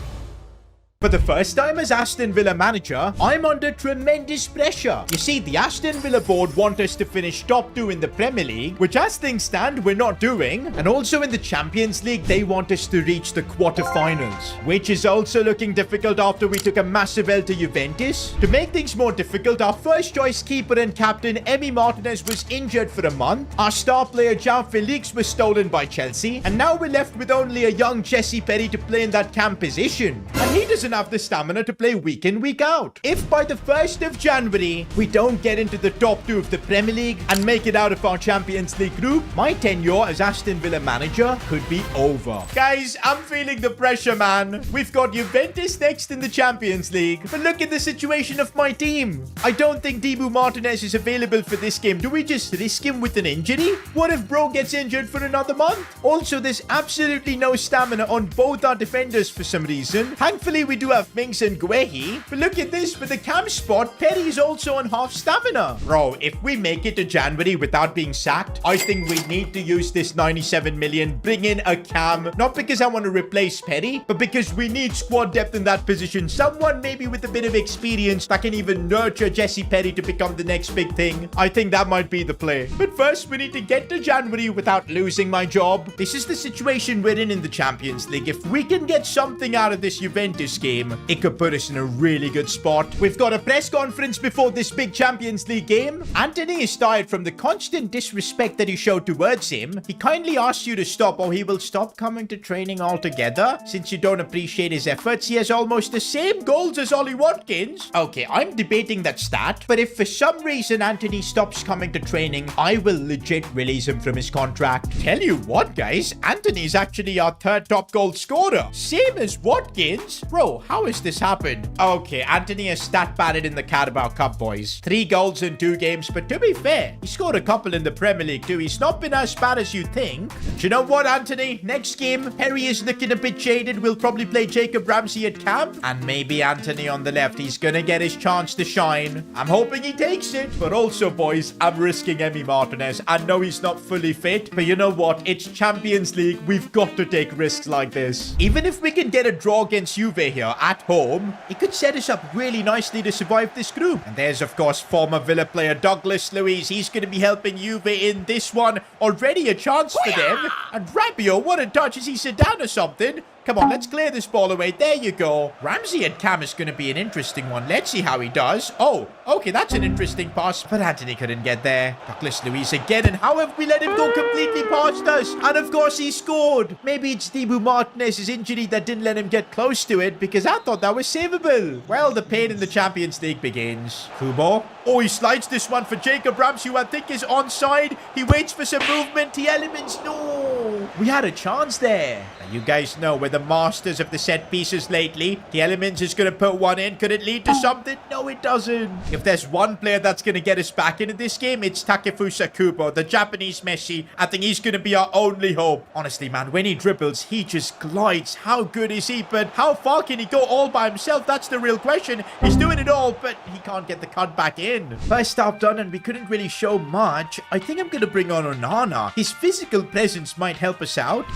For the first time as Aston Villa manager, I'm under tremendous pressure. You see, the Aston Villa board want us to finish top 2 in the Premier League, which as things stand, we're not doing. And also in the Champions League, they want us to reach the quarterfinals, which is also looking difficult after we took a massive L to Juventus. To make things more difficult, our first choice keeper and captain, Emi Martinez, was injured for a month. Our star player, João Felix, was stolen by Chelsea. And now we're left with only a young Jesse Perry to play in that cam position. And he doesn't have the stamina to play week in, week out. If by the 1st of January, we don't get into the top 2 of the Premier League and make it out of our Champions League group, my tenure as Aston Villa manager could be over. Guys, I'm feeling the pressure, man. We've got Juventus next in the Champions League, but look at the situation of my team. I don't think Dibu Martinez is available for this game. Do we just risk him with an injury? What if bro gets injured for another month? Also, there's absolutely no stamina on both our defenders for some reason. Thankfully, we do have Mings and Guehi, but look at this, for the cam spot, Perry is also on half stamina. Bro, if we make it to January without being sacked, I think we need to use this 97 million, bring in a cam, not because I want to replace Perry, but because we need squad depth in that position. Someone maybe with a bit of experience that can even nurture Jesse Perry to become the next big thing. I think that might be the play. But first, we need to get to January without losing my job. This is the situation we're in the Champions League. If we can get something out of this Juventus game, it could put us in a really good spot. We've got a press conference before this big Champions League game. Anthony is tired from the constant disrespect that you showed towards him. He kindly asked you to stop, or he will stop coming to training altogether. Since you don't appreciate his efforts, he has almost the same goals as Ollie Watkins. Okay, I'm debating that stat, but if for some reason Anthony stops coming to training, I will legit release him from his contract. Tell you what, guys, Anthony's actually our 3rd top goal scorer. Same as Watkins. Bro, how is this happened? Okay, Anthony has stat padded in the Carabao Cup, boys. 3 goals in 2 games, but to be fair, he scored a couple in the Premier League too. He's not been as bad as you think. Do you know what, Anthony? Next game, Perry is looking a bit jaded. We'll probably play Jacob Ramsey at camp, and maybe Anthony on the left. He's gonna get his chance to shine. I'm hoping he takes it. But also, boys, I'm risking Emi Martinez. I know he's not fully fit, but you know what? It's Champions League. We've got to take risks like this. Even if we can get a draw against Juve here at home, it could set us up really nicely to survive this group. And there's, of course, former Villa player Douglas Luiz. He's going to be helping Juve in this one. Already a chance for them. And Rabiot, what a touch. Is he sit down or something? Come on, let's clear this ball away. There you go. Ramsey at cam is going to be an interesting one. Let's see how he does. Oh, okay, that's an interesting pass. But Anthony couldn't get there. Douglas Luiz again. And how have we let him go completely past us? And of course, he scored. Maybe it's Dibu Martinez's injury that didn't let him get close to it, because I thought that was savable. Well, the pain in the Champions League begins. Kubo. Oh, he slides this one for Jacob Ramsey, who I think is onside. He waits for some movement. The Elements, no. We had a chance there. Now, you guys know we're the masters of the set pieces lately. The Elements is going to put one in. Could it lead to something? No, it doesn't. If there's one player that's going to get us back into this game, it's Takefusa Kubo, the Japanese Messi. I think he's going to be our only hope. Honestly, man, when he dribbles, he just glides. How good is he? But how far can he go all by himself? That's the real question. He's doing it all, but he can't get the cut back in. First stop done, and we couldn't really show much. I think I'm going to bring on Onana. His physical presence might help us out.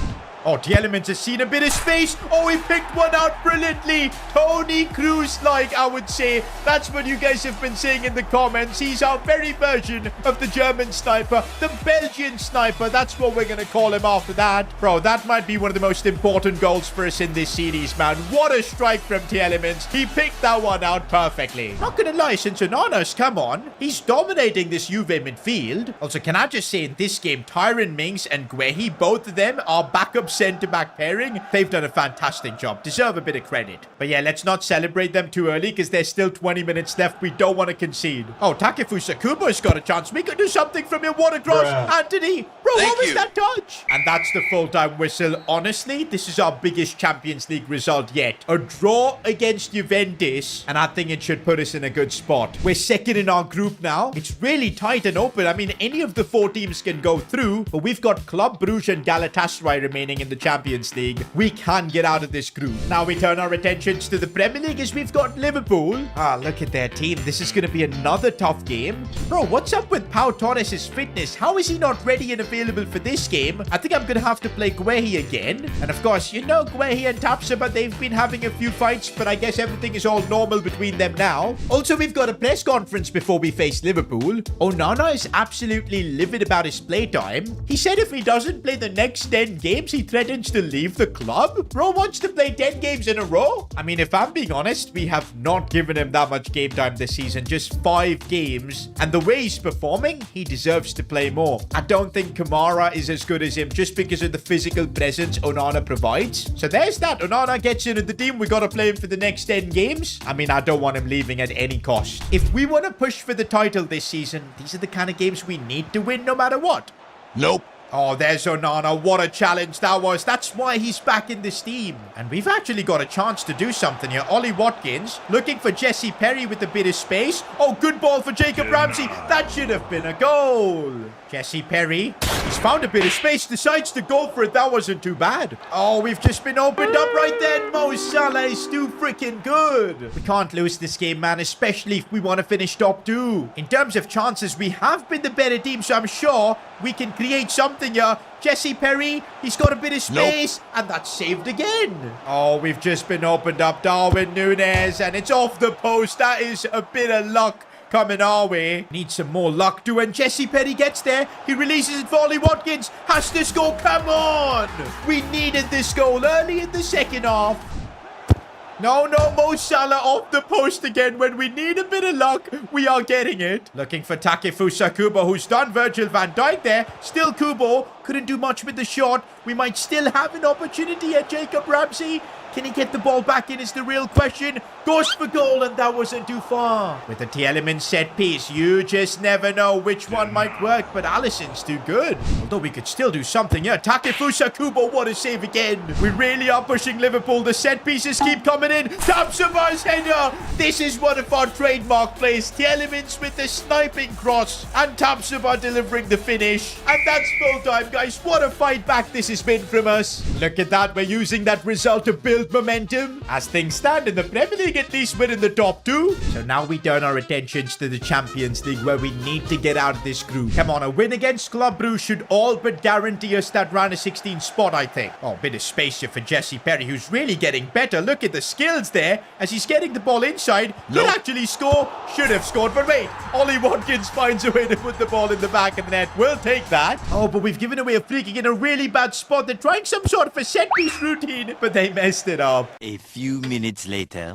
Oh, the Elements has seen a bit of space. Oh, he picked one out brilliantly. Tony Kroos-like, I would say. That's what you guys have been saying in the comments. He's our very version of the German sniper. The Belgian sniper. That's what we're going to call him after that. Bro, that might be one of the most important goals for us in this series, man. What a strike from the Elements. He picked that one out perfectly. Not going to lie, since Onana's come on, he's dominating this Juve midfield. Also, can I just say in this game, Tyron Mings and Guehi, both of them are backup centre-back pairing. They've done a fantastic job. Deserve a bit of credit. But yeah, let's not celebrate them too early because there's still 20 minutes left. We don't want to concede. Oh, Takefusa Kubo's got a chance. We could do something from him. What a cross. Anthony. Bro, what was that touch? And that's the full-time whistle. Honestly, this is our biggest Champions League result yet. A draw against Juventus. And I think it should put us in a good spot. We're second in our group now. It's really tight and open. I mean, any of the 4 teams can go through. But we've got Club Brugge and Galatasaray remaining in the Champions League. We can get out of this group. Now we turn our attentions to the Premier League as we've got Liverpool. Ah, look at their team. This is going to be another tough game. Bro, what's up with Pau Torres' fitness? How is he not ready and available for this game? I think I'm going to have to play Guehi again. And of course, you know Guehi and Tapsoba, they've been having a few fights, but I guess everything is all normal between them now. Also, we've got a press conference before we face Liverpool. Onana is absolutely livid about his playtime. He said if he doesn't play the next 10 games, he threatens to leave the club. Bro wants to play 10 games in a row. I mean, if I'm being honest, we have not given him that much game time this season. Just 5 games. And the way he's performing, he deserves to play more. I don't think Kamara is as good as him just because of the physical presence Onana provides. So there's that. Onana gets into the team. We got to play him for the next 10 games. I mean, I don't want him leaving at any cost. If we want to push for the title this season, these are the kind of games we need to win no matter what. Nope. Oh, there's Onana. What a challenge that was. That's why he's back in this team. And we've actually got a chance to do something here. Ollie Watkins looking for Jesse Perry with a bit of space. Oh, good ball for Jacob Ramsey. That should have been a goal. Jesse Perry. He's found a bit of space. Decides to go for it. That wasn't too bad. Oh, we've just been opened up right then. Mo Salah is too freaking good. We can't lose this game, man, especially if we want to finish top 2. In terms of chances, we have been the better team, so I'm sure we can create something here. Jesse Perry, he's got a bit of space, and that's saved again. Oh, we've just been opened up. Darwin Núñez, and it's off the post. That is a bit of luck coming our way. Need some more luck too. When Jesse Perry gets there, he releases it for Ollie Watkins. Has to score. Come on. We needed this goal early in the second half. No, Mo Salah off the post again. When we need a bit of luck, we are getting it. Looking for Takefusa Kubo, who's done Virgil van Dijk there. Still Kubo. Couldn't do much with the shot. We might still have an opportunity at Jacob Ramsey. Can he get the ball back in is the real question. Goes for goal, and that wasn't too far. With the Tielemans set piece, you just never know which one might work, but Alisson's too good. Although we could still do something here. Takefusa Kubo, what a save again. We really are pushing Liverpool. The set pieces keep coming in. Tapsoba's header. This is one of our trademark plays. Tielemans with the sniping cross, and Tapsoba delivering the finish. And that's full time, guys. What a fight back this has been from us. Look at that. We're using that result to build momentum. As things stand in the Premier League, at least we're in the top 2. So now we turn our attentions to the Champions League, where we need to get out of this group. Come on, a win against Club Brugge should all but guarantee us that round of 16 spot, I think. Oh, bit of space here for Jesse Perry, who's really getting better. Look at the skills there as he's getting the ball inside. Could actually score. Should have scored, but wait. Ollie Watkins finds a way to put the ball in the back of the net. We'll take that. Oh, but we've given away a free kick in a really bad spot. They're trying some sort of a set-piece routine, but they messed it up. A few minutes later.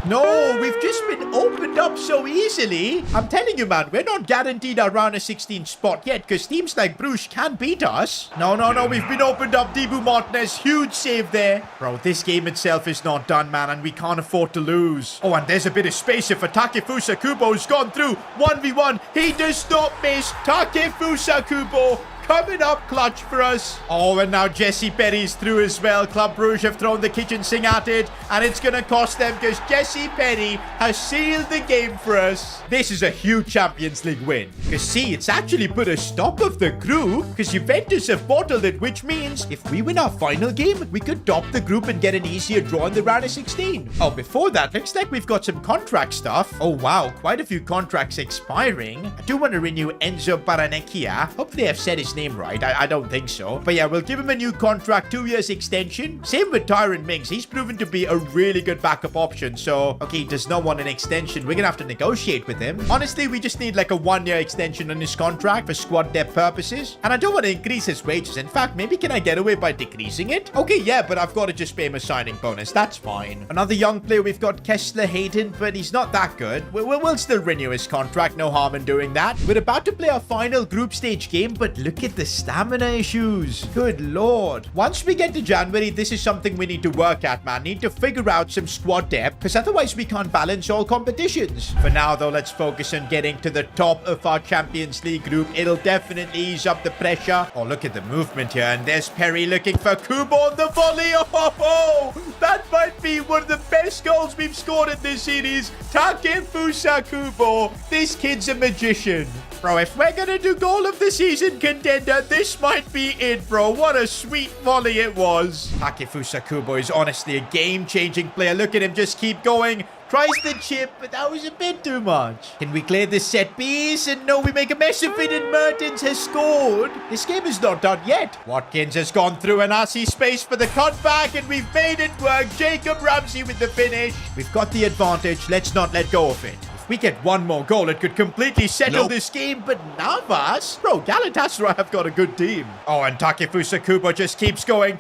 No, we've just been opened up so easily. I'm telling you, man, we're not guaranteed our round of 16 spot yet because teams like Bruges can beat us. No, we've been opened up. Dibu Martinez, huge save there. Bro, this game itself is not done, man, and we can't afford to lose. Oh, and there's a bit of space here for Takefusa Kubo, who's gone through 1v1. He does not miss. Takefusa Kubo coming up clutch for us. Oh, and now Jesse Perry's through as well. Club Brugge have thrown the kitchen sink at it, and it's going to cost them because Jesse Perry has sealed the game for us. This is a huge Champions League win. Because see, it's actually put a stop of the group because Juventus have bottled it, which means if we win our final game, we could top the group and get an easier draw in the round of 16. Oh, before that, looks like we've got some contract stuff. Oh, wow, quite a few contracts expiring. I do want to renew Enzo Baranecchia. Hopefully I've said his name right. I don't think so. But yeah, we'll give him a new contract, 2 years extension. Same with Tyron Mings. He's proven to be a really good backup option. So, okay, he does not want an extension. We're gonna have to negotiate with him. Honestly, we just need like a 1-year extension on his contract for squad depth purposes. And I don't want to increase his wages. In fact, maybe can I get away by decreasing it? Okay, yeah, but I've got to just pay him a signing bonus. That's fine. Another young player, we've got Kessler Hayden, but he's not that good. We'll still renew his contract. No harm in doing that. We're about to play our final group stage game, but look Look at the stamina issues. Good lord. Once we get to January, this is something we need to work at, man. Need to figure out some squad depth, because otherwise we can't balance all competitions. For now, though, let's focus on getting to the top of our Champions League group. It'll definitely ease up the pressure. Oh, look at the movement here. And there's Perry looking for Kubo on the volley. Oh, that might be one of the best goals we've scored in this series. Takefusa Kubo. This kid's a magician. Bro, if we're gonna do goal of the season contender, this might be it, bro. What a sweet volley it was. Takefusa Kubo is honestly a game-changing player. Look at him just keep going. Tries the chip, but that was a bit too much. Can we clear this set piece? And no, we make a mess of it, and Mertens has scored. This game is not done yet. Watkins has gone through an assy space for the cutback, and we've made it work. Jacob Ramsey with the finish. We've got the advantage. Let's not let go of it. If we get one more goal, it could completely settle this game, but Navas? Bro, Galatasaray have got a good team. Oh, and Takefusa Kubo just keeps going,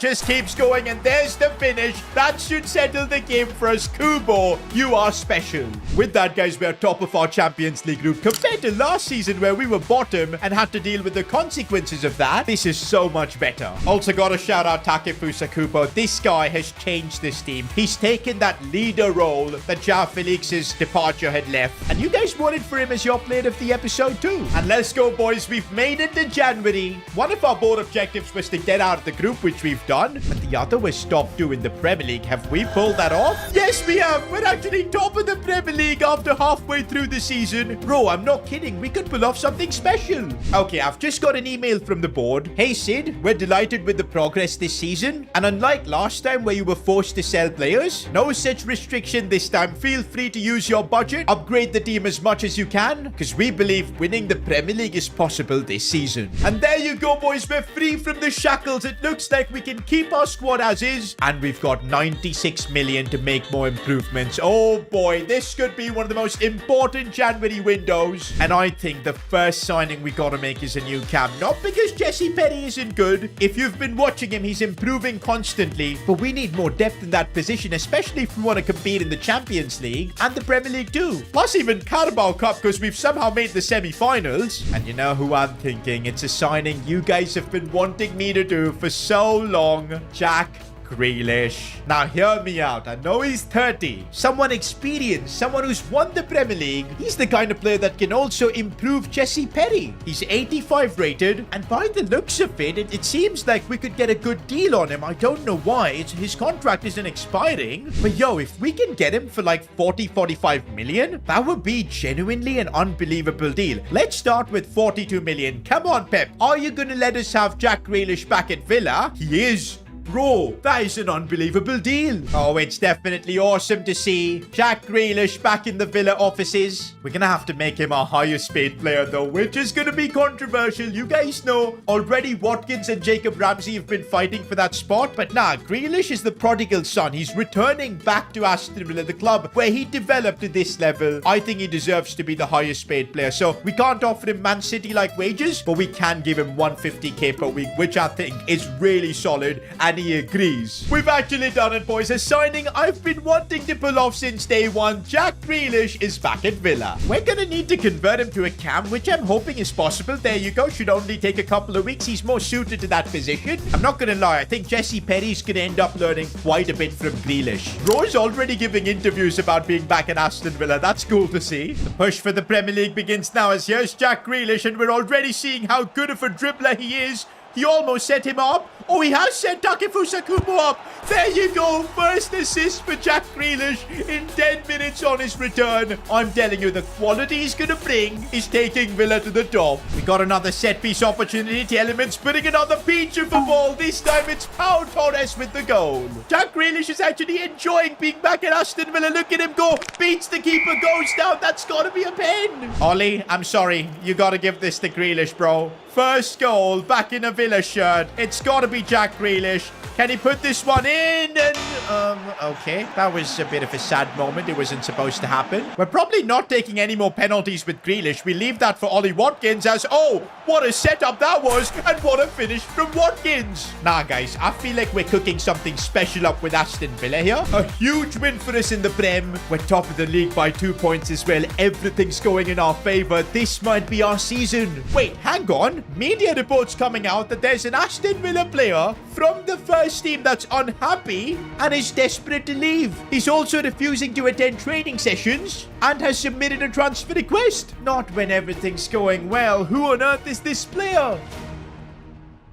and there's the finish. That should settle the game for us. Kubo, you are special. With that, guys, we are top of our Champions League group. Compared to last season where we were bottom and had to deal with the consequences of that, this is so much better. Also got to shout out Takefusa Kubo. This guy has changed this team. He's taken that leader role that João Felix's departure had left. And you guys voted for him as your player of the episode too. And let's go, boys. We've made it to January. One of our board objectives was to get out of the group, which we've done. But the other was stop doing the Premier League. Have we pulled that off? Yes, we have. We're actually top of the Premier League after halfway through the season. Bro, I'm not kidding. We could pull off something special. Okay, I've just got an email from the board. Hey, Sid, we're delighted with the progress this season. And unlike last time where you were forced to sell players, no such restriction this time. Feel free to use your budget. Upgrade the team as much as you can, because we believe winning the Premier League is possible this season. And there you go, boys. We're free from the shackles. It looks like we can keep our squad as is, and we've got 96 million to make more improvements. Oh boy, this could be one of the most important January windows. And I think the first signing we gotta make is a new cam. Not because Jesse Perry isn't good. If you've been watching him, he's improving constantly, but we need more depth in that position, especially if we want to compete in the Champions League and the Premier League too. Plus even Carabao Cup, because we've somehow made the semi-finals. And you know who I'm thinking? It's a signing you guys have been wanting me to do for so long. Jack Grealish. Now hear me out. I know he's 30. Someone experienced. Someone who's won the Premier League. He's the kind of player that can also improve Jesse Perry. He's 85 rated. And by the looks of it, it seems like we could get a good deal on him. I don't know why. His contract isn't expiring. But yo, if we can get him for like 40-45 million, that would be genuinely an unbelievable deal. Let's start with 42 million. Come on, Pep. Are you going to let us have Jack Grealish back at Villa? He is. Bro, that is an unbelievable deal. Oh, it's definitely awesome to see Jack Grealish back in the Villa offices. We're gonna have to make him our highest paid player though, which is gonna be controversial. You guys know already Watkins and Jacob Ramsey have been fighting for that spot. But nah, Grealish is the prodigal son. He's returning back to Aston Villa, the club where he developed to this level. I think he deserves to be the highest paid player. So we can't offer him Man City-like wages, but we can give him 150k per week, which I think is really solid. And he agrees. We've actually done it, boys. A signing I've been wanting to pull off since day one. Jack Grealish is back at Villa. We're gonna need to convert him to a cam, which I'm hoping is possible. There you go. Should only take a couple of weeks. He's more suited to that position. I'm not gonna lie. I think Jesse Perry's gonna end up learning quite a bit from Grealish. Roy's already giving interviews about being back at Aston Villa. That's cool to see. The push for the Premier League begins now, as here's Jack Grealish, and we're already seeing how good of a dribbler he is. He almost set him up. Oh, he has set Takefusa Kubo up. There you go. First assist for Jack Grealish in 10 minutes on his return. I'm telling you, the quality he's going to bring is taking Villa to the top. We got another set-piece opportunity. Tielemans putting another peach of a ball. This time it's Pau Torres with the goal. Jack Grealish is actually enjoying being back at Aston Villa. Look at him go. Beats the keeper, goes down. That's got to be a pen. Ollie, I'm sorry. You got to give this to Grealish, bro. First goal back in a Villa shirt. It's got to be Jack Grealish. Can he put this one in? And, okay. That was a bit of a sad moment. It wasn't supposed to happen. We're probably not taking any more penalties with Grealish. We leave that for Ollie Watkins as, oh, what a setup that was. And what a finish from Watkins. Nah, guys, I feel like we're cooking something special up with Aston Villa here. A huge win for us in the Prem. We're top of the league by 2 points as well. Everything's going in our favor. This might be our season. Wait, hang on. Media reports coming out that there's an Aston Villa player from the first team that's unhappy and is desperate to leave. He's also refusing to attend training sessions and has submitted a transfer request. Not when everything's going well. Who on earth is this player?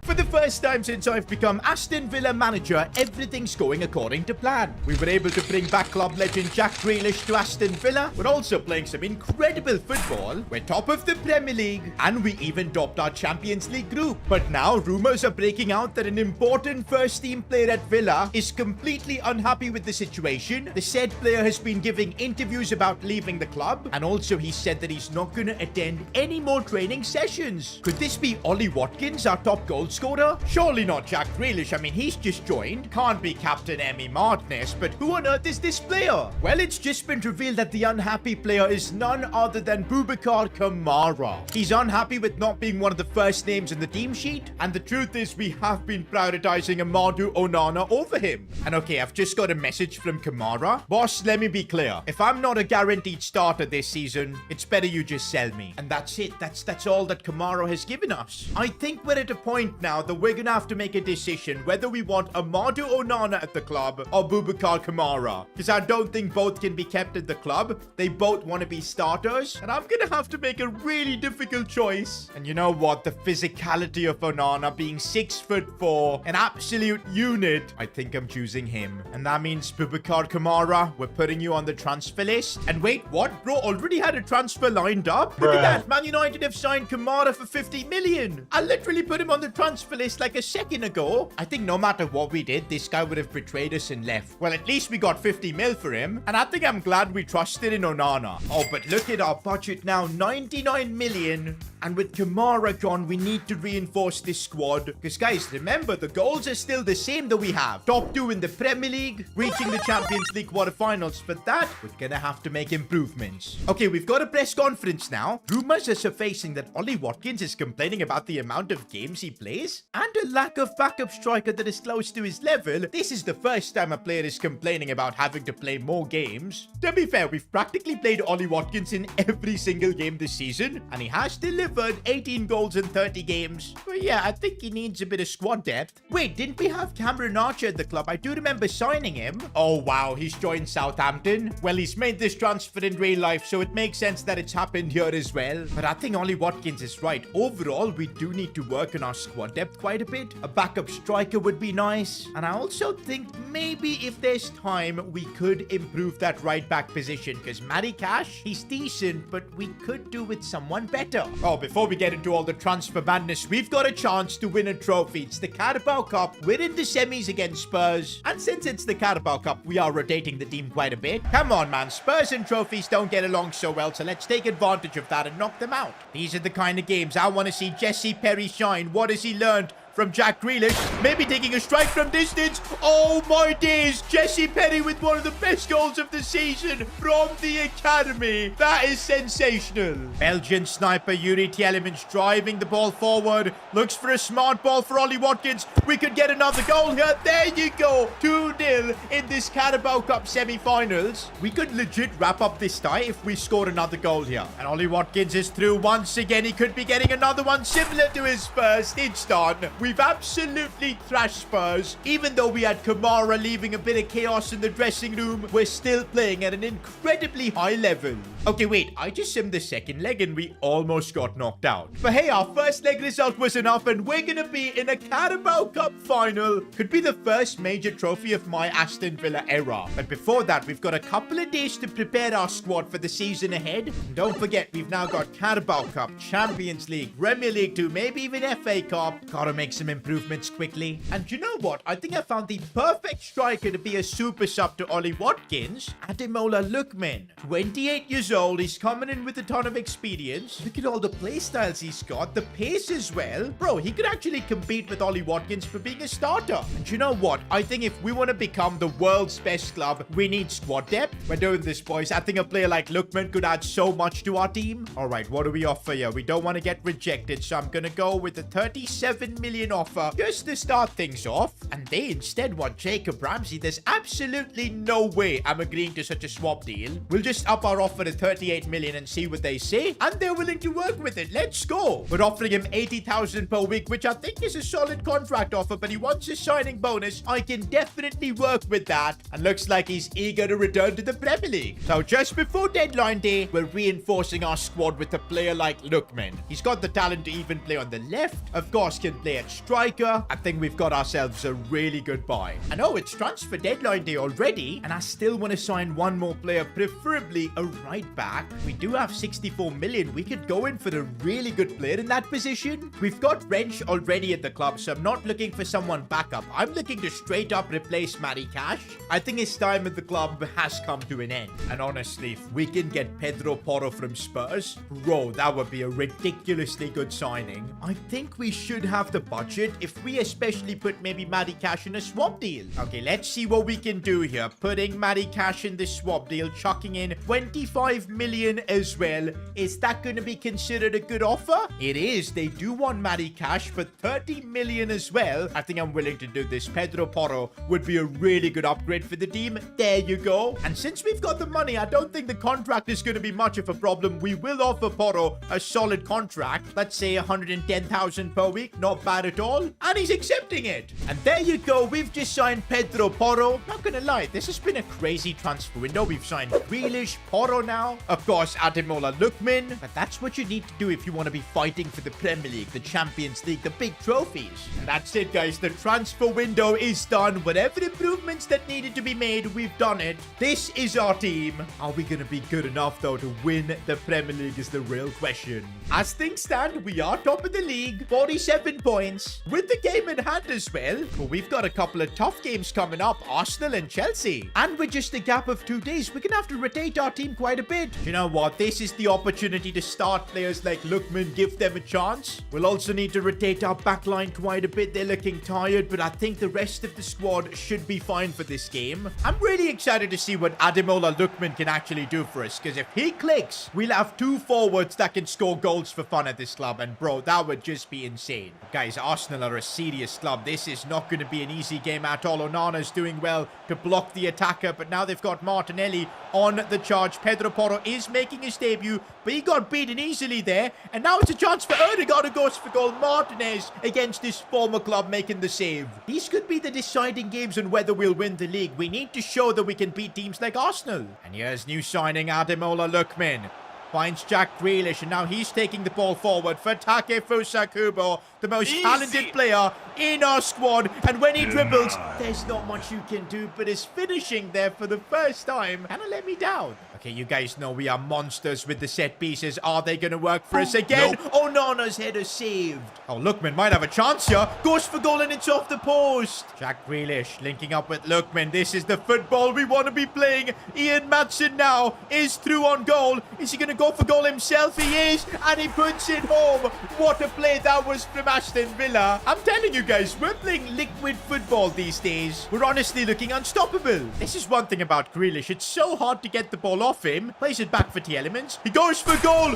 For the first time since I've become Aston Villa manager, everything's going according to plan. We were able to bring back club legend Jack Grealish to Aston Villa. We're also playing some incredible football. We're top of the Premier League, and we even topped our Champions League group. But now rumours are breaking out that an important first team player at Villa is completely unhappy with the situation. The said player has been giving interviews about leaving the club, and also he said that he's not going to attend any more training sessions. Could this be Ollie Watkins, our top goal scorer? Surely not Jack Grealish. I mean, he's just joined. Can't be Captain Emmy Martinez, but who on earth is this player? Well, it's just been revealed that the unhappy player is none other than Boubacar Kamara. He's unhappy with not being one of the first names in the team sheet, and the truth is we have been prioritizing Amadou Onana over him. And okay, I've just got a message from Kamara. Boss, let me be clear. If I'm not a guaranteed starter this season, it's better you just sell me. And that's it. That's all that Kamara has given us. I think we're at a point now that we're gonna have to make a decision whether we want Amadou Onana at the club or Boubacar Kamara, because I don't think both can be kept at the club. They both want to be starters, and I'm gonna have to make a really difficult choice. And you know what? The physicality of Onana being 6'4", an absolute unit, I think I'm choosing him. And that means Boubacar Kamara, we're putting you on the transfer list. And wait, what? Bro already had a transfer lined up? Look at that. Man United have signed Kamara for 50 million. I literally put him on the transfer list like a second ago. I think no matter what we did, this guy would have betrayed us and left. Well, at least we got 50 mil for him, and I think I'm glad we trusted in Onana. Oh, but look at our budget now, 99 million. And with Kamara gone, we need to reinforce this squad. Because guys, remember, the goals are still the same that we have. Top 2 in the Premier League, reaching the Champions League quarterfinals. For that, we're gonna have to make improvements. Okay, we've got a press conference now. Rumors are surfacing that Ollie Watkins is complaining about the amount of games he plays and a lack of backup striker that is close to his level. This is the first time a player is complaining about having to play more games. To be fair, we've practically played Ollie Watkins in every single game this season, and he has delivered 18 goals in 30 games. But yeah, I think he needs a bit of squad depth. Wait, didn't we have Cameron Archer at the club? I do remember signing him. Oh wow, he's joined Southampton. Well, he's made this transfer in real life, so it makes sense that it's happened here as well. But I think Ollie Watkins is right. Overall, we do need to work on our squad depth quite a bit. A backup striker would be nice. And I also think maybe if there's time, we could improve that right back position, because Matty Cash, he's decent, but we could do with someone better. Oh, before we get into all the transfer madness, we've got a chance to win a trophy. It's the Carabao Cup. We're in the semis against Spurs. And since it's the Carabao Cup, we are rotating the team quite a bit. Come on, man. Spurs and trophies don't get along so well, so let's take advantage of that and knock them out. These are the kind of games I want to see Jesse Perry shine. What has he learned from Jack Grealish? Maybe taking a strike from distance. Oh my days, Jesse Perry with one of the best goals of the season from the academy. That is sensational. Belgian sniper Yuri Tielemans driving the ball forward, looks for a smart ball for Ollie Watkins. We could get another goal here. There you go, 2-0 in this Carabao Cup semi-finals. We could legit wrap up this tie if we score another goal here. And Ollie Watkins is through once again. He could be getting another one similar to his first. It's done. We've absolutely thrashed Spurs. Even though we had Kamara leaving a bit of chaos in the dressing room, we're still playing at an incredibly high level. Okay, wait, I just simmed the second leg and we almost got knocked out. But hey, our first leg result was enough and we're gonna be in a Carabao Cup final. Could be the first major trophy of my Aston Villa era. But before that, we've got a couple of days to prepare our squad for the season ahead. And don't forget, we've now got Carabao Cup, Champions League, Premier League 2, maybe even FA Cup. Gotta make some improvements quickly. And you know what? I think I found the perfect striker to be a super sub to Ollie Watkins. Ademola Lookman. 28 years old. He's coming in with a ton of experience. Look at all the play styles he's got. The pace as well. Bro, he could actually compete with Ollie Watkins for being a starter. And you know what? I think if we want to become the world's best club, we need squad depth. We're doing this, boys. I think a player like Lookman could add so much to our team. All right, what do we offer here? We don't want to get rejected, so I'm going to go with the 37 million offer just to start things off. And they instead want Jacob Ramsey. There's absolutely no way I'm agreeing to such a swap deal. We'll just up our offer to 38 million and see what they say. And they're willing to work with it. Let's go. We're offering him 80,000 per week, which I think is a solid contract offer, but he wants a signing bonus. I can definitely work with that. And looks like he's eager to return to the Premier League. So just before deadline day, we're reinforcing our squad with a player like Lookman. He's got the talent to even play on the left. Of course, can play at striker. I think we've got ourselves a really good buy. I know it's transfer deadline day already, and I still want to sign one more player, preferably a right back. We do have 64 million. We could go in for a really good player in that position. We've got Wrench already at the club, so I'm not looking for someone backup. I'm looking to straight up replace Matty Cash. I think his time at the club has come to an end. And honestly, if we can get Pedro Porro from Spurs, bro, that would be a ridiculously good signing. I think we should have the budget if we especially put maybe Matty Cash in a swap deal. Okay, let's see what we can do here. Putting Matty Cash in this swap deal, chucking in 25 million as well. Is that going to be considered a good offer? It is. They do want Matty Cash for 30 million as well. I think I'm willing to do this. Pedro Porro would be a really good upgrade for the team. There you go. And since we've got the money, I don't think the contract is going to be much of a problem. We will offer Porro a solid contract. Let's say 110,000 per week. Not bad at all. And he's accepting it. And there you go. We've just signed Pedro Porro. Not gonna lie, this has been a crazy transfer window. We've signed Grealish, Porro now. Of course, Ademola Lookman. But that's what you need to do if you want to be fighting for the Premier League, the Champions League, the big trophies. And that's it, guys. The transfer window is done. Whatever improvements that needed to be made, we've done it. This is our team. Are we gonna be good enough, though, to win the Premier League is the real question. As things stand, we are top of the league. 47 points. With the game in hand as well. But we've got a couple of tough games coming up. Arsenal and Chelsea. And with just a gap of 2 days, we're gonna have to rotate our team quite a bit. You know what? This is the opportunity to start players like Lookman, give them a chance. We'll also need to rotate our backline quite a bit. They're looking tired, but I think the rest of the squad should be fine for this game. I'm really excited to see what Ademola Lookman can actually do for us, because if he clicks, we'll have 2 forwards that can score goals for fun at this club, and bro, that would just be insane. Guys, Arsenal are a serious club. This is not going to be an easy game at all. Onana's doing well to block the attacker, but now they've got Martinelli on the charge. Pedro Porro is making his debut, but he got beaten easily there, and now it's a chance for Odegaard who goes for goal. Martinez against his former club making the save. These could be the deciding games on whether we'll win the league. We need to show that we can beat teams like Arsenal. And here's new signing Ademola Lookman. Finds Jack Grealish, and now he's taking the ball forward for Takefusa Kubo, the most talented player in our squad. And when he dribbles, there's not much you can do, but his finishing there for the first time kind of let me down. Okay, you guys know we are monsters with the set pieces. Are they going to work for us again? Nope. Oh, Nana's header saved. Oh, Lookman might have a chance here. Goes for goal, and it's off the post. Jack Grealish linking up with Lookman. This is the football we want to be playing. Ian Maatsen now is through on goal. Is he going to go for goal himself? He is, and he puts it home. What a play that was from Aston Villa. I'm telling you guys, we're playing liquid football these days. We're honestly looking unstoppable. This is one thing about Grealish. It's so hard to get the ball off him. Plays it back for Tielemans. He goes for goal.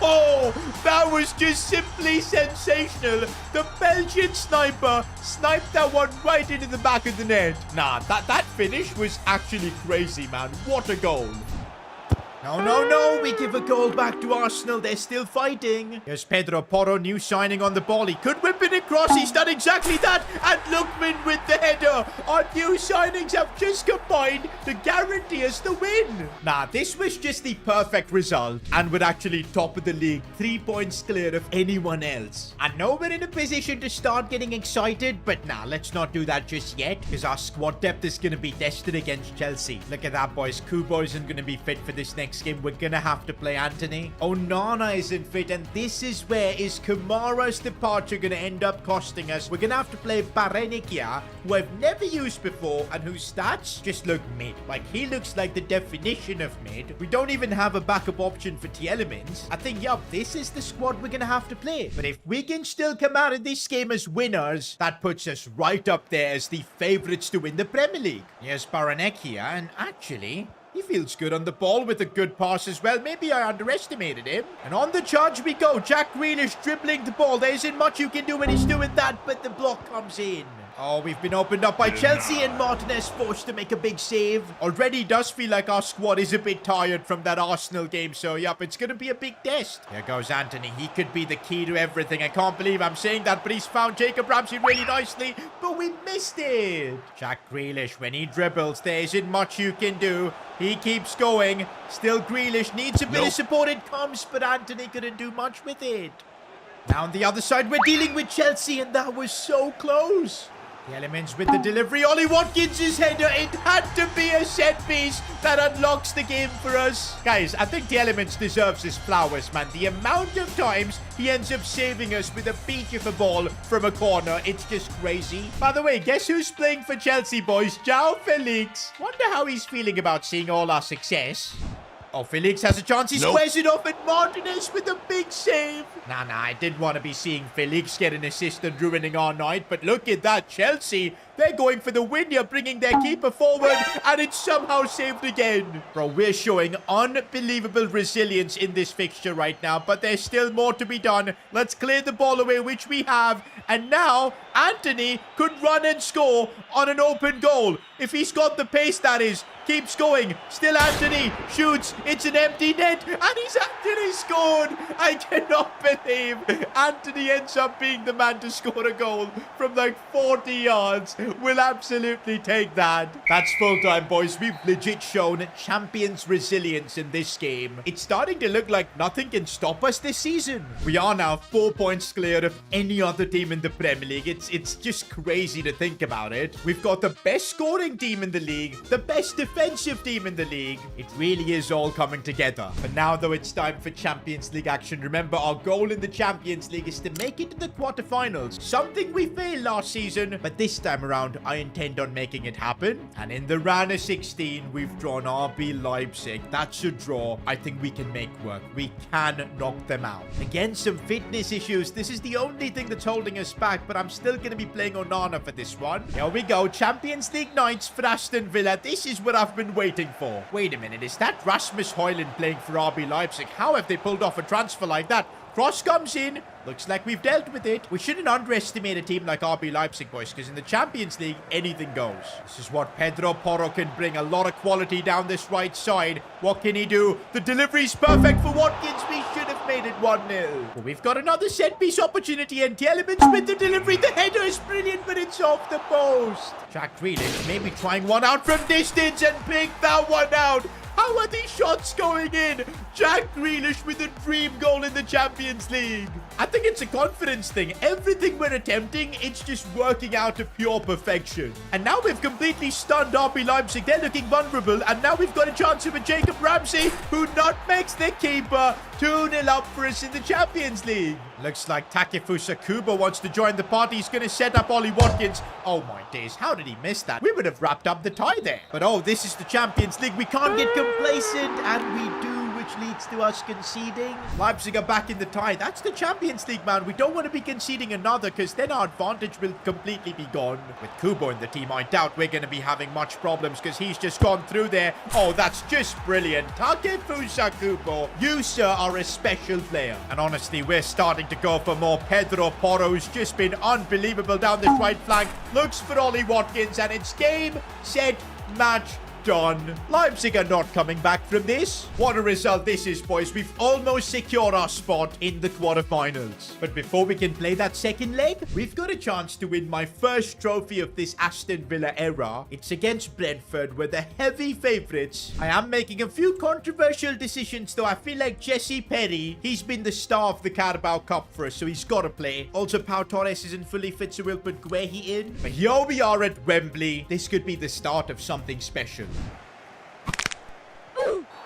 Oh, that was just simply sensational. The Belgian sniper sniped that one right into the back of the net. Nah, that finish was actually crazy, man. What a goal. No. We give a goal back to Arsenal. They're still fighting. Here's Pedro Porro, new signing on the ball. He could whip it across. He's done exactly that. And Lookman with the header. Our new signings have just combined to guarantee us the win. Nah, this was just the perfect result. And we're actually top of the league. 3 points clear of anyone else. I know we're in a position to start getting excited, but nah, let's not do that just yet, because our squad depth is going to be tested against Chelsea. Look at that, boys. Kubo isn't going to be fit for this next next game, we're gonna have to play Anthony. Onana isn't fit, and this is where is Kamara's departure gonna end up costing us. We're gonna have to play Barenikia, who I've never used before, and whose stats just look mid. Like, he looks like the definition of mid. We don't even have a backup option for T-Elements. I think, yup, this is the squad we're gonna have to play. But if we can still come out of this game as winners, that puts us right up there as the favorites to win the Premier League. Here's Barenikia, and actually, he feels good on the ball with a good pass as well. Maybe I underestimated him. And on the charge we go. Jack Grealish dribbling the ball. There isn't much you can do when he's doing that, but the block comes in. Oh, we've been opened up by Chelsea, and Martinez forced to make a big save. Already does feel like our squad is a bit tired from that Arsenal game. So, yup, it's going to be a big test. Here goes Anthony. He could be the key to everything. I can't believe I'm saying that, but he's found Jacob Ramsey really nicely. But we missed it. Jack Grealish, when he dribbles, there isn't much you can do. He keeps going. Still, Grealish needs a bit of support. It comes, but Anthony couldn't do much with it. Now on the other side, we're dealing with Chelsea, and that was so close. The Elements with the delivery. Ollie Watkins' header. It had to be a set piece that unlocks the game for us. Guys, I think the Elements deserves his flowers, man. The amount of times he ends up saving us with a beach of a ball from a corner. It's just crazy. By the way, guess who's playing for Chelsea, boys? João Felix. Wonder how he's feeling about seeing all our success. Oh, Felix has a chance. He squares it off, and Martinez with a big save. Nah, I didn't want to be seeing Felix get an assist and ruining our night. But look at that. Chelsea, they're going for the win here, bringing their keeper forward, and it's somehow saved again. Bro, we're showing unbelievable resilience in this fixture right now, but there's still more to be done. Let's clear the ball away, which we have. And now, Anthony could run and score on an open goal. If he's got the pace, that is. Keeps going. Still Anthony shoots. It's an empty net. And he's actually scored. I cannot believe Anthony ends up being the man to score a goal from like 40 yards. We'll absolutely take that. That's full time, boys. We've legit shown champions resilience in this game. It's starting to look like nothing can stop us this season. We are now 4 points clear of any other team in the Premier League. It's just crazy to think about it. We've got the best scoring team in the league, the best defensive team in the league. It really is all coming together. But now, though, it's time for Champions League action. Remember, our goal in the Champions League is to make it to the quarterfinals. Something we failed last season, but this time around, I intend on making it happen. And in the round of 16, we've drawn RB Leipzig. That's a draw. I think we can make work. We can knock them out. Again, some fitness issues. This is the only thing that's holding us back, but I'm still going to be playing Onana for this one. Here we go. Champions League nights for Aston Villa. This is what I've been waiting for. Wait a minute. Is that Rasmus Højlund playing for RB Leipzig? How have they pulled off a transfer like that? Cross comes in. Looks like we've dealt with it. We shouldn't underestimate a team like RB Leipzig, boys, because in the Champions League, anything goes. This is what Pedro Porro can bring. A lot of quality down this right side. What can he do? The delivery's perfect for Watkins. We should have made it 1-0. But we've got another set-piece opportunity, and Elements with the delivery. The header is brilliant, but it's off the post. Jack Grealish maybe trying one out from distance and pick that one out. How are these shots going in? Jack Grealish with a dream goal in the Champions League. I think it's a confidence thing. Everything we're attempting, it's just working out to pure perfection. And now we've completely stunned RB Leipzig. They're looking vulnerable. And now we've got a chance of a Jacob Ramsey, who nutmegs the keeper. 2-0 up for us in the Champions League. Looks like Takefusa Kubo wants to join the party. He's going to set up Ollie Watkins. Oh my days, how did he miss that? We would have wrapped up the tie there. But oh, this is the Champions League. We can't get complacent, and we do, which leads to us conceding. Leipzig are back in the tie. That's the Champions League, man. We don't want to be conceding another, because then our advantage will completely be gone. With Kubo in the team, I doubt we're going to be having much problems, because he's just gone through there. Oh, that's just brilliant. Takefusa Kubo, you, sir, are a special player. And honestly, we're starting to go for more. Pedro Porro, who's just been unbelievable down this right flank, looks for Ollie Watkins, and it's game, set, match, done. Leipzig are not coming back from this. What a result this is, boys. We've almost secured our spot in the quarterfinals. But before we can play that second leg, we've got a chance to win my first trophy of this Aston Villa era. It's against Brentford. We're the heavy favorites. I am making a few controversial decisions, though. I feel like Jesse Perry, he's been the star of the Carabao Cup for us, so he's got to play. Also, Pau Torres isn't fully fit, so we'll put Guehi in. But here we are at Wembley. This could be the start of something special.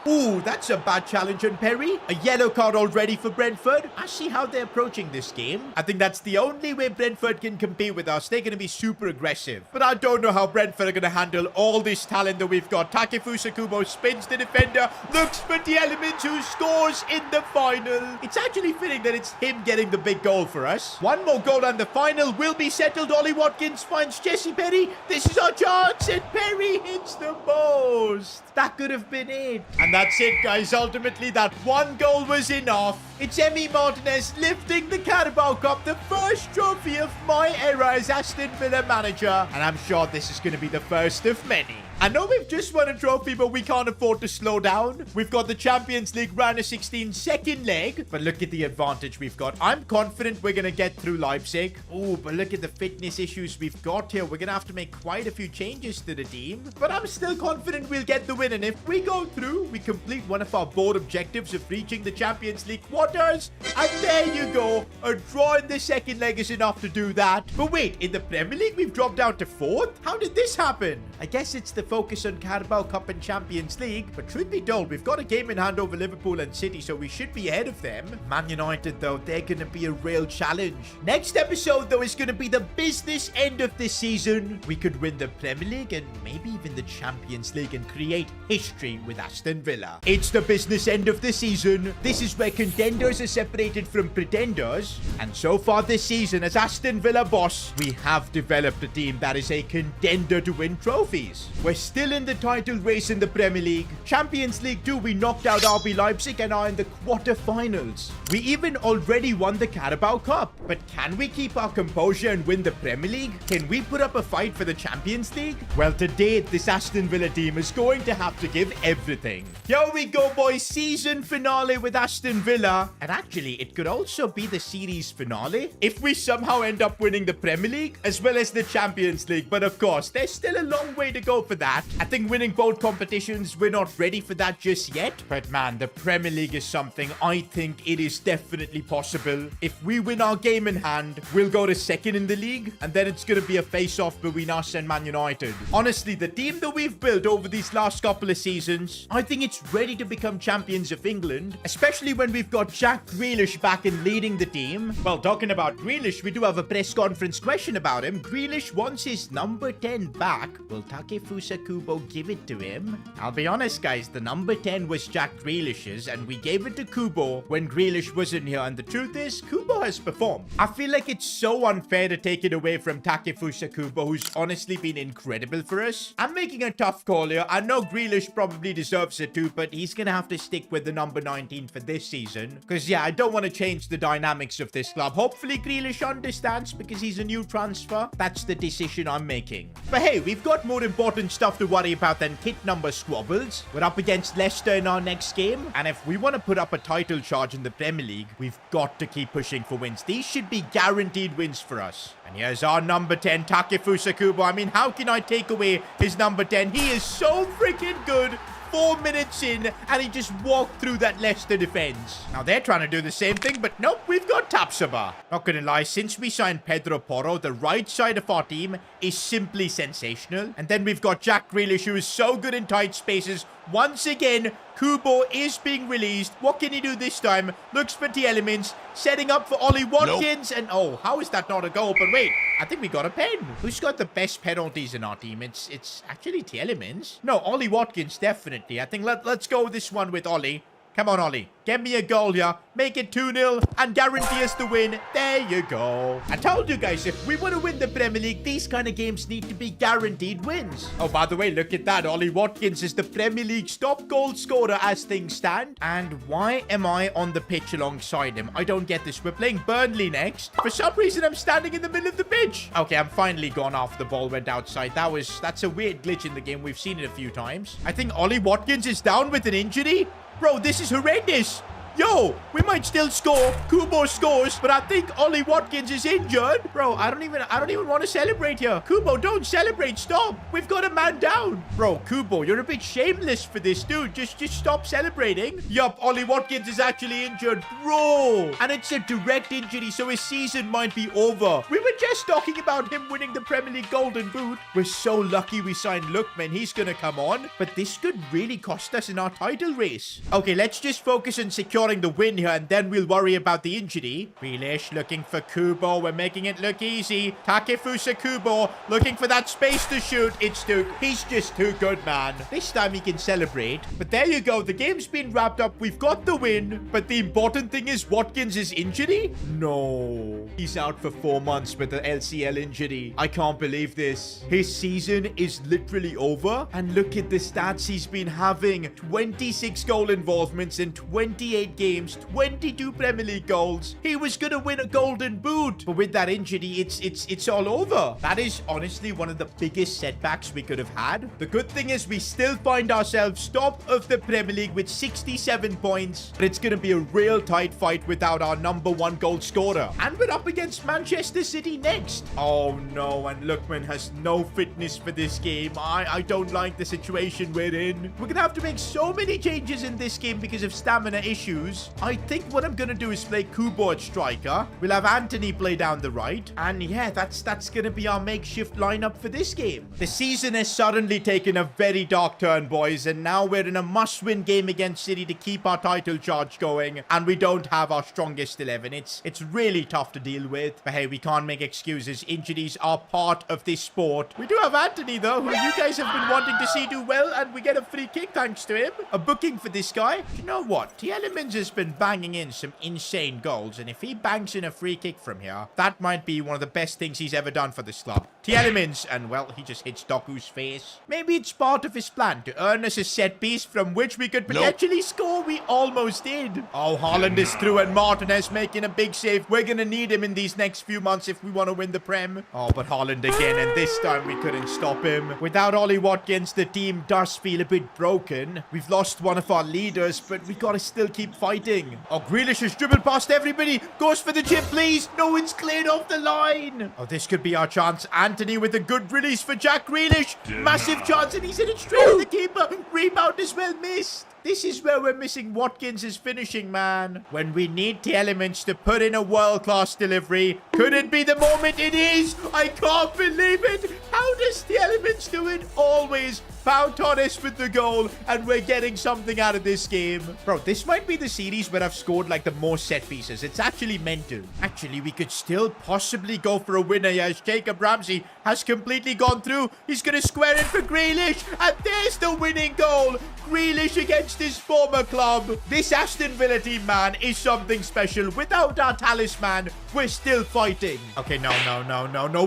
Ooh, that's a bad challenge on Perry. A yellow card already for Brentford. I see how they're approaching this game. I think that's the only way Brentford can compete with us. They're going to be super aggressive. But I don't know how Brentford are going to handle all this talent that we've got. Takefusa Kubo spins the defender, looks for the elements, who scores in the final. It's actually fitting that it's him getting the big goal for us. One more goal and the final will be settled. Ollie Watkins finds Jesse Perry. This is our chance, and Perry hits the post. That could have been it. And that's it, guys. Ultimately, that one goal was enough. It's Emi Martinez lifting the Carabao Cup, the first trophy of my era as Aston Villa manager. And I'm sure this is going to be the first of many. I know we've just won a trophy, but we can't afford to slow down. We've got the Champions League round of 16 second leg, but look at the advantage we've got. I'm confident we're going to get through Leipzig. Oh, but look at the fitness issues we've got here. We're going to have to make quite a few changes to the team, but I'm still confident we'll get the win. And if we go through, we complete one of our board objectives of reaching the Champions League quarters. And there you go. A draw in the second leg is enough to do that. But wait, in the Premier League, we've dropped down to 4th? How did this happen? I guess it's the focus on Carabao Cup and Champions League, but truth be told, we've got a game in hand over Liverpool and City, so we should be ahead of them. Man United, though, they're going to be a real challenge. Next episode, though, is going to be the business end of this season. We could win the Premier League and maybe even the Champions League and create history with Aston Villa. It's the business end of the season. This is where contenders are separated from pretenders, and so far this season, as Aston Villa boss, we have developed a team that is a contender to win trophies. We're still in the title race in the Premier League. Champions League 2, we knocked out RB Leipzig and are in the quarterfinals. We even already won the Carabao Cup. But can we keep our composure and win the Premier League? Can we put up a fight for the Champions League? Well, today, this Aston Villa team is going to have to give everything. Here we go, boys. Season finale with Aston Villa. And actually, it could also be the series finale if we somehow end up winning the Premier League as well as the Champions League. But of course, there's still a long way to go for that. I think winning both competitions, we're not ready for that just yet. But man, the Premier League is something I think it is definitely possible. If we win our game in hand, we'll go to second in the league, and then it's going to be a face-off between us and Man United. Honestly, the team that we've built over these last couple of seasons, I think it's ready to become champions of England, especially when we've got Jack Grealish back and leading the team. Well, talking about Grealish, we do have a press conference question about him. Grealish wants his number 10 back. Will Takefusa Kubo give it to him? I'll be honest, guys, the number 10 was Jack Grealish's, and we gave it to Kubo when Grealish wasn't here, and the truth is, Kubo has performed. I feel like it's so unfair to take it away from Takefusa Kubo, who's honestly been incredible for us. I'm making a tough call here. I know Grealish probably deserves it too, but he's gonna have to stick with the number 19 for this season, because yeah, I don't want to change the dynamics of this club. Hopefully Grealish understands, because he's a new transfer. That's the decision I'm making. But hey, we've got more important stuff to worry about than kit number squabbles. We're up against Leicester in our next game, and if we want to put up a title charge in the Premier League, we've got to keep pushing for wins. These should be guaranteed wins for us. And here's our number 10, Takefusa Kubo. I mean, how can I take away his number 10? He is so freaking good. 4 minutes in, and he just walked through that Leicester defense. Now they're trying to do the same thing, but nope, we've got Tapsoba. Not gonna lie, since we signed Pedro Porro, the right side of our team is simply sensational. And then we've got Jack Grealish, who is so good in tight spaces. Once again, Kubo is being released. What can he do this time? Looks for the elements, setting up for Ollie Watkins. Nope. And oh, how is that not a goal? But wait, I think we got a pen. Who's got the best penalties in our team? It's actually the elements. No, Ollie Watkins, definitely. I think let's go this one with Ollie. Come on, Ollie. Get me a goal here. Make it 2-0 and guarantee us the win. There you go. I told you guys, if we want to win the Premier League, these kind of games need to be guaranteed wins. Oh, by the way, look at that. Ollie Watkins is the Premier League's top goal scorer as things stand. And why am I on the pitch alongside him? I don't get this. We're playing Burnley next. For some reason, I'm standing in the middle of the pitch. Okay, I'm finally gone off. The ball went outside. That's a weird glitch in the game. We've seen it a few times. I think Ollie Watkins is down with an injury. Bro, this is horrendous. Yo, we might still score. Kubo scores, but I think Ollie Watkins is injured. Bro, I don't even want to celebrate here. Kubo, don't celebrate. Stop. We've got a man down. Bro, Kubo, you're a bit shameless for this, dude. Just stop celebrating. Yup, Ollie Watkins is actually injured. Bro. And it's a direct injury, so his season might be over. We were just talking about him winning the Premier League Golden Boot. We're so lucky we signed Lookman. He's gonna come on. But this could really cost us in our title race. Okay, let's just focus on securing the win here, and then we'll worry about the injury. Grealish looking for Kubo. We're making it look easy. Takefusa Kubo looking for that space to shoot. It's Duke. He's just too good, man. This time he can celebrate. But there you go. The game's been wrapped up. We've got the win. But the important thing is Watkins' injury? No. He's out for 4 months with the LCL injury. I can't believe this. His season is literally over. And look at the stats he's been having. 26 goal involvements in 28 games, 22 Premier League goals. He was gonna win a Golden Boot, but with that injury, it's all over. That is honestly one of the biggest setbacks we could have had. The good thing is we still find ourselves top of the Premier League with 67 points, but it's gonna be a real tight fight without our #1 goal scorer. And we're up against Manchester City next. Oh no, and Lookman has no fitness for this game. I don't like the situation we're in. We're gonna have to make so many changes in this game because of stamina issues. I think what I'm gonna do is play Kubo at striker. We'll have Anthony play down the right. And yeah, that's gonna be our makeshift lineup for this game. The season has suddenly taken a very dark turn, boys, and now we're in a must-win game against City to keep our title charge going, and we don't have our strongest 11. It's really tough to deal with, but hey, we can't make excuses. Injuries are part of this sport. We do have Anthony, though, who you guys have been wanting to see do well, and we get a free kick thanks to him. A booking for this guy. You know what? Tielemans has been banging in some insane goals, and if he bangs in a free kick from here, that might be one of the best things he's ever done for this club. Tielemans, and well, he just hits Doku's face. Maybe it's part of his plan to earn us a set piece from which we could potentially score. We almost did. Oh, Haaland is through, and Martinez making a big save. We're gonna need him in these next few months if we want to win the Prem. Oh, but Haaland again, and this time we couldn't stop him. Without Ollie Watkins, the team does feel a bit broken. We've lost one of our leaders, but we gotta still keep fighting. Oh, Grealish has dribbled past everybody. Goes for the chip, please. No, it's cleared off the line. Oh, this could be our chance. Anthony with a good release for Jack Grealish. Massive chance, and he's in it straight at the keeper. Rebound as well missed. This is where we're missing Watkins' finishing, man. When we need the elements to put in a world-class delivery. Could it be the moment? It is. I can't believe it. How does the elements do it? Always. Found Torres with the goal, and we're getting something out of this game. Bro, this might be the series where I've scored like the most set pieces. It's actually mental. Actually, we could still possibly go for a winner here as Jacob Ramsey has completely gone through. He's going to square it for Grealish, and there's the winning goal. Grealish against his former club. This Aston Villa team, man, is something special. Without our talisman, we're still fighting. Okay, no.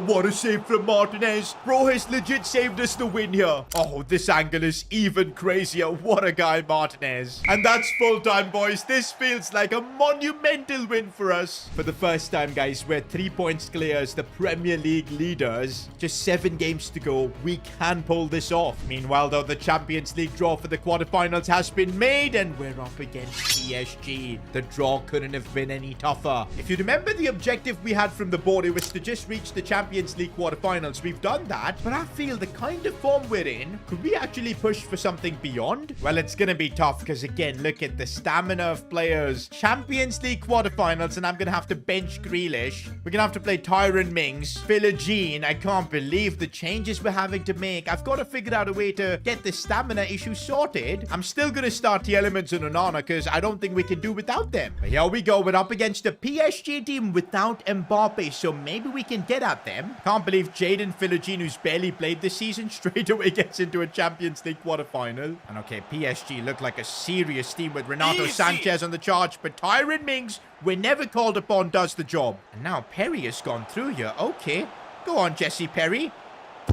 What a save from Martinez. Bro has legit saved us the win here. Oh, this angle is even crazier. What a guy, Martinez. And that's full time, boys. This feels like a monumental win for us. For the first time, guys, we're 3 points clear as the Premier League leaders. Just 7 games to go. We can pull this off. Meanwhile, though, the Champions League draw for the quarterfinals has been made, and we're up against PSG. The draw couldn't have been any tougher. If you remember the objective we had from the board, it was to just reach the Champions League quarterfinals. We've done that, but I feel the kind of form we're in, could we actually push for something beyond? Well, it's gonna be tough because, again, look at the stamina of players. Champions League quarterfinals, and I'm gonna have to bench Grealish. We're gonna have to play Tyron Mings, Philogene. I can't believe the changes we're having to make. I've got to figure out a way to get the stamina issue sorted. I'm still gonna start the elements in Onana because I don't think we can do without them. But here we go. We're up against a PSG team without Mbappe, so maybe we can get at them. Can't believe Jaden Philogene, who's barely played this season, straight away gets into a Champions League quarterfinal. And okay, PSG look like a serious team with Renato Sanchez on the charge, but Tyron Mings, whenever called upon, does the job. And now Perry has gone through here. Okay, go on, Jesse Perry.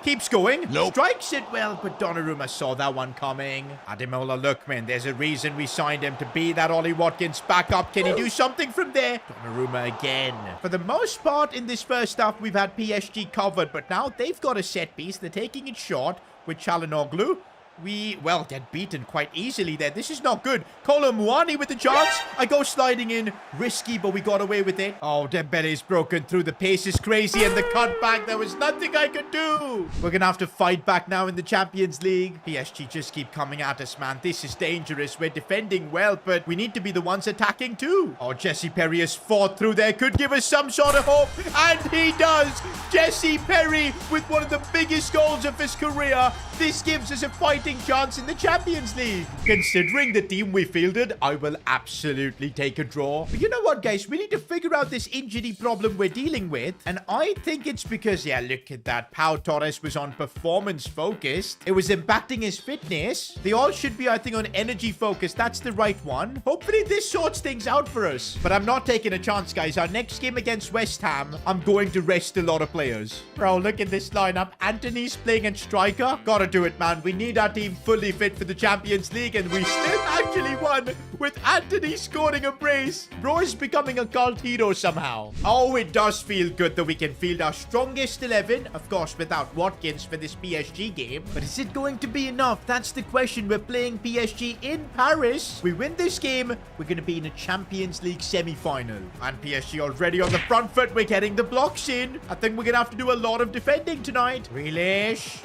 Keeps going. Nope. Strikes it well, but Donnarumma saw that one coming. Ademola Lookman, there's a reason we signed him to be that Ollie Watkins backup. Can he do something from there? Donnarumma again. For the most part in this first half, we've had PSG covered, but now they've got a set piece. They're taking it short with Çalhanoğlu. we, well, get beaten quite easily there. This is not good. Colomwani with the chance. I go sliding in. Risky, but we got away with it. Oh, Dembele's broken through. The pace is crazy, and the cutback, there was nothing I could do. We're going to have to fight back now in the Champions League. PSG just keep coming at us, man. This is dangerous. We're defending well, but we need to be the ones attacking too. Oh, Jesse Perry has fought through there. Could give us some sort of hope, and he does. Jesse Perry with one of the biggest goals of his career. This gives us a fighting chance in the Champions League. Considering the team we fielded, I will absolutely take a draw. But you know what, guys? We need to figure out this injury problem we're dealing with. And I think it's because, yeah, look at that. Pau Torres was on performance focused. It was impacting his fitness. They all should be, I think, on energy focused. That's the right one. Hopefully this sorts things out for us. But I'm not taking a chance, guys. Our next game against West Ham, I'm going to rest a lot of players. Bro, look at this lineup. Anthony's playing in striker. Gotta do it, man. We need our team fully fit for the Champions League, and we still actually won with Anthony scoring a brace. Bro is becoming a cult hero somehow. Oh, it does feel good that we can field our strongest 11, of course, without Watkins for this PSG game. But is it going to be enough? That's the question. We're playing PSG in Paris. We win this game, we're going to be in a Champions League semi-final. And PSG already on the front foot. We're getting the blocks in. I think we're going to have to do a lot of defending tonight. Grealish.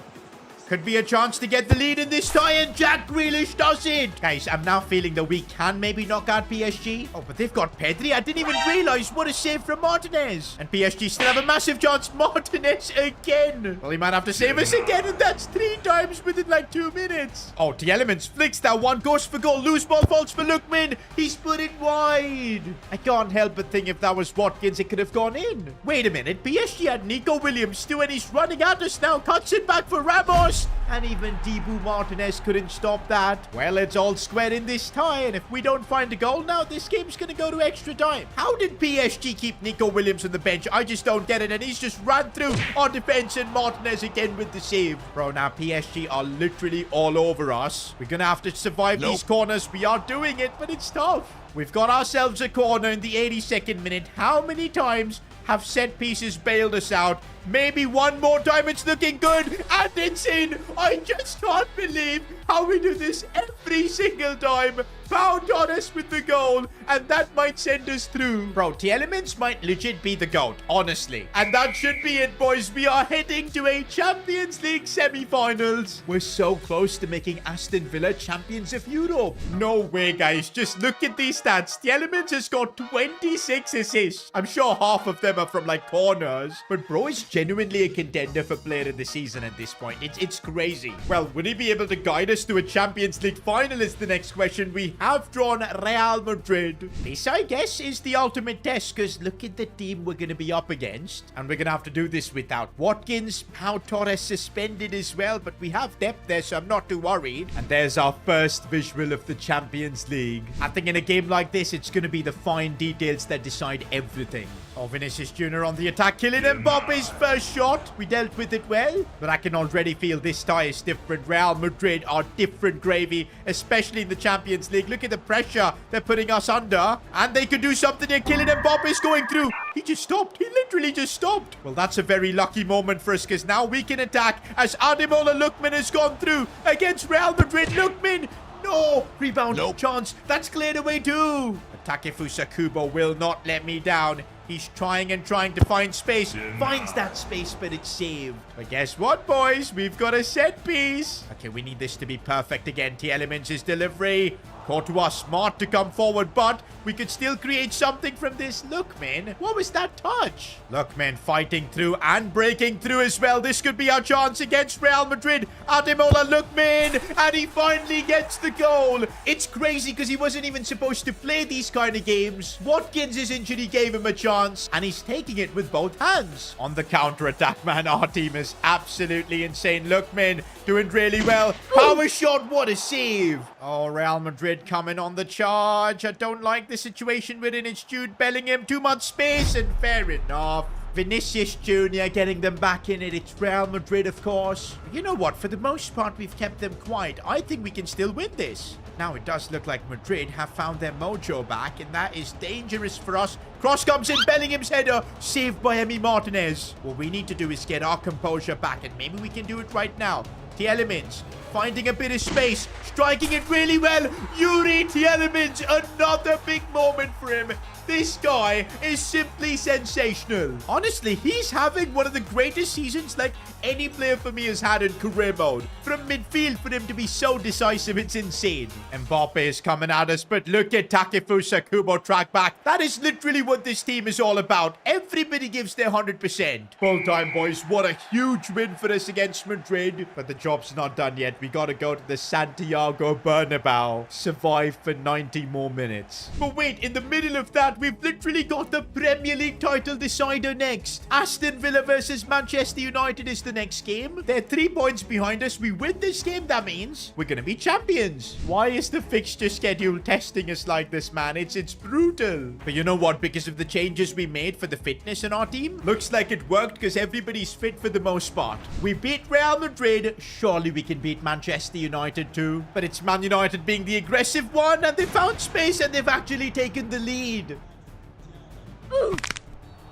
Could be a chance to get the lead in this tie, and Jack Grealish does it. Guys, I'm now feeling that we can maybe knock out PSG. Oh, but they've got Pedri. I didn't even realize what a save from Martinez. And PSG still have a massive chance. Martinez again. Well, he might have to save us again, and that's 3 times within like 2 minutes. Oh, the Elements flicks that one. Goes for goal. Loose ball falls for Lookman. He's put it wide. I can't help but think if that was Watkins, it could have gone in. Wait a minute. PSG had Nico Williams too, and he's running at us now. Cuts it back for Ramos. And even Dibu Martinez couldn't stop that. Well, it's all square in this tie, and if we don't find a goal now, this game's going to go to extra time. How did PSG keep Nico Williams on the bench? I just don't get it, and he's just run through our defense, and Martinez again with the save. Bro, now PSG are literally all over us. We're going to have to survive these corners. We are doing it, but it's tough. We've got ourselves a corner in the 82nd minute. How many times have set pieces bailed us out? Maybe one more time. It's looking good, and it's in. I just can't believe how we do this every single time. Pau Torres with the goal, and that might send us through. Bro, the Elements might legit be the GOAT, honestly. And that should be it, boys. We are heading to a Champions League semi-finals. We're so close to making Aston Villa champions of Europe. No way, guys. Just look at these stats. The Elements has got 26 assists. I'm sure half of them are from, like, corners. But bro is genuinely a contender for player of the season at this point. It's crazy. Well, would he be able to guide us to a Champions League final is the next question. We have drawn Real Madrid. This, I guess, is the ultimate test, because look at the team we're going to be up against. And we're going to have to do this without Watkins. Pau Torres suspended as well, but we have depth there, so I'm not too worried. And there's our first visual of the Champions League. I think in a game like this, it's going to be the fine details that decide everything. Oh, Vinicius Jr. on the attack. Kylian Mbappe's first shot. We dealt with it well. But I can already feel this tie is different. Real Madrid are different gravy, especially in the Champions League. Look at the pressure they're putting us under. And they could do something here. Kylian Mbappe's going through. He just stopped. He literally just stopped. Well, that's a very lucky moment for us, because now we can attack as Ademola Lookman has gone through against Real Madrid. Lookman. No. Rebound. Chance. That's cleared away too. Takefusa Kubo will not let me down. He's trying and trying to find space. Finds that space, but it's saved. But guess what, boys? We've got a set piece. Okay, we need this to be perfect again. The Elements' delivery. Courtois smart to come forward, but we could still create something from this. Lookman, what was that touch? Lookman fighting through and breaking through as well. This could be our chance against Real Madrid. Ademola Lookman, and he finally gets the goal. It's crazy because he wasn't even supposed to play these kind of games. Watkins' injury gave him a chance, and he's taking it with both hands. On the counter-attack, man, our team is absolutely insane. Lookman doing really well. Power shot, what a save. Oh, Real Madrid coming on the charge. I don't like the situation we're in. It's Jude Bellingham. Too much space, and fair enough. Vinicius Jr. getting them back in it. It's Real Madrid, of course. You know what? For the most part, we've kept them quiet. I think we can still win this. Now, it does look like Madrid have found their mojo back, and that is dangerous for us. Cross comes in. Bellingham's header. Saved by Emi Martinez. What we need to do is get our composure back, and maybe we can do it right now. The Elements finding a bit of space, striking it really well. Yuri Tielemans, another big moment for him. This guy is simply sensational. Honestly, he's having one of the greatest seasons like any player for me has had in career mode. From midfield, for him to be so decisive, it's insane. Mbappe is coming at us, but look at Takefusa Kubo track back. That is literally what this team is all about. Everybody gives their 100%. Full time, boys. What a huge win for us against Madrid. But the job's not done yet. We got to go to the Santiago Bernabeu. Survive for 90 more minutes. But wait, in the middle of that, we've literally got the Premier League title decider next. Aston Villa versus Manchester United is the next game. They're 3 points behind us. We win this game, that means we're gonna be champions. Why is the fixture schedule testing us like this, man? It's brutal. But you know what? Because of the changes we made for the fitness in our team, looks like it worked because everybody's fit for the most part. We beat Real Madrid. Surely we can beat Manchester United too. But it's Man United being the aggressive one, and they found space and they've actually taken the lead.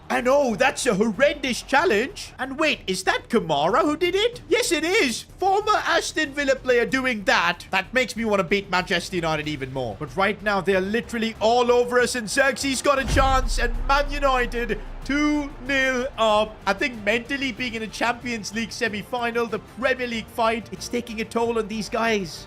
And oh, that's a horrendous challenge. And wait, is that Kamara who did it? Yes, it is. Former Aston Villa player doing that. That makes me want to beat Manchester United even more. But right now, they're literally all over us, and Xerxes got a chance, and Man United 2-0 up. I think mentally being in a Champions League semi-final, the Premier League fight, it's taking a toll on these guys.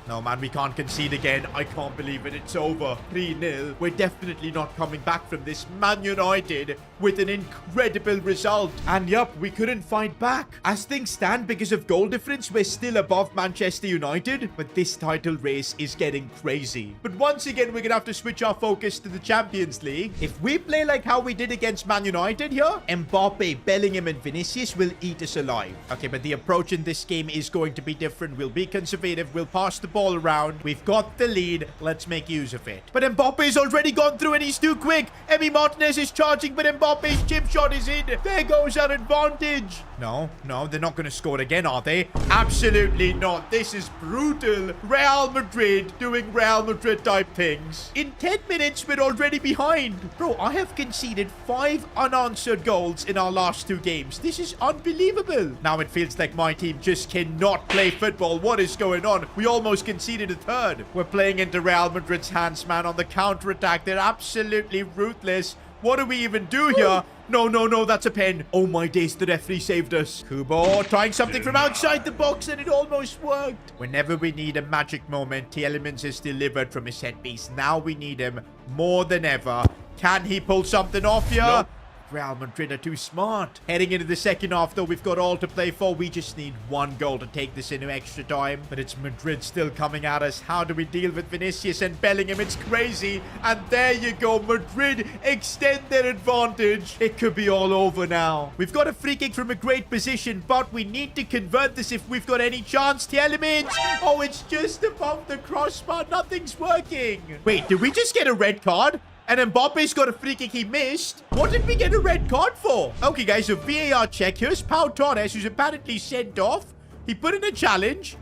No, man, we can't concede again. I can't believe it. It's over. 3-0. We're definitely not coming back from this. Man United with an incredible result. And yup, we couldn't fight back. As things stand, because of goal difference, we're still above Manchester United. But this title race is getting crazy. But once again, we're going to have to switch our focus to the Champions League. If we play like how we did against Man United here, Mbappe, Bellingham, and Vinicius will eat us alive. Okay, but the approach in this game is going to be different. We'll be conservative. We'll pass the ball around. We've got the lead. Let's make use of it. But Mbappe's already gone through and he's too quick. Emi Martinez is charging, but Mbappe's chip shot is in. There goes our advantage. No, they're not going to score again, are they? Absolutely not. This is brutal. Real Madrid doing Real Madrid type things. In 10 minutes, we're already behind. Bro, I have conceded 5 unanswered goals in our last 2 games. This is unbelievable. Now it feels like my team just cannot play football. What is going on? We almost conceded a 3rd. We're playing into Real Madrid's hands, man, on the counter-attack. They're absolutely ruthless. What do we even do here? No, that's a pen. Oh my days, the referee saved us. Kubo trying something from outside the box and it almost worked. Whenever we need a magic moment, Tielemans has delivered from his set piece. Now we need him more than ever. Can he pull something off here? Nope. Real Madrid are too smart. Heading into the second half, though, we've got all to play for. We just need 1 goal to take this into extra time. But it's Madrid still coming at us. How do we deal with Vinicius and Bellingham? It's crazy. And there you go. Madrid extend their advantage. It could be all over now. We've got a free kick from a great position, but we need to convert this if we've got any chance. Tielemans. Oh, it's just above the crossbar. Nothing's working. Wait, did we just get a red card? And Mbappe's got a free kick he missed. What did we get a red card for? Okay, guys, so VAR check. Here's Pau Torres, who's apparently sent off. He put in a challenge.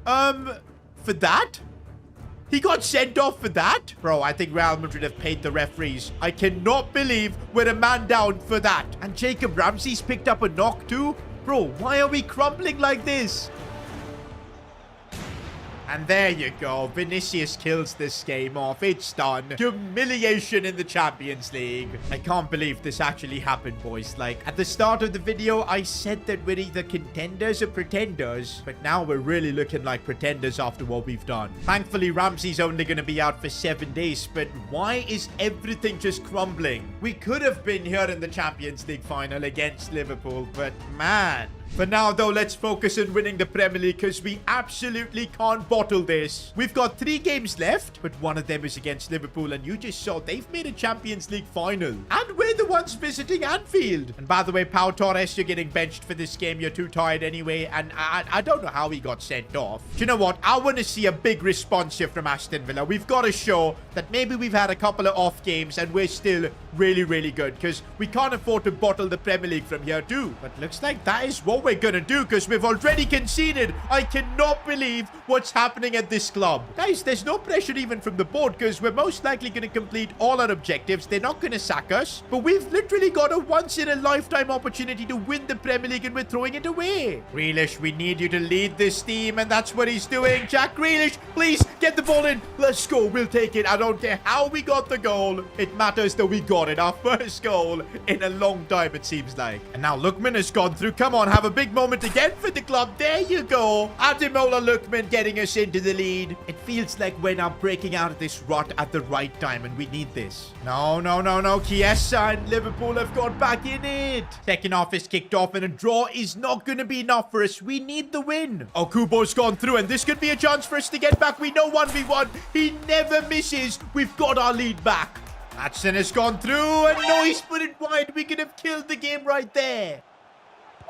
For that? He got sent off for that? Bro, I think Real Madrid have paid the referees. I cannot believe we're a man down for that. And Jacob Ramsey's picked up a knock too? Bro, why are we crumbling like this? And there you go. Vinicius kills this game off. It's done. Humiliation in the Champions League. I can't believe this actually happened, boys. Like, at the start of the video, I said that we're either contenders or pretenders. But now we're really looking like pretenders after what we've done. Thankfully, Ramsey's only going to be out for 7 days. But why is everything just crumbling? We could have been here in the Champions League final against Liverpool. But man... For now, though, let's focus on winning the Premier League because we absolutely can't bottle this. We've got 3 games left, but one of them is against Liverpool, and you just saw they've made a Champions League final. And we're the ones visiting Anfield. And by the way, Pau Torres, you're getting benched for this game. You're too tired anyway, and I don't know how he got sent off. Do you know what? I want to see a big response here from Aston Villa. We've got to show that maybe we've had a couple of off games, and we're still really, really good because we can't afford to bottle the Premier League from here too. But looks like that is what we're gonna do because we've already conceded. I cannot believe what's happening at this club. Guys, there's no pressure even from the board because we're most likely going to complete all our objectives. They're not going to sack us, but we've literally got a once-in-a-lifetime opportunity to win the Premier League and we're throwing it away. Grealish, we need you to lead this team and that's what he's doing. Jack Grealish, please get the ball in. Let's go. We'll take it. I don't care how we got the goal. It matters that we got it. Our first goal in a long time, it seems like. And now Lookman has gone through. Come on, have a big moment again for the club. There you go. Ademola Lookman getting us into the lead. It feels like we're now breaking out of this rut at the right time, and we need this. No, no, no, no. Chiesa and Liverpool have got back in it. Second half is kicked off, and a draw is not going to be enough for us. We need the win. Oh, Kubo's gone through, and this could be a chance for us to get back. We know 1v1. He never misses. We've got our lead back. Matson has gone through, and no, he's put it wide. We could have killed the game right there.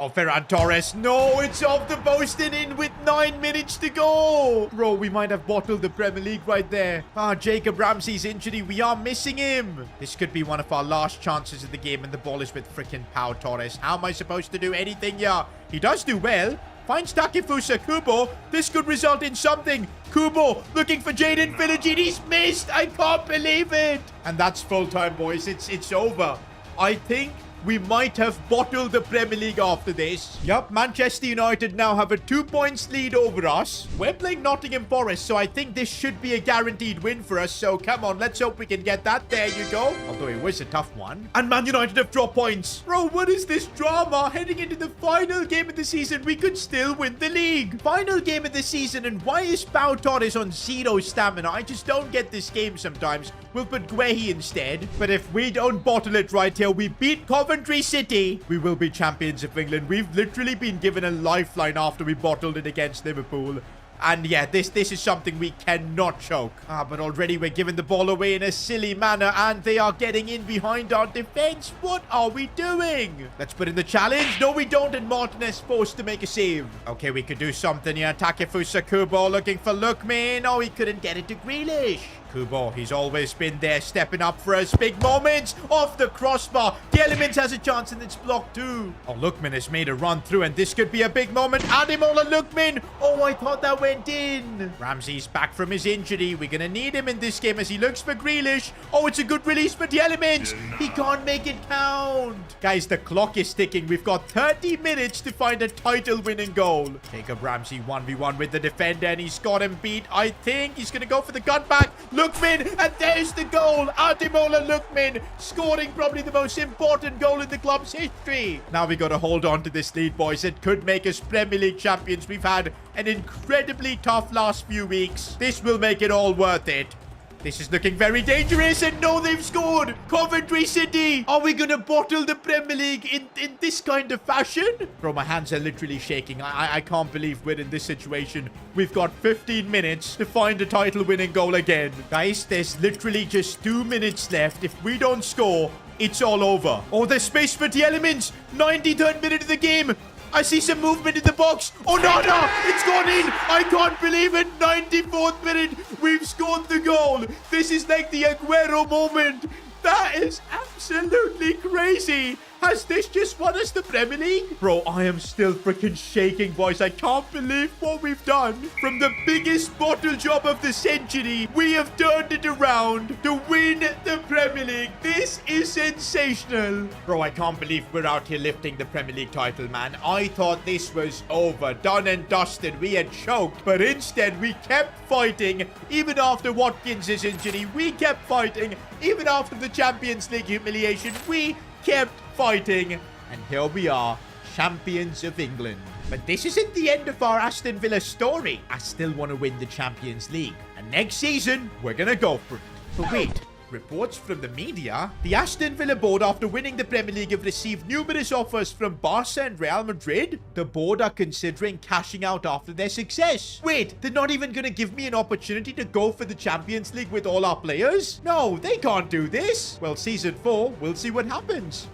Oh, Ferran Torres. No, it's off the post and in with 9 minutes to go. Bro, we might have bottled the Premier League right there. Ah, Jacob Ramsey's injury. We are missing him. This could be one of our last chances of the game, and the ball is with freaking Pau Torres. How am I supposed to do anything here? He does do well. Finds Takefusa Kubo. This could result in something. Kubo looking for Jaden Philogene. He's missed. I can't believe it. And that's full time, boys. It's over. I think we might have bottled the Premier League after this. Yup, Manchester United now have a 2 points lead over us. We're playing Nottingham Forest, so I think this should be a guaranteed win for us. So come on, let's hope we can get that. There you go. Although it was a tough one. And Man United have dropped points. Bro, what is this drama? Heading into the final game of the season, we could still win the league. Final game of the season, and why is Pau Torres on 0 stamina? I just don't get this game sometimes. We'll put Guehi instead. But if we don't bottle it right here, we beat Coventry City, we will be champions of England. We've literally been given a lifeline after we bottled it against Liverpool. And yeah, this is something we cannot choke. But already we're giving the ball away in a silly manner, and they are getting in behind our defense. What are we doing? Let's put in the challenge. No, we don't, and Martinez forced to make a save. Okay, we could do something here. Takefusa Kubo looking for Lookman. Oh, he couldn't get it to Grealish. Kubo, he's always been there, stepping up for us. Big moments off the crossbar. The Elements has a chance, and it's blocked too. Oh, Lookman has made a run through, and this could be a big moment. Ademola Lookman. Oh, I thought that went in. Ramsey's back from his injury. We're going to need him in this game as he looks for Grealish. Oh, it's a good release for the Elements. He can't make it count. Guys, the clock is ticking. We've got 30 minutes to find a title-winning goal. Jacob Ramsey 1v1 with the defender, and he's got him beat. I think he's going to go for the cutback. Lookman, and there's the goal. Ademola Lookman scoring probably the most important goal in the club's history. Now we got to hold on to this lead, boys. It could make us Premier League champions. We've had an incredibly tough last few weeks. This will make it all worth it. This is looking very dangerous, and no, they've scored. Coventry City. Are we going to bottle the Premier League in this kind of fashion? Bro, my hands are literally shaking. I can't believe we're in this situation. We've got 15 minutes to find a title-winning goal again. Guys, there's literally just 2 minutes left. If we don't score, it's all over. Oh, there's space for the Elements. 93rd minute of the game. I see some movement in the box. Oh, no, no. It's gone in. I can't believe it. 94th minute. We've scored the goal. This is like the Aguero moment. That is absolutely crazy. Has this just won us the Premier League? Bro, I am still freaking shaking, boys. I can't believe what we've done. From the biggest bottle job of the century, we have turned it around to win the Premier League. This is sensational. Bro, I can't believe we're out here lifting the Premier League title, man. I thought this was over, done and dusted. We had choked, but instead we kept fighting. Even after Watkins' injury, we kept fighting. Even after the Champions League humiliation, we kept fighting, and here we are, champions of England. But this isn't the end of our Aston Villa story. I still want to win the Champions League, and next season we're gonna go for it. But wait, reports from the media, the Aston Villa board, after winning the Premier League, have received numerous offers from Barca and Real Madrid. The board are considering cashing out after their success. Wait, they're not even gonna give me an opportunity to go for the Champions League with all our players? No, they can't do this. Well, season 4, we'll see what happens.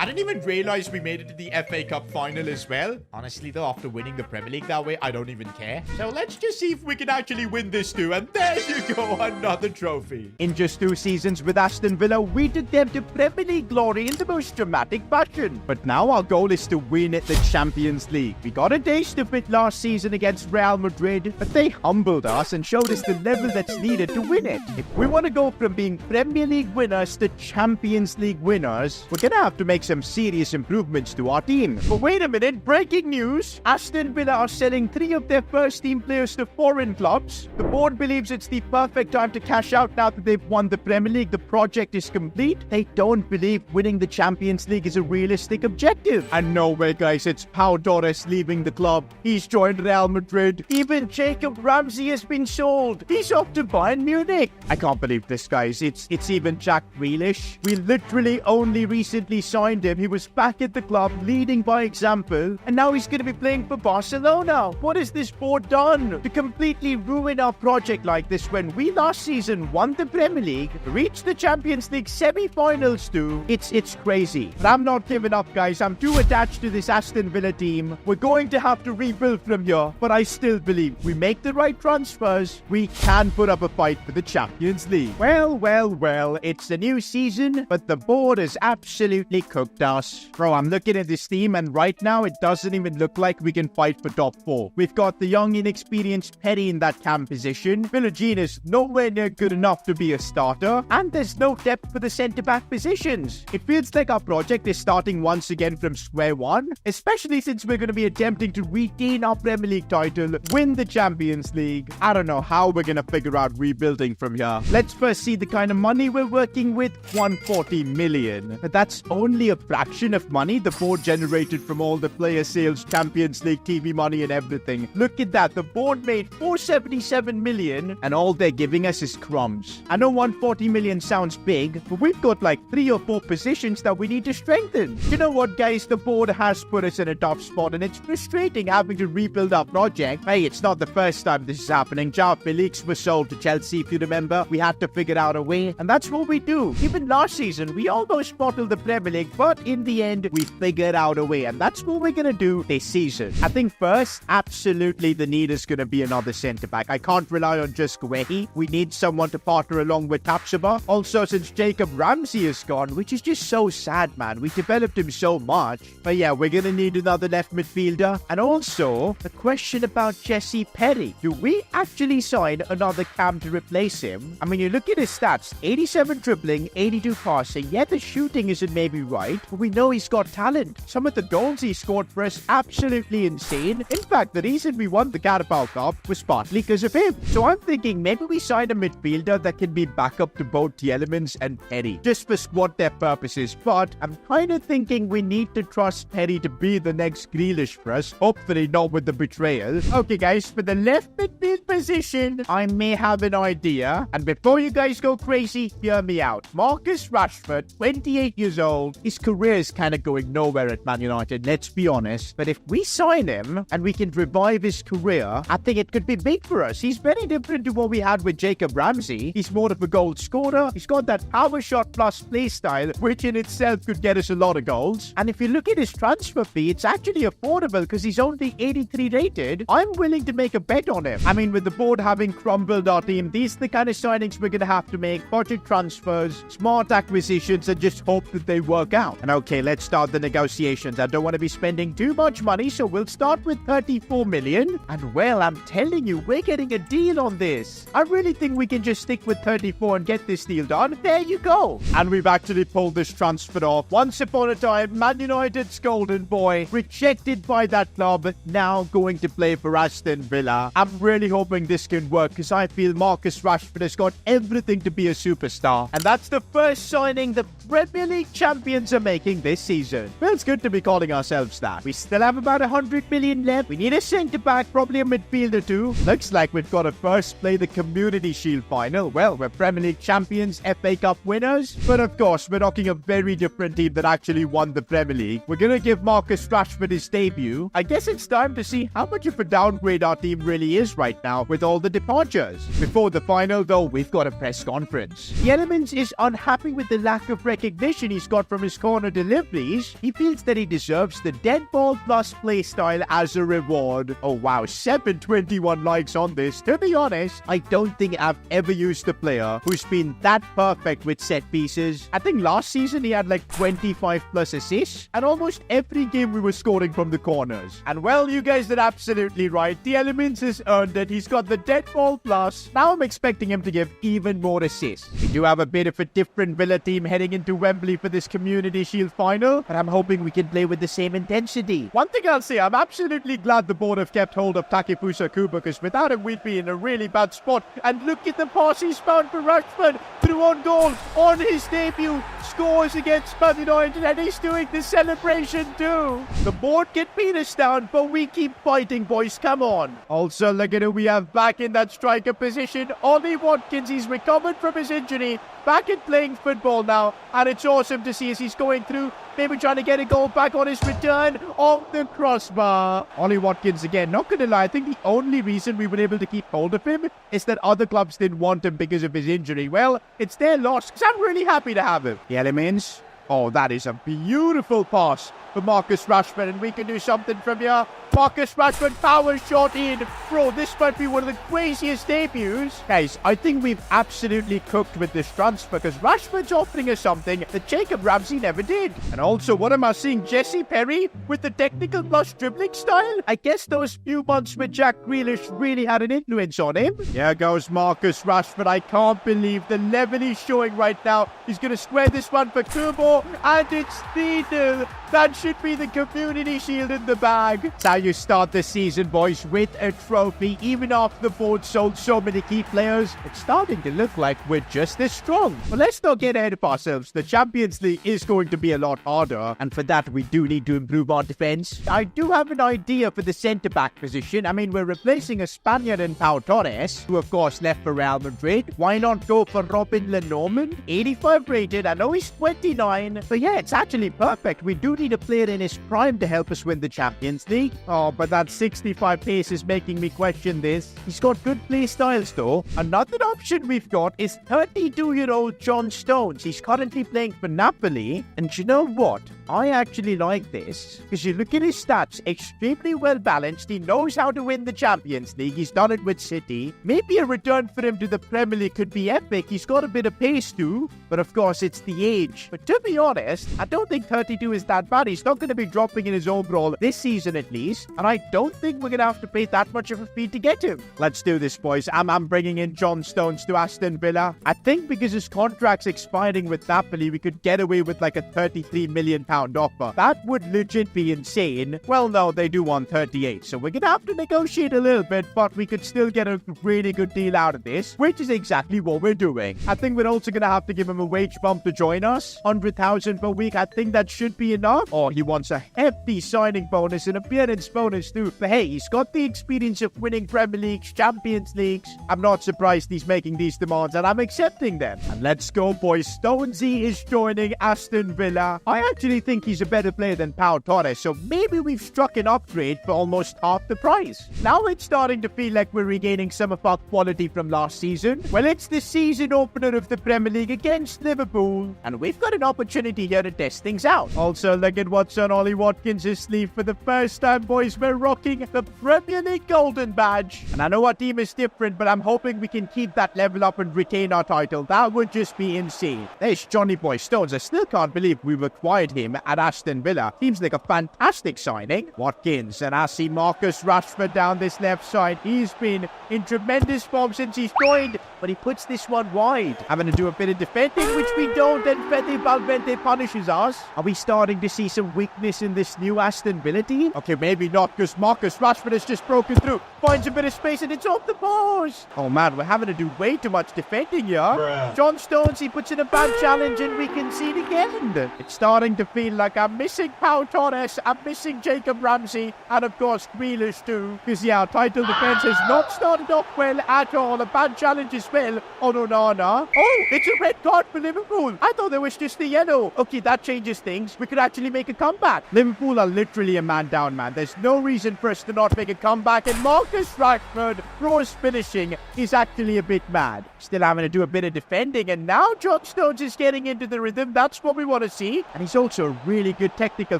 I didn't even realize we made it to the FA Cup final as well. Honestly, though, after winning the Premier League that way, I don't even care. So let's just see if we can actually win this too. And there you go, another trophy. In just 2 seasons with Aston Villa, we took them to Premier League glory in the most dramatic fashion. But now our goal is to win at the Champions League. We got a taste of it last season against Real Madrid, but they humbled us and showed us the level that's needed to win it. If we want to go from being Premier League winners to Champions League winners, we're gonna have to make some serious improvements to our team. But wait a minute, breaking news! Aston Villa are selling 3 of their first team players to foreign clubs. The board believes it's the perfect time to cash out now that they've won the Premier League. The project is complete. They don't believe winning the Champions League is a realistic objective. And no way, guys, it's Pau Torres leaving the club. He's joined Real Madrid. Even Jacob Ramsey has been sold. He's off to Bayern Munich. I can't believe this, guys. It's even Jack Grealish. We literally only recently signed him. He was back at the club, leading by example, and now he's going to be playing for Barcelona. What has this board done to completely ruin our project like this when we last season won the Premier League, reached the Champions League semi-finals too? It's crazy. But I'm not giving up, guys. I'm too attached to this Aston Villa team. We're going to have to rebuild from here, but I still believe we make the right transfers, we can put up a fight for the Champions League. Well, it's a new season, but the board has absolutely cooked us. Bro, I'm looking at this team, and right now it doesn't even look like we can fight for top 4. We've got the young, inexperienced Petty in that cam position. Villagine is nowhere near good enough to be a starter, and there's no depth for the centre-back positions. It feels like our project is starting once again from square one, especially since we're going to be attempting to retain our Premier League title, win the Champions League. I don't know how we're going to figure out rebuilding from here. Let's first see the kind of money we're working with. 140 million. But that's only a fraction of money the board generated from all the player sales, Champions League TV money and everything. Look at that. The board made 477 million and all they're giving us is crumbs. I know 140 million sounds big, but we've got like 3 or 4 positions that we need to strengthen. You know what, guys? The board has put us in a tough spot and it's frustrating having to rebuild our project. Hey, it's not the first time this is happening. João Felix was sold to Chelsea, if you remember. We had to figure out a way, and that's what we do. Even last season, we almost bottled the Premier League, but in the end, we figured out a way, and that's what we're gonna do this season. I think first, absolutely the need is gonna be another centre-back. I can't rely on just Guehi. We need someone to partner along with Tapsoba. Also, since Jacob Ramsey is gone, which is just so sad, man. We developed him so much. But yeah, we're gonna need another left midfielder. And also, the question about Jesse Perry. Do we actually sign another cam to replace him? I mean, you look at his stats, 87 dribbling, 82 passing. Yeah, the shooting isn't maybe right, but we know he's got talent. Some of the goals he scored for us, absolutely insane. In fact, the reason we won the Carabao Cup was partly because of him. So I'm thinking maybe we sign a midfielder that can be backup to both Tielemans and Perry, just for squad depth purposes. But I'm kind of thinking we need to trust Perry to be the next Grealish for us. Hopefully not with the betrayal. Okay, guys, for the left midfield position, I may have an idea. And before you guys go crazy, hear me out. Marcus Rashford, 28 years old. His career is kind of going nowhere at Man United, let's be honest. But if we sign him and we can revive his career, I think it could be big for us. He's very different to what we had with Jacob Ramsey. He's more of a goal scorer. He's got that power shot plus play style, which in itself could get us a lot of goals. And if you look at his transfer fee, it's actually affordable because he's only 83 rated. I'm willing to make a bet on him. I mean, with the board having crumbled our team, these are the kind of signings we're going to have to make. Budget transfers, smart acquisitions, and just hope that they work out. And okay, let's start the negotiations. I don't want to be spending too much money, so we'll start with 34 million. And well, I'm telling you, we're getting a deal on this. I really think we can just stick with 34 and get this deal done. There you go. And we've actually pulled this transfer off. Once upon a time, Man United's golden boy, rejected by that club, now going to play for Aston Villa. I'm really hoping this can work because I feel Marcus Rashford has got everything to be a superstar. And that's the first signing the Premier League champions are making this season. Well, it's good to be calling ourselves that. We still have about 100 million left. We need a centre-back, probably a midfielder too. Looks like we've got to first play the Community Shield final. Well, we're Premier League champions, FA Cup winners. But of course, we're knocking a very different team that actually won the Premier League. We're going to give Marcus Rashford his debut. I guess it's time to see how much of a downgrade our team really is right now with all the departures. Before the final, though, we've got a press conference. The Elements is unhappy with the lack of recognition recognition he's got from his corner deliveries, he feels that he deserves the dead ball plus playstyle as a reward. Oh wow, 721 likes on this. To be honest, I don't think I've ever used a player who's been that perfect with set pieces. I think last season he had like 25 plus assists, and almost every game we were scoring from the corners. And well, you guys are absolutely right. The Elements has earned it. He's got the dead ball plus. Now I'm expecting him to give even more assists. We do have a bit of a different Villa team heading into Wembley for this Community Shield final, but I'm hoping we can play with the same intensity. One thing I'll say, I'm absolutely glad the board have kept hold of Takefusa Kubo, because without him we'd be in a really bad spot. And look at the pass he's found for Rashford through on goal on his debut. Scores against Man United, and he's doing the celebration too. The board can beat us down, but we keep fighting, boys. Come on. Also, look at who we have back in that striker position. Ollie Watkins, he's recovered from his injury, back in playing football now, and it's awesome to see as he's going through, maybe trying to get a goal back on his return off the crossbar. Ollie Watkins again, not gonna lie, I think the only reason we were able to keep hold of him is that other clubs didn't want him because of his injury. Well, it's their loss, because I'm really happy to have him. The Elements. Oh, that is a beautiful pass for Marcus Rashford, and we can do something from here. Marcus Rashford power shot in. Bro, this might be one of the craziest debuts. Guys, I think we've absolutely cooked with this transfer, because Rashford's offering us something that Jacob Ramsey never did. And also, what am I seeing? Jesse Perry with the technical plus dribbling style? I guess those few months with Jack Grealish really had an influence on him. Here goes Marcus Rashford. I can't believe the level he's showing right now. He's going to square this one for Kubo, and it's 3-0. That should be the Community Shield in the bag. That's how you start the season, boys, with a trophy. Even after the board sold so many key players, it's starting to look like we're just as strong. But let's not get ahead of ourselves. The Champions League is going to be a lot harder, and for that we do need to improve our defense. I do have an idea for the centre-back position. I mean, we're replacing a Spaniard in Pau Torres, who of course left for Real Madrid. Why not go for Robin Lenormand? 85 rated. I know he's 29, but yeah, it's actually perfect. We do need a player in his prime to help us win the Champions League. Oh, but that 65 pace is making me question this. He's got good play styles though. Another option we've got is 32-year-old John Stones. He's currently playing for Napoli, and you know what? I actually like this, because you look at his stats, extremely well balanced. He knows how to win the Champions League. He's done it with City. Maybe a return for him to the Premier League could be epic. He's got a bit of pace too, but of course it's the age. But to be honest, I don't think 32 is that bad. He's not going to be dropping in his overall this season at least, and I don't think we're going to have to pay that much of a fee to get him. Let's do this, boys. I'm bringing in John Stones to Aston Villa. I think because his contract's expiring with Napoli, we could get away with like a £33 million offer. That would legit be insane. Well, no, they do want 38, so we're going to have to negotiate a little bit, but we could still get a really good deal out of this, which is exactly what we're doing. I think we're also going to have to give him a wage bump to join us. 100,000 per week. I think that should be enough. Oh, he wants a hefty signing bonus and appearance bonus too. But hey, he's got the experience of winning Premier Leagues, Champions Leagues. I'm not surprised he's making these demands, and I'm accepting them. And let's go, boys. Stonesy is joining Aston Villa. I actually think he's a better player than Pau Torres, so maybe we've struck an upgrade for almost half the price. Now it's starting to feel like we're regaining some of our quality from last season. Well, it's the season opener of the Premier League against Liverpool, and we've got an opportunity here to test things out. Also, look at what's on Ollie Watkins' sleeve. For the first time, boys, we're rocking the Premier League Golden Badge. And I know our team is different, but I'm hoping we can keep that level up and retain our title. That would just be insane. There's Johnny Boy Stones. I still can't believe we've acquired him at Aston Villa. Seems like a fantastic signing. Watkins, and I see Marcus Rashford down this left side. He's been in tremendous form since he's joined, but he puts this one wide. Having to do a bit of defending, which we don't, and Fede Valverde punishes us. Are we starting to see some weakness in this new Aston Villa team? Okay, maybe not, because Marcus Rashford has just broken through. Finds a bit of space, and it's off the post. Oh man, we're having to do way too much defending here. Bruh. John Stones, he puts in a bad challenge, and we concede again. It's starting to feel like I'm missing Pau Torres, I'm missing Jacob Ramsey, and of course Grealish too. Because yeah, our title defense has not started off well at all. A bad challenge as well on Onana. Oh, it's a red card for Liverpool. I thought there was just the yellow. Okay, that changes things. We could actually make a comeback. Liverpool are literally a man down, man. There's no reason for us to not make a comeback. And Marcus Rashford, Rose finishing, is actually a bit mad. Still having to do a bit of defending. And now John Stones is getting into the rhythm. That's what we want to see. And he's also a really good technical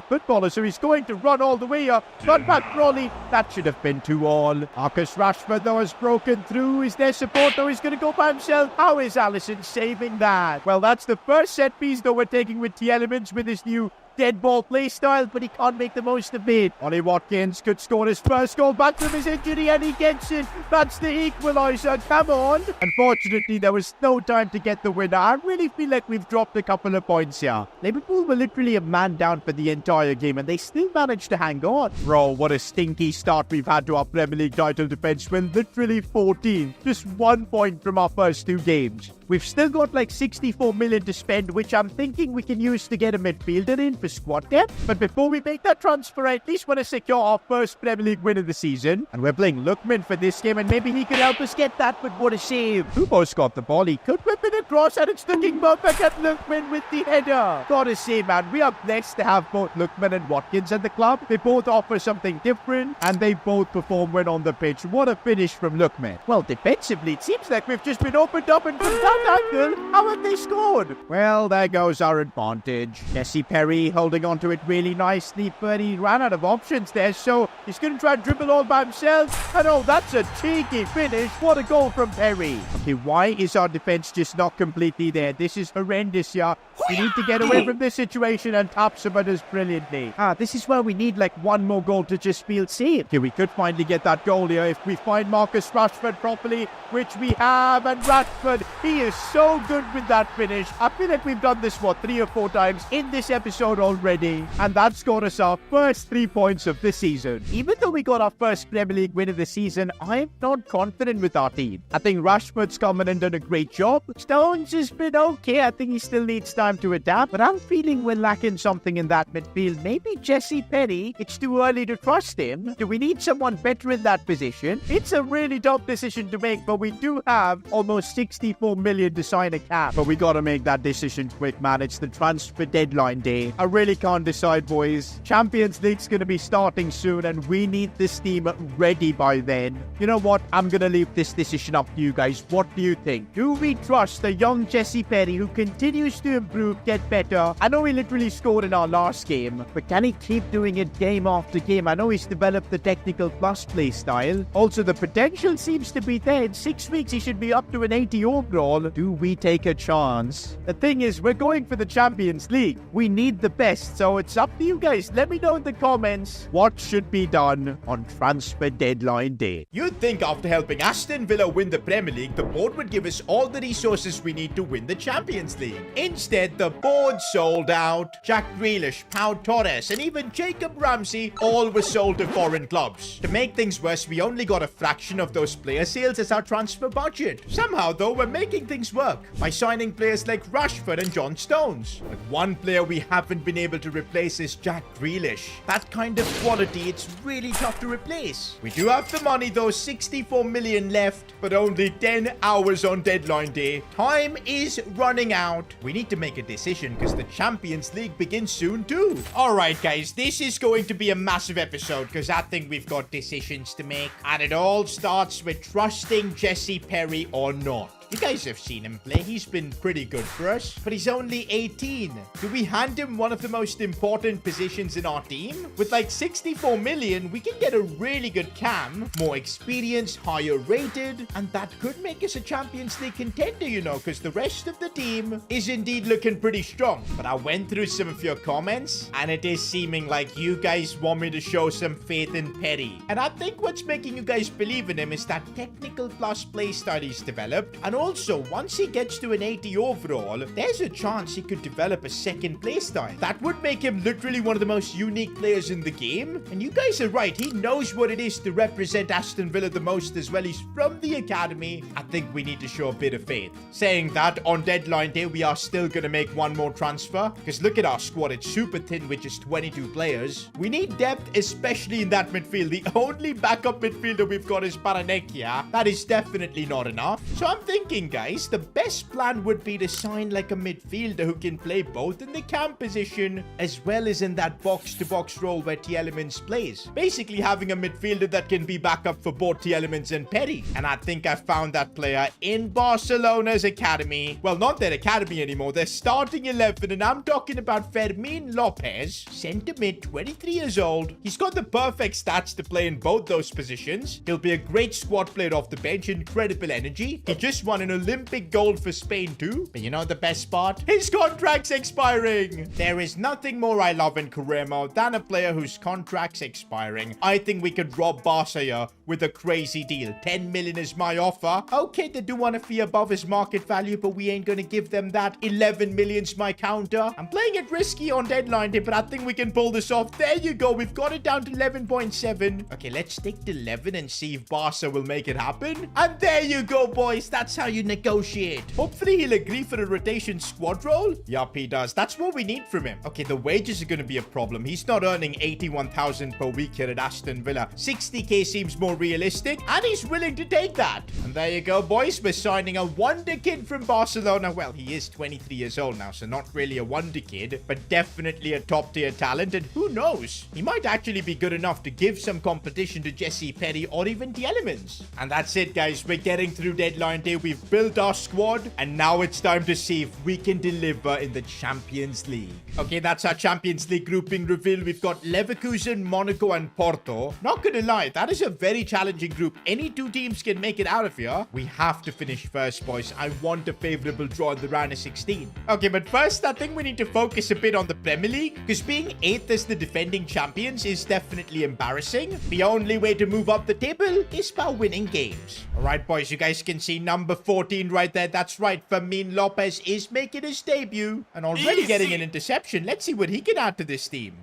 footballer. So he's going to run all the way up. Run back, Crawley. That should have been 2-all. Marcus Rashford, though, has broken through. Is there support? No, he's going to go by himself. How is Alisson saving that? Well, that's the first set piece, though, we're taking with T Elements with his new dead ball play style, but he can't make the most of it. Ollie Watkins could score his first goal back from his injury, and he gets it. That's the equaliser. Come on. Unfortunately, there was no time to get the winner. I really feel like we've dropped a couple of points here. Liverpool were literally a man down for the entire game, and they still managed to hang on. Bro, what a stinky start we've had to our Premier League title defence. We're literally 14. Just 1 point from our first 2 games. We've still got like 64 million to spend, which I'm thinking we can use to get a midfielder in for squad depth. But before we make that transfer, I at least want to secure our first Premier League win of the season. And we're playing Lookman for this game, and maybe he could help us get that, but what a save. Kubo's got the ball. He could whip it across, and it's looking perfect at Lookman with the header. Gotta say, man, we are blessed to have both Lookman and Watkins at the club. They both offer something different, and they both perform well on the pitch. What a finish from Lookman. Well, defensively, it seems like we've just been opened up, and from that angle, how have they scored? Well, there goes our advantage. Jesse Perry holding on to it really nicely, but he ran out of options there, so he's going to try and dribble all by himself. And oh, that's a cheeky finish. What a goal from Perry. Okay, why is our defense just not completely there? This is horrendous, yeah. We need to get away from this situation, and Tapsoba does brilliantly. This is where we need like one more goal to just feel safe. Okay, we could finally get that goal here if we find Marcus Rashford properly, which we have. And Rashford, he is so good with that finish. I feel like we've done this, 3 or 4 times in this episode already. And that scored us our first 3 points of the season. Even though we got our first Premier League win of the season, I'm not confident with our team. I think Rashford's come in and done a great job. Stones has been okay. I think he still needs time to adapt, but I'm feeling we're lacking something in that midfield. Maybe Jesse Perry. It's too early to trust him. Do we need someone better in that position? It's a really tough decision to make, but we do have almost 64 million to sign a cap. But we gotta make that decision quick, man. It's the transfer deadline day. I really can't decide, boys. Champions League's gonna be starting soon, and we need this team ready by then. You know what? I'm gonna leave this decision up to you guys. What do you think? Do we trust the young Jesse Perry, who continues to improve, get better? I know he literally scored in our last game, but can he keep doing it game after game? I know he's developed the technical plus play style. Also, the potential seems to be there. In 6 weeks, he should be up to an 80 overall. Do we take a chance? The thing is, we're going for the Champions League. We need the best, so it's up to you guys. Let me know in the comments what should be done on transfer deadline day. You'd think after helping Aston Villa win the Premier League, the board would give us all the resources we need to win the Champions League. Instead, the board sold out. Jack Grealish, Pau Torres, and even Jacob Ramsey all were sold to foreign clubs. To make things worse, we only got a fraction of those player sales as our transfer budget. Somehow, though, we're making things work by signing players like Rashford and John Stones. But one player we haven't been able to replace is Jack Grealish. That kind of quality, it's really tough to replace. We do have the money, though, 64 million left, but only 10 hours on deadline day. Time is running out. We need to make a decision because the Champions League begins soon too. Alright guys, this is going to be a massive episode because I think we've got decisions to make. And it all starts with trusting Jesse Perry or not. You guys have seen him play. He's been pretty good for us, but he's only 18. Do we hand him one of the most important positions in our team? With like 64 million, we can get a really good cam, more experience, higher rated, and that could make us a Champions League contender, you know, because the rest of the team is indeed looking pretty strong. But I went through some of your comments, and it is seeming like you guys want me to show some faith in Perry. And I think what's making you guys believe in him is that technical plus play style he's developed, and also, once he gets to an 80 overall, there's a chance he could develop a second playstyle. That would make him literally one of the most unique players in the game. And you guys are right, he knows what it is to represent Aston Villa the most as well. He's from the academy. I think we need to show a bit of faith. Saying that, on deadline day, we are still going to make one more transfer. Because look at our squad, it's super thin with just 22 players. We need depth, especially in that midfield. The only backup midfielder we've got is Paranekia. That is definitely not enough. So I'm thinking thinking, guys, the best plan would be to sign like a midfielder who can play both in the cam position as well as in that box-to-box role where T-Elements plays. Basically having a midfielder that can be backup for both T-Elements and Petty. And I think I found that player in Barcelona's academy. Well, not their academy anymore. They're starting 11, and I'm talking about Fermin Lopez, centre mid, 23 years old. He's got the perfect stats to play in both those positions. He'll be a great squad player off the bench, incredible energy. He just won an Olympic gold for Spain too. But you know the best part? His contract's expiring. There is nothing more I love in career mode than a player whose contract's expiring. I think we could rob Barca here with a crazy deal. 10 million is my offer. Okay, they do want a fee above his market value, but we ain't gonna give them that. 11 million's my counter. I'm playing it risky on deadline day, but I think we can pull this off. There you go. We've got it down to 11.7. Okay, let's stick to 11 and see if Barca will make it happen. And there you go, boys. That's how you negotiate. Hopefully he'll agree for a rotation squad role. Yup, he does. That's what we need from him. Okay, the wages are going to be a problem. He's not earning 81,000 per week here at Aston Villa. 60k seems more realistic, and he's willing to take that. And there you go, boys. We're signing a wonder kid from Barcelona. Well, he is 23 years old now, so not really a wonder kid, but definitely a top-tier talent. And who knows? He might actually be good enough to give some competition to Jesse Petty or even the Elements. And that's it, guys. We're getting through deadline day. We've built our squad, and now it's time to see if we can deliver in the Champions League. Okay, that's our Champions League grouping reveal. We've got Leverkusen, Monaco, and Porto. Not gonna lie, that is a very challenging group. Any two teams can make it out of here. We have to finish first, boys. I want a favorable draw in the round of 16. Okay, but first, I think we need to focus a bit on the Premier League, because being 8th as the defending champions is definitely embarrassing. The only way to move up the table is by winning games. All right, boys, you guys can see number 14 right there. That's right, Fermin Lopez is making his debut and already getting an interception. Let's see what he can add to this team.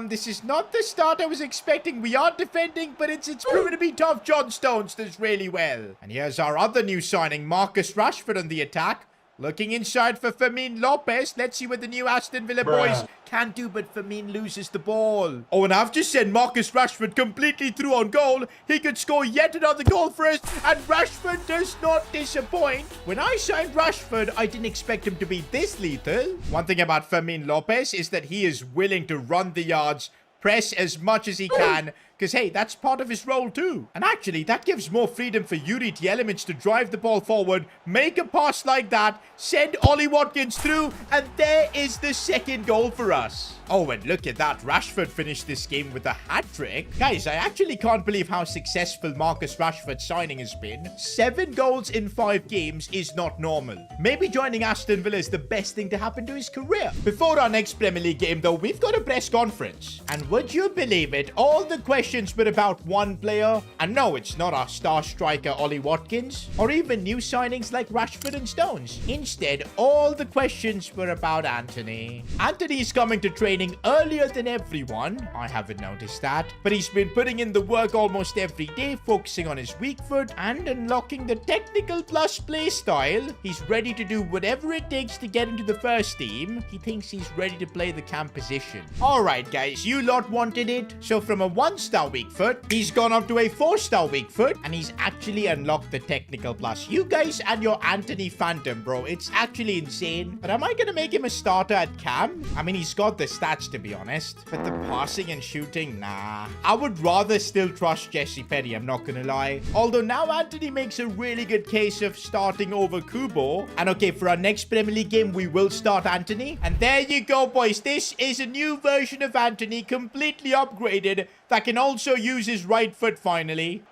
This is not the start I was expecting. We are defending, but it's proven to be tough. John Stones does really well. And here's our other new signing, Marcus Rashford on the attack. Looking inside for Fermin Lopez. Let's see what the new Aston Villa boys can do, but Fermin loses the ball. Oh, and I've just sent Marcus Rashford completely through on goal. He could score yet another goal for us, and Rashford does not disappoint. When I signed Rashford, I didn't expect him to be this lethal. One thing about Fermin Lopez is that he is willing to run the yards, press as much as he can, because, hey, that's part of his role too. And actually, that gives more freedom for Yuri Elements to drive the ball forward, make a pass like that, send Ollie Watkins through, and there is the second goal for us. Oh, and look at that. Rashford finished this game with a hat-trick. Guys, I actually can't believe how successful Marcus Rashford's signing has been. 7 goals in 5 games is not normal. Maybe joining Aston Villa is the best thing to happen to his career. Before our next Premier League game, though, we've got a press conference. And would you believe it? All the questions were about one player. And no, it's not our star striker, Ollie Watkins, or even new signings like Rashford and Stones. Instead, all the questions were about Anthony. Anthony's coming to training earlier than everyone. I haven't noticed that. But he's been putting in the work almost every day, focusing on his weak foot and unlocking the technical plus play style. He's ready to do whatever it takes to get into the first team. He thinks he's ready to play the cam position. Alright, guys, you lot wanted it. So from a 1-star weak foot, he's gone up to a 4-star weak foot, and he's actually unlocked the technical plus. You guys and your Anthony Phantom, bro, it's actually insane. But am I gonna make him a starter at cam? I mean, he's got the stats, to be honest, but the passing and shooting, nah. I would rather still trust Jesse Petty, I'm not gonna lie. Although now Anthony makes a really good case of starting over Kubo. And okay, for our next Premier League game, we will start Anthony. And there you go, boys. This is a new version of Anthony, completely upgraded, that can also use his right foot finally.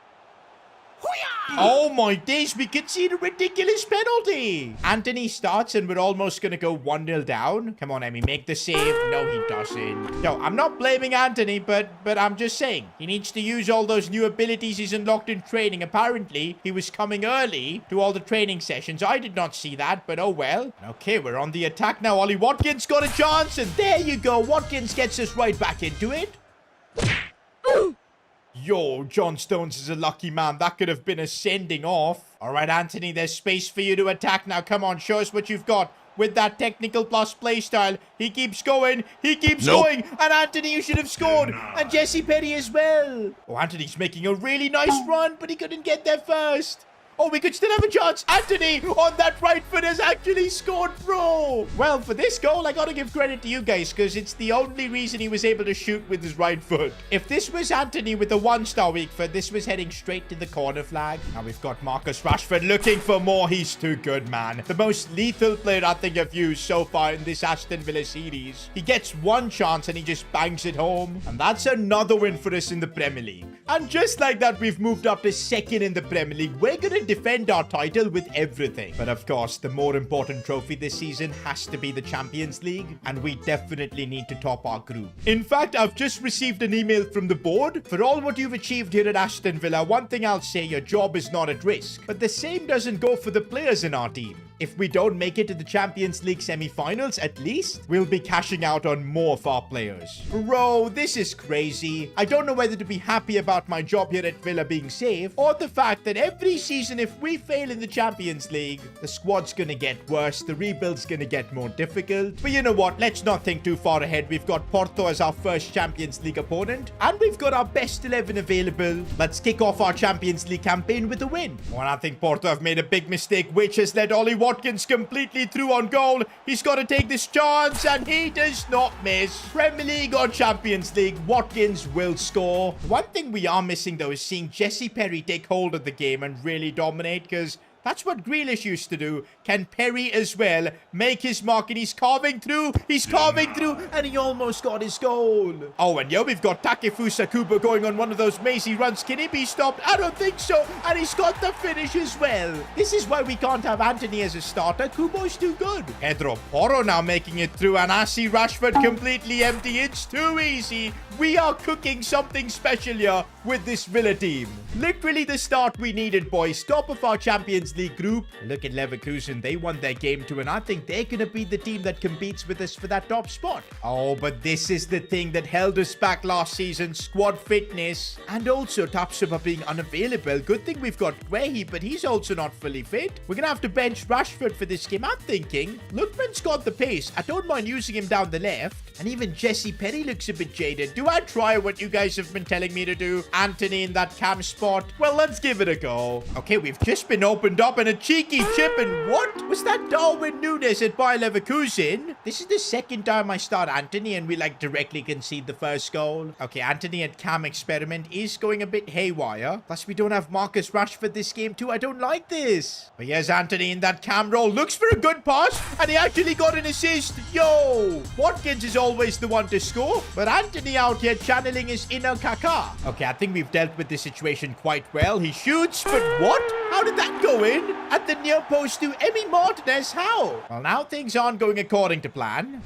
Oh my days, we concede a ridiculous penalty. Anthony starts and we're almost going to go 1-0 down. Come on, Emmy, make the save. No, he doesn't. No, I'm not blaming Anthony, but I'm just saying. He needs to use all those new abilities he's unlocked in training. Apparently, he was coming early to all the training sessions. I did not see that, but oh well. Okay, we're on the attack now. Ollie Watkins got a chance, and there you go. Watkins gets us right back into it. Yo, John Stones is a lucky man. That could have been a sending off. All right, Anthony, there's space for you to attack now. Come on, show us what you've got with that technical plus play style. He keeps going. He keeps going. And Anthony, you should have scored. And Jesse Petty as well. Oh, Anthony's making a really nice run, but he couldn't get there first. Oh, we could still have a chance. Anthony on that right foot has actually scored, bro. Well, for this goal, I got to give credit to you guys because it's the only reason he was able to shoot with his right foot. If this was Anthony with a 1-star weak foot, this was heading straight to the corner flag. Now we've got Marcus Rashford looking for more. He's too good, man. The most lethal player I think I've used so far in this Aston Villa series. He gets one chance and he just bangs it home. And that's another win for us in the Premier League. And just like that, we've moved up to second in the Premier League. We're going to defend our title with everything. But of course, the more important trophy this season has to be the Champions League. And we definitely need to top our group. In fact, I've just received an email from the board. For all what you've achieved here at Aston Villa, one thing I'll say, your job is not at risk. But the same doesn't go for the players in our team. If we don't make it to the Champions League semi-finals, at least, we'll be cashing out on more of our players. Bro, this is crazy. I don't know whether to be happy about my job here at Villa being safe, or the fact that every season, if we fail in the Champions League, the squad's gonna get worse, the rebuild's gonna get more difficult. But you know what? Let's not think too far ahead. We've got Porto as our first Champions League opponent, and we've got our best 11 available. Let's kick off our Champions League campaign with a win. Well, I think Porto have made a big mistake, which has led Ollie Watkins completely through on goal. He's got to take this chance, and he does not miss. Premier League or Champions League, Watkins will score. One thing we are missing, though, is seeing Jesse Perry take hold of the game and really dominate, because that's what Grealish used to do. Can Perry as well make his mark? And he's carving through. He's carving through. And he almost got his goal. Oh, and yo, we've got Takefusa Kubo going on one of those mazy runs. Can he be stopped? I don't think so. And he's got the finish as well. This is why we can't have Anthony as a starter. Kubo's too good. Pedro Porro now making it through. And I see Rashford completely empty. It's too easy. We are cooking something special here with this Villa team. Literally the start we needed, boys. Top of our Champions League group. Look at Leverkusen. They won their game too, and I think they're going to be the team that competes with us for that top spot. Oh, but this is the thing that held us back last season. Squad fitness. And also Tapsoba being unavailable. Good thing we've got Guehi, but he's also not fully fit. We're going to have to bench Rashford for this game. I'm thinking Lookman's got the pace. I don't mind using him down the left. And even Jesse Perry looks a bit jaded. Do I try what you guys have been telling me to do? Anthony in that cam spot? Well, let's give it a go. Okay, we've just been opened up and a cheeky chip. And what? Was that Darwin Núñez at Bayer Leverkusen? This is the second time I start Anthony and we like directly concede the first goal. Okay, Anthony at cam experiment is going a bit haywire. Plus, we don't have Marcus Rashford this game too. I don't like this. But here's Anthony in that cam roll. Looks for a good pass. And he actually got an assist. Yo! Watkins is always the one to score. But Anthony out here channeling his inner Kaká. Okay, I think we've dealt with the situation quite well. He shoots, but what? How did that go in? At the near post to Emi Martinez. How? Well, now things aren't going according to plan.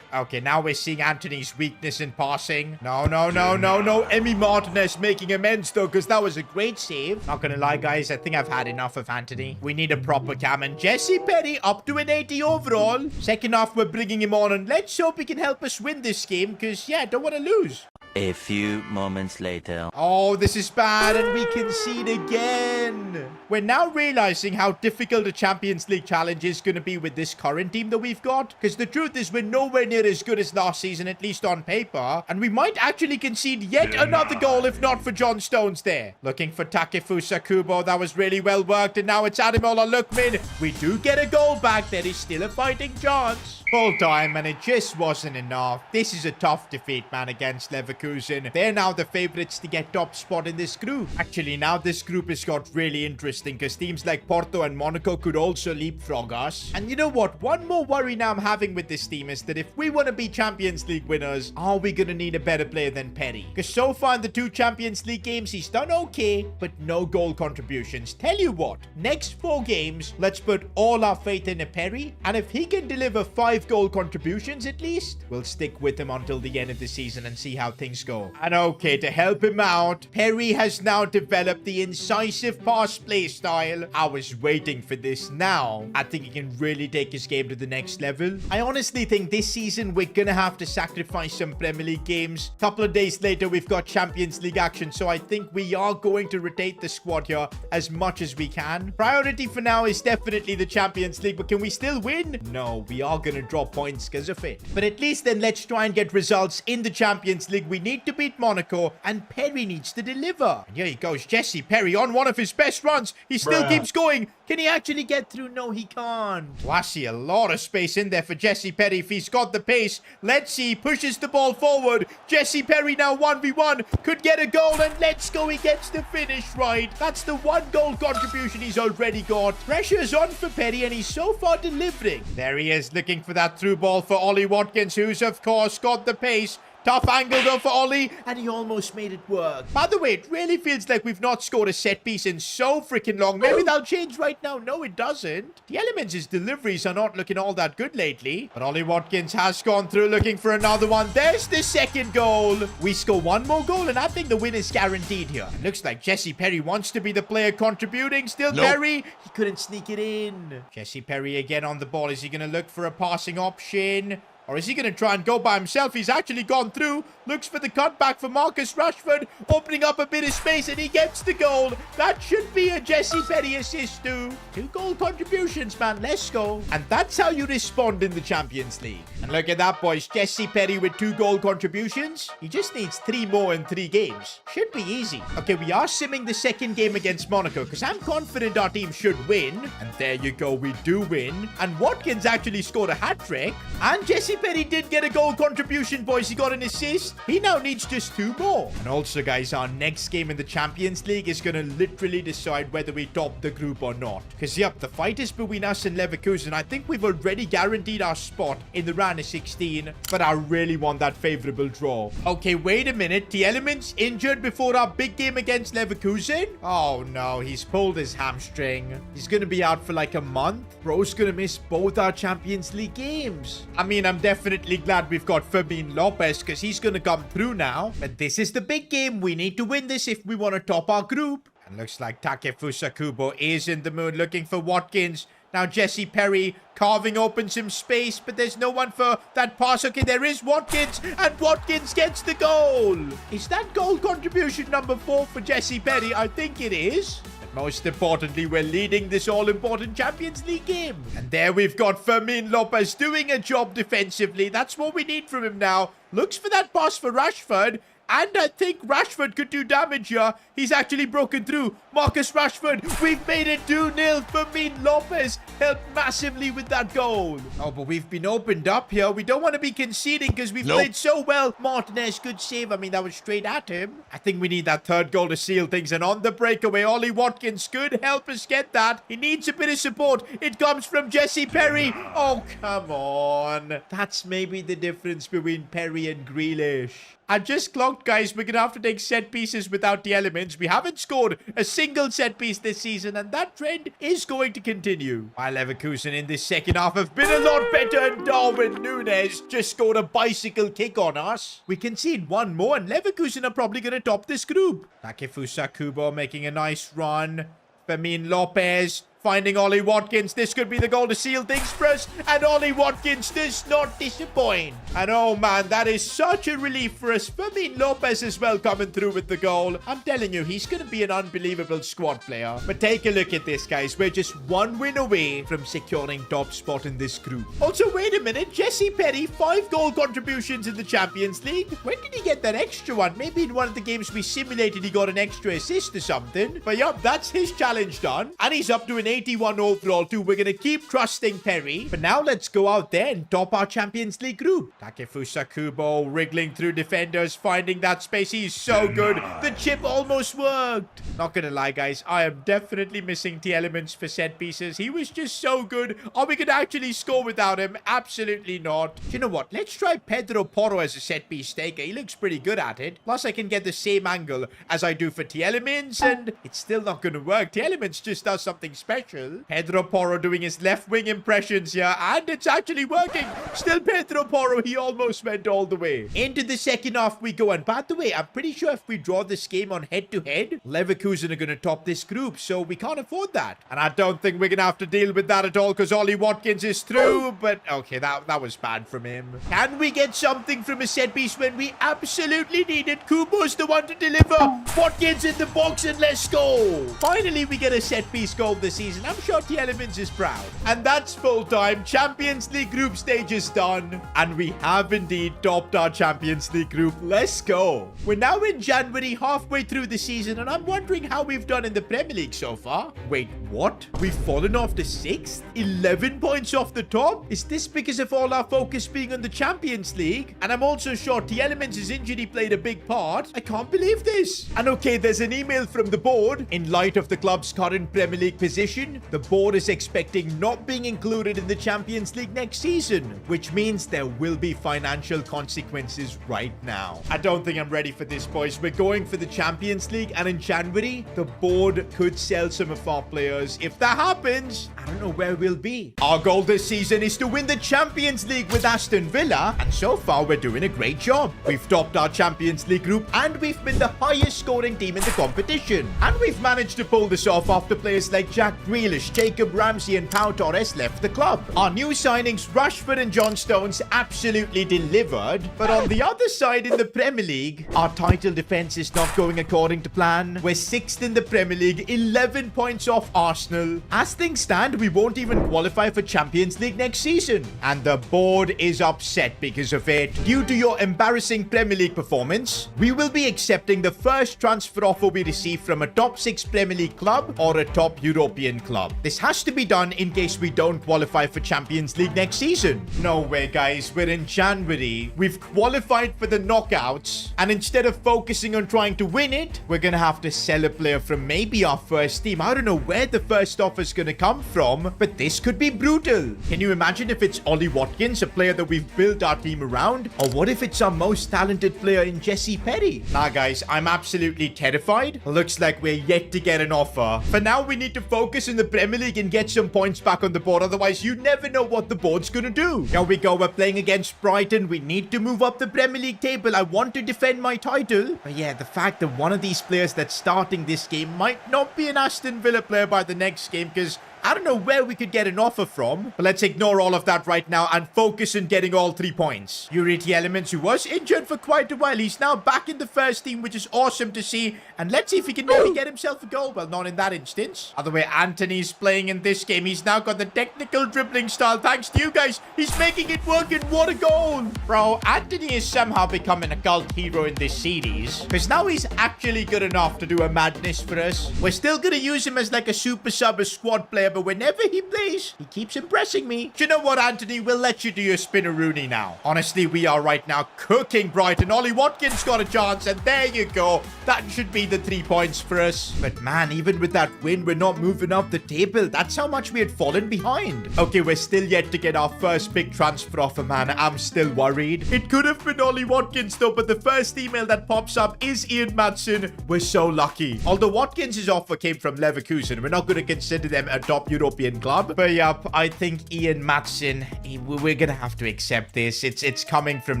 Okay, now we're seeing Anthony's weakness in passing. No. Emi Martinez making amends, though, because that was a great save. Not gonna lie, guys. I think I've had enough of Anthony. We need a proper cam. And Jesse Perry up to an 80 overall. Second half, we're bringing him on. And let's hope he can help us win this game, because, yeah, I don't want to lose. A few moments later. Oh, this is bad, and we concede again. We're now realizing how difficult a Champions League challenge is going to be with this current team that we've got. Because the truth is, we're nowhere near as good as last season, at least on paper. And we might actually concede yet another goal if not for John Stones there. Looking for Takefusa Kubo. That was really well worked. And now it's Ademola Lookman. We do get a goal back. There is still a fighting chance. Full time, and it just wasn't enough. This is a tough defeat, man, against Leverkusen. They're now the favorites to get top spot in this group. Actually, now this group has got really interesting because teams like Porto and Monaco could also leapfrog us. And you know what? One more worry now I'm having with this team is that if we want to be Champions League winners, are we going to need a better player than Perry? Because so far in the 2 Champions League games, he's done okay, but no goal contributions. Tell you what, next 4 games, let's put all our faith in a Perry. And if he can deliver 5 goal contributions at least, we'll stick with him until the end of the season and see how things go. And okay, to help him out, Perry has now developed the incisive pass play style. I was waiting for this. Now I think he can really take his game to the next level. I honestly think this season we're gonna have to sacrifice some Premier League games. Couple of days later, we've got Champions League action, so I think we are going to rotate the squad here as much as we can. Priority for now is definitely the Champions League, but can we still win? No, we are gonna drop points because of it. But at least then let's try and get results in the Champions League. We we need to beat Monaco, and Perry needs to deliver. And here he goes, Jesse Perry on one of his best runs. He still keeps going. Can he actually get through? No, he can't. Well, I see a lot of space in there for Jesse Perry if he's got the pace. Let's see. Pushes the ball forward. Jesse Perry now 1v1. Could get a goal, and let's go. He gets the finish right. That's the 1-goal contribution he's already got. Pressure's on for Perry, and he's so far delivering. There he is, looking for that through ball for Ollie Watkins, who's, of course, got the pace. Tough angle though for Ollie, and he almost made it work. By the way, it really feels like we've not scored a set piece in so freaking long. Maybe that'll change right now. No, it doesn't. The Elements' deliveries are not looking all that good lately. But Ollie Watkins has gone through looking for another one. There's the second goal. We score one more goal, and I think the win is guaranteed here. It looks like Jesse Perry wants to be the player contributing. Still Perry. He couldn't sneak it in. Jesse Perry again on the ball. Is he going to look for a passing option? Or is he going to try and go by himself? He's actually gone through. Looks for the cutback for Marcus Rashford. Opening up a bit of space, and he gets the goal. That should be a Jesse Perry assist too. 2-goal contributions, man. Let's go. And that's how you respond in the Champions League. And look at that, boys. Jesse Perry with 2-goal contributions. He just needs 3 more in 3 games. Should be easy. Okay, we are simming the second game against Monaco because I'm confident our team should win. And there you go. We do win. And Watkins actually scored a hat-trick. And Jesse Perry did get a goal contribution, boys. He got an assist. He now needs just 2 more. And also, guys, our next game in the Champions League is going to literally decide whether we top the group or not. Because, yep, the fight is between us and Leverkusen. I think we've already guaranteed our spot in the round of 16. But I really want that favorable draw. Okay, wait a minute. The Elements injured before our big game against Leverkusen? Oh, no. He's pulled his hamstring. He's going to be out for like a month. Bro's going to miss both our Champions League games. I mean, I'm definitely glad we've got Fermin Lopez because he's going to come through now. But this is the big game. We need to win this if we want to top our group. And looks like Takefusa Kubo is in the mood looking for Watkins. Now Jesse Perry carving open some space, but there's no one for that pass. Okay, there is Watkins, and Watkins gets the goal. Is that goal contribution number 4 for Jesse Perry? I think it is. Most importantly, we're leading this all-important Champions League game. And there we've got Fermin Lopez doing a job defensively. That's what we need from him now. Looks for that pass for Rashford. And I think Rashford could do damage here. He's actually broken through. Marcus Rashford, we've made it 2-0. Fermin Lopez helped massively with that goal. Oh, but we've been opened up here. We don't want to be conceding because we've played so well. Martinez, good save. I mean, that was straight at him. I think we need that 3rd goal to seal things. And on the breakaway, Ollie Watkins could help us get that. He needs a bit of support. It comes from Jesse Perry. Oh, come on. That's maybe the difference between Perry and Grealish. I just clocked, guys. We're going to have to take set pieces without the Elements. We haven't scored a single set piece this season, and that trend is going to continue. While Leverkusen in this second half have been a lot better, and Darwin Núñez just scored a bicycle kick on us. We concede 1 more, and Leverkusen are probably going to top this group. Takefusa Kubo making a nice run. Fermin Lopez finding Ollie Watkins. This could be the goal to seal things for us. And Ollie Watkins does not disappoint. And oh man, that is such a relief for us. Fermin Lopez as well coming through with the goal. I'm telling you, he's going to be an unbelievable squad player. But take a look at this, guys. We're just 1 win away from securing top spot in this group. Also, wait a minute. Jesse Perry, 5 goal contributions in the Champions League. When did he get that extra one? Maybe in one of the games we simulated he got an extra assist or something. But yup, that's his challenge done. And he's up to an 81 overall too. We're going to keep trusting Perry. But now let's go out there and top our Champions League group. Takefusa Kubo wriggling through defenders, finding that space. He's so good. The chip almost worked. Not going to lie, guys. I am definitely missing the Elements for set pieces. He was just so good. Are we going to actually score without him? Absolutely not. You know what? Let's try Pedro Porro as a set piece taker. He looks pretty good at it. Plus, I can get the same angle as I do for the Elements, and it's still not going to work. The Elements just does something special. Pedro Porro doing his left wing impressions here, and it's actually working. Still Pedro Porro, he almost went all the way. Into the second half we go, and by the way, I'm pretty sure if we draw this game on head-to-head, Leverkusen are going to top this group, so we can't afford that. And I don't think we're going to have to deal with that at all, because Ollie Watkins is through, but okay, that was bad from him. Can we get something from a set piece when we absolutely need it? Kubo's the one to deliver. Watkins in the box, and let's go. Finally, we get a set piece goal this season. season. I'm sure Tielemans is proud. And that's full time. Champions League group stage is done. And we have indeed topped our Champions League group. Let's go. We're now in January, halfway through the season, and I'm wondering how we've done in the Premier League so far. Wait, what? We've fallen off to 6th? 11 points off the top? Is this because of all our focus being on the Champions League? And I'm also sure Tielemans' injury played a big part. I can't believe this. And okay, there's an email from the board. In light of the club's current Premier League position, the board is expecting not being included in the Champions League next season, which means there will be financial consequences right now. I don't think I'm ready for this, boys. We're going for the Champions League, and in January, the board could sell some of our players. If that happens, I don't know where we'll be. Our goal this season is to win the Champions League with Aston Villa, and so far we're doing a great job. We've topped our Champions League group, and we've been the highest scoring team in the competition. And we've managed to pull this off after players like Jack Grealish, Jacob Ramsey, and Pau Torres left the club. Our new signings, Rashford and John Stones, absolutely delivered. But on the other side in the Premier League, our title defense is not going according to plan. We're 6th in the Premier League, 11 points off Arsenal. As things stand, we won't even qualify for Champions League next season. And the board is upset because of it. Due to your embarrassing Premier League performance, we will be accepting the first transfer offer we receive from a top 6 Premier League club or a top European club. This has to be done in case we don't qualify for Champions League next season. No way, guys. We're in January. We've qualified for the knockouts, and instead of focusing on trying to win it, we're gonna have to sell a player from maybe our first team. I don't know where the first offer is gonna come from, but this could be brutal. Can you imagine if it's Ollie Watkins, a player that we've built our team around? Or what if it's our most talented player in Jesse Perry? Nah, guys, I'm absolutely terrified. Looks like we're yet to get an offer. For now, we need to focus in the Premier League and get some points back on the board. Otherwise, you never know what the board's gonna do. Here we go. We're playing against Brighton. We need to move up the Premier League table. I want to defend my title. But yeah, the fact that one of these players that's starting this game might not be an Aston Villa player by the next game, because I don't know where we could get an offer from, but let's ignore all of that right now and focus on getting all 3 points. Yuri Tielemans, who was injured for quite a while, he's now back in the first team, which is awesome to see. And let's see if he can maybe get himself a goal. Well, not in that instance. Other way, Anthony's playing in this game. He's now got the technical dribbling style. Thanks to you guys. He's making it work, and what a goal. Bro, Anthony is somehow becoming a cult hero in this series, because now he's actually good enough to do a madness for us. We're still going to use him as like a super sub, a squad player, but whenever he plays, he keeps impressing me. Do you know what, Anthony? We'll let you do your spinneroonie now. Honestly, we are right now cooking Brighton. Ollie Watkins got a chance, and there you go. That should be the 3 points for us. But man, even with that win, we're not moving up the table. That's how much we had fallen behind. Okay, we're still yet to get our first big transfer offer, man. I'm still worried. It could have been Ollie Watkins, though, but the first email that pops up is Ian Madsen. We're so lucky. Although Watkins' offer came from Leverkusen, we're not going to consider them a top European club. But yep, I think Ian Madsen, we're going to have to accept this. It's coming from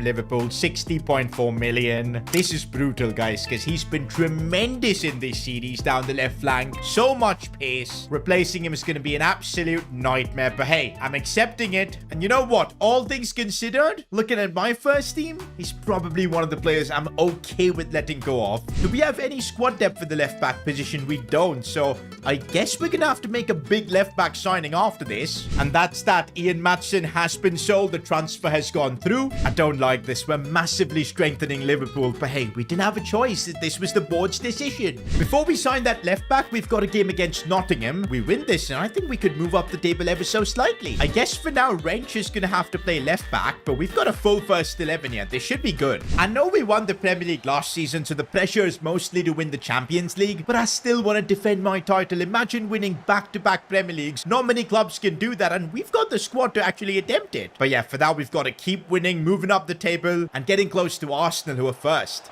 Liverpool, 60.4 million. This is brutal, guys, because he's been tremendous in this series down the left flank. So much pace. Replacing him is going to be an absolute nightmare. But hey, I'm accepting it. And you know what? All things considered, looking at my first team, he's probably one of the players I'm okay with letting go of. Do we have any squad depth for the left back position? We don't. So I guess we're going to have to make a big left back signing after this. And that's that. Ian Madsen has been sold. The transfer has gone through. I don't like this. We're massively strengthening Liverpool. But hey, we didn't have a choice. This was the board's decision. Before we sign that left back, we've got a game against Nottingham. We win this, and I think we could move up the table ever so slightly. I guess for now, Wrench is going to have to play left back, but we've got a full first 11 here. This should be good. I know we won the Premier League last season, so the pressure is mostly to win the Champions League, but I still want to defend my title. Imagine winning back-to-back Premier Leagues. Not many clubs can do that, and we've got the squad to actually attempt it. But yeah, for that, we've got to keep winning, moving up the table, and getting close to Arsenal, who are first.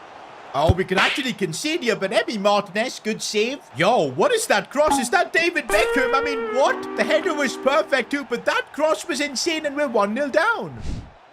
Oh, we could actually concede here, but Emi Martinez, good save. Yo, what is that cross? Is that David Beckham? I mean, what? The header was perfect too, but that cross was insane, and we're 1-0 down.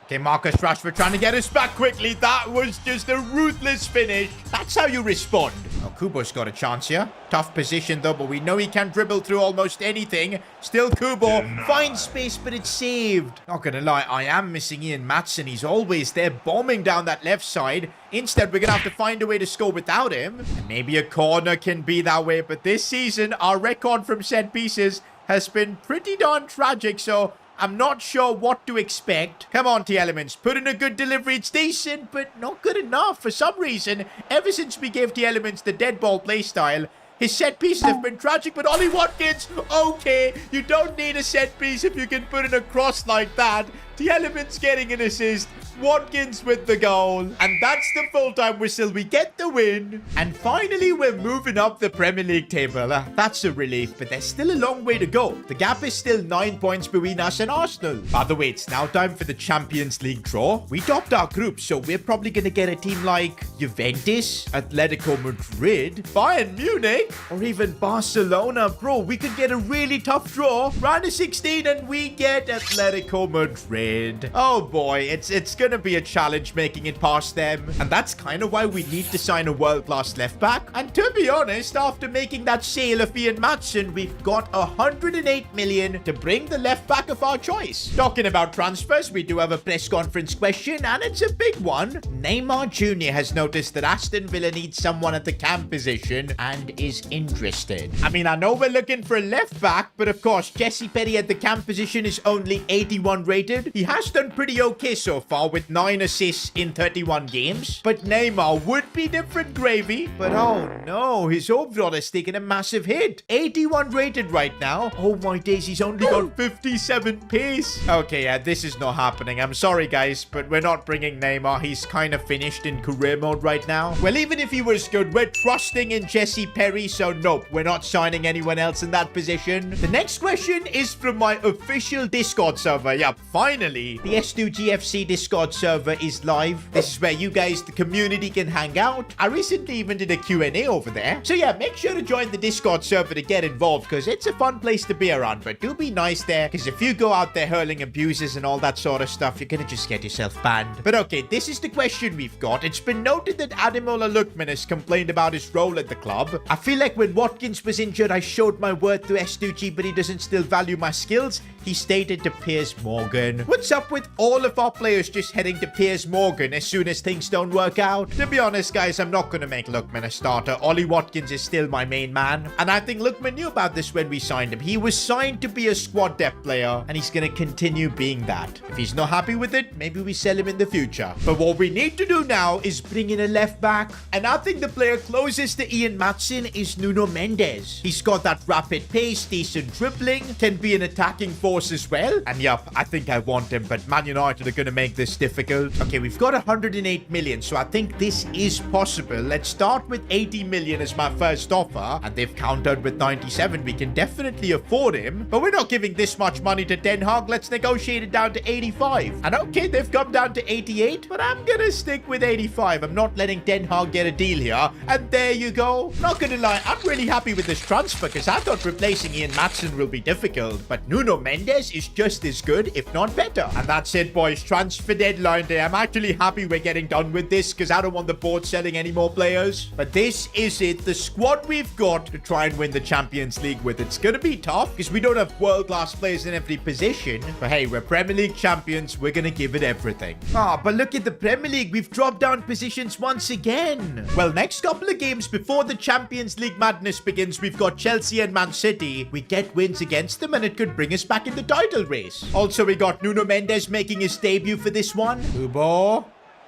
Okay, Marcus Rashford trying to get us back quickly. That was just a ruthless finish. That's how you respond. Oh, Kubo's got a chance here. Tough position, though, but we know he can dribble through almost anything. Still Kubo. Finds space, but it's saved. Not gonna lie, I am missing Ian Madsen. He's always there bombing down that left side. Instead, we're gonna have to find a way to score without him. And maybe a corner can be that way, but this season, our record from set pieces has been pretty darn tragic, so I'm not sure what to expect. Come on, T-Elements. Put in a good delivery. It's decent, but not good enough. For some reason, ever since we gave T-Elements the dead ball playstyle, his set pieces have been tragic, but Ollie Watkins, okay, you don't need a set piece if you can put in a cross like that. T-Elements getting an assist. Watkins with the goal. And that's the full-time whistle. We get the win. And finally, we're moving up the Premier League table. That's a relief, but there's still a long way to go. The gap is still 9 points between us and Arsenal. By the way, it's now time for the Champions League draw. We topped our group, so we're probably going to get a team like Juventus, Atletico Madrid, Bayern Munich, or even Barcelona. Bro, we could get a really tough draw. Round of 16 and we get Atletico Madrid. Oh boy, it's gonna be a challenge making it past them. And that's kind of why we need to sign a world-class left-back. And to be honest, after making that sale of Ian Maatsen, we've got 108 million to bring the left-back of our choice. Talking about transfers, we do have a press conference question, and it's a big one. Neymar Jr. has noticed that Aston Villa needs someone at the cam position and is interested. I mean, I know we're looking for a left-back, but of course, Jesse Perry at the cam position is only 81 rated. He has done pretty okay so far with 9 assists in 31 games. But Neymar would be different gravy. But oh no, his overall has taken a massive hit. 81 rated right now. Oh my days, he's only got 57 pace. Okay, yeah, this is not happening. I'm sorry, guys, but we're not bringing Neymar. He's kind of finished in career mode right now. Well, even if he was good, we're trusting in Jesse Perry, so nope, we're not signing anyone else in that position. The next question is from my official Discord server. Yep, finally, the S2GFC Discord server is live. This is where you guys, the community, can hang out. I recently even did a Q&A over there. So yeah, make sure to join the Discord server to get involved, because it's a fun place to be around. But do be nice there, because if you go out there hurling abuses and all that sort of stuff, you're gonna just get yourself banned. But okay, this is the question we've got. It's been noted that Ademola Lookman has complained about his role at the club. I feel like when Watkins was injured, I showed my worth to S2G, but he doesn't still value my skills. He stated to Piers Morgan. What's up with all of our players just heading to Piers Morgan as soon as things don't work out? To be honest, guys, I'm not going to make Lookman a starter. Ollie Watkins is still my main man. And I think Lookman knew about this when we signed him. He was signed to be a squad depth player, and he's going to continue being that. If he's not happy with it, maybe we sell him in the future. But what we need to do now is bring in a left back. And I think the player closest to Ian Maatsen is Nuno Mendes. He's got that rapid pace, decent dribbling, can be an attacking force as well. And yup, I think I want him, but Man United are going to make this difficult. Okay, we've got 108 million, so I think this is possible. Let's start with 80 million as my first offer, and they've countered with 97. We can definitely afford him, but we're not giving this much money to Den Haag. Let's negotiate it down to 85. And okay, they've come down to 88, but I'm going to stick with 85. I'm not letting Den Haag get a deal here. And there you go. Not going to lie, I'm really happy with this transfer, because I thought replacing Ian Maatsen will be difficult, but Nuno Mendes is just as good, if not better. And that's it, boys. Transfer deadline day. I'm actually happy we're getting done with this, because I don't want the board selling any more players. But this is it. The squad we've got to try and win the Champions League with. It's going to be tough, because we don't have world-class players in every position. But hey, we're Premier League champions. We're going to give it everything. But look at the Premier League. We've dropped down positions once again. Well, next couple of games before the Champions League madness begins, we've got Chelsea and Man City. We get wins against them, and it could bring us back in the title race. Also, we got Nuno Mendes making his debut for this one. Kubo.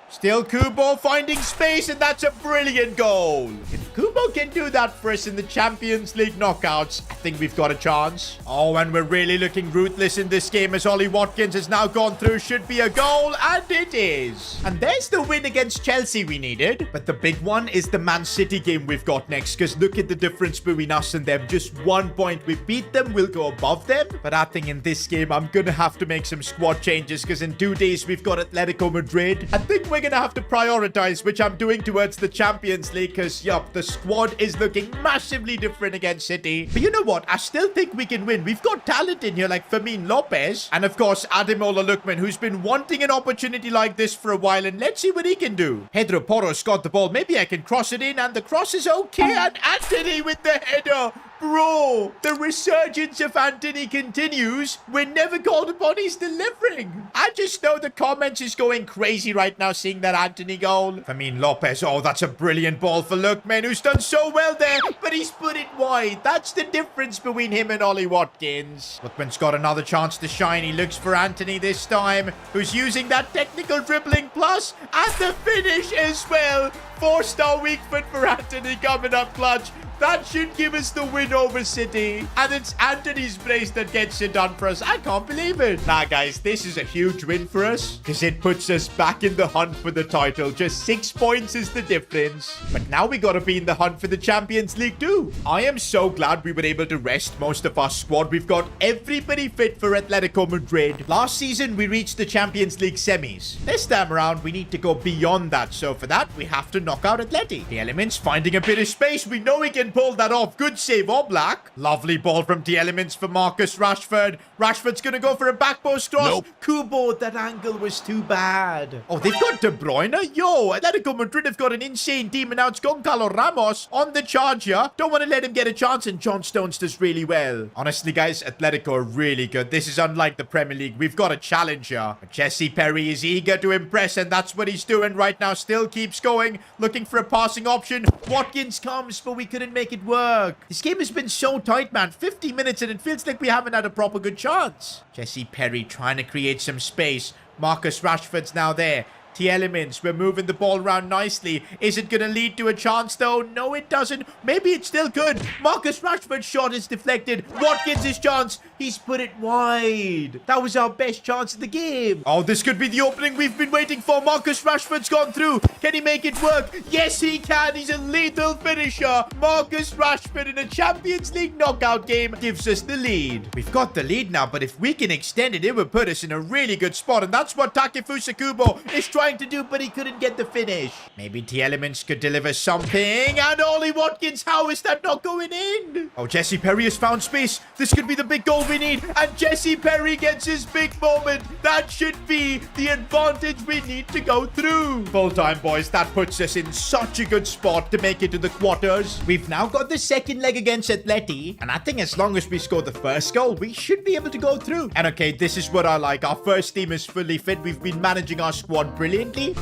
Still Kubo finding space, and that's a brilliant goal. If Kubo can do that for us in the Champions League knockouts, I think we've got a chance. Oh, and we're really looking ruthless in this game as Ollie Watkins has now gone through. Should be a goal, and it is. And there's the win against Chelsea we needed. But the big one is the Man City game we've got next, because look at the difference between us and them. Just 1 point. We beat them, we'll go above them. But I think in this game, I'm going to have to make some squad changes, because in 2 days, we've got Atletico Madrid. I think we're going to have to prioritize, which I'm doing towards the Champions League, because, yup, the squad is looking massively different against City. But you know what? I still think we can win. We've got talent in here like Fermin Lopez. And of course, Ademola Lookman, who's been wanting an opportunity like this for a while. And let's see what he can do. Pedro Porro's got the ball. Maybe I can cross it in. And the cross is okay. And Anthony with the header. Bro, the resurgence of Anthony continues. We're never called upon. He's delivering. I just know the comments is going crazy right now seeing that Anthony goal. I mean, Lopez. Oh, that's a brilliant ball for Lookman, who's done so well there, but he's put it wide. That's the difference between him and Ollie Watkins. Lookman's got another chance to shine. He looks for Anthony this time, who's using that technical dribbling plus and the finish as well. 4-star weak foot for Anthony coming up clutch. That should give us the win over City. And it's Anthony's brace that gets it done for us. I can't believe it. Nah, guys, this is a huge win for us because it puts us back in the hunt for the title. Just 6 points is the difference. But now we got to be in the hunt for the Champions League too. I am so glad we were able to rest most of our squad. We've got everybody fit for Atletico Madrid. Last season, we reached the Champions League semis. This time around, we need to go beyond that. So for that, we have to knock out Atleti. The Elements finding a bit of space. We know we can pull that off. Good save, Oblak. Lovely ball from the Elements for Marcus Rashford. Rashford's going to go for a back post cross. Nope. Kubo, that angle was too bad. Oh, they've got De Bruyne. Yo, Atletico Madrid have got an insane team, and now it's Goncalo Ramos on the charge here. Don't want to let him get a chance, and John Stones does really well. Honestly, guys, Atletico are really good. This is unlike the Premier League. We've got a challenger. But Jesse Perry is eager to impress, and that's what he's doing right now. Still keeps going, looking for a passing option. Watkins comes, but we couldn't make it work. This game has been so tight, man. 50 minutes and it feels like we haven't had a proper good chance. Jesse Perry trying to create some space. Marcus Rashford's now there. The Elements, we're moving the ball around nicely. Is it going to lead to a chance though? No, it doesn't. Maybe it still could. Marcus Rashford's shot is deflected. Watkins' chance. He's put it wide. That was our best chance of the game. Oh, this could be the opening we've been waiting for. Marcus Rashford's gone through. Can he make it work? Yes, he can. He's a lethal finisher. Marcus Rashford in a Champions League knockout game gives us the lead. We've got the lead now, but if we can extend it, it would put us in a really good spot. And that's what Takefusa Kubo is trying to do, but he couldn't get the finish. Maybe the Elements could deliver something. And Ollie Watkins, how is that not going in? Oh, Jesse Perry has found space. This could be the big goal we need. And Jesse Perry gets his big moment. That should be the advantage we need to go through. Full time, boys. That puts us in such a good spot to make it to the quarters. We've now got the second leg against Atleti. And I think as long as we score the first goal, we should be able to go through. And okay, this is what I like. Our first team is fully fit. We've been managing our squad brilliantly.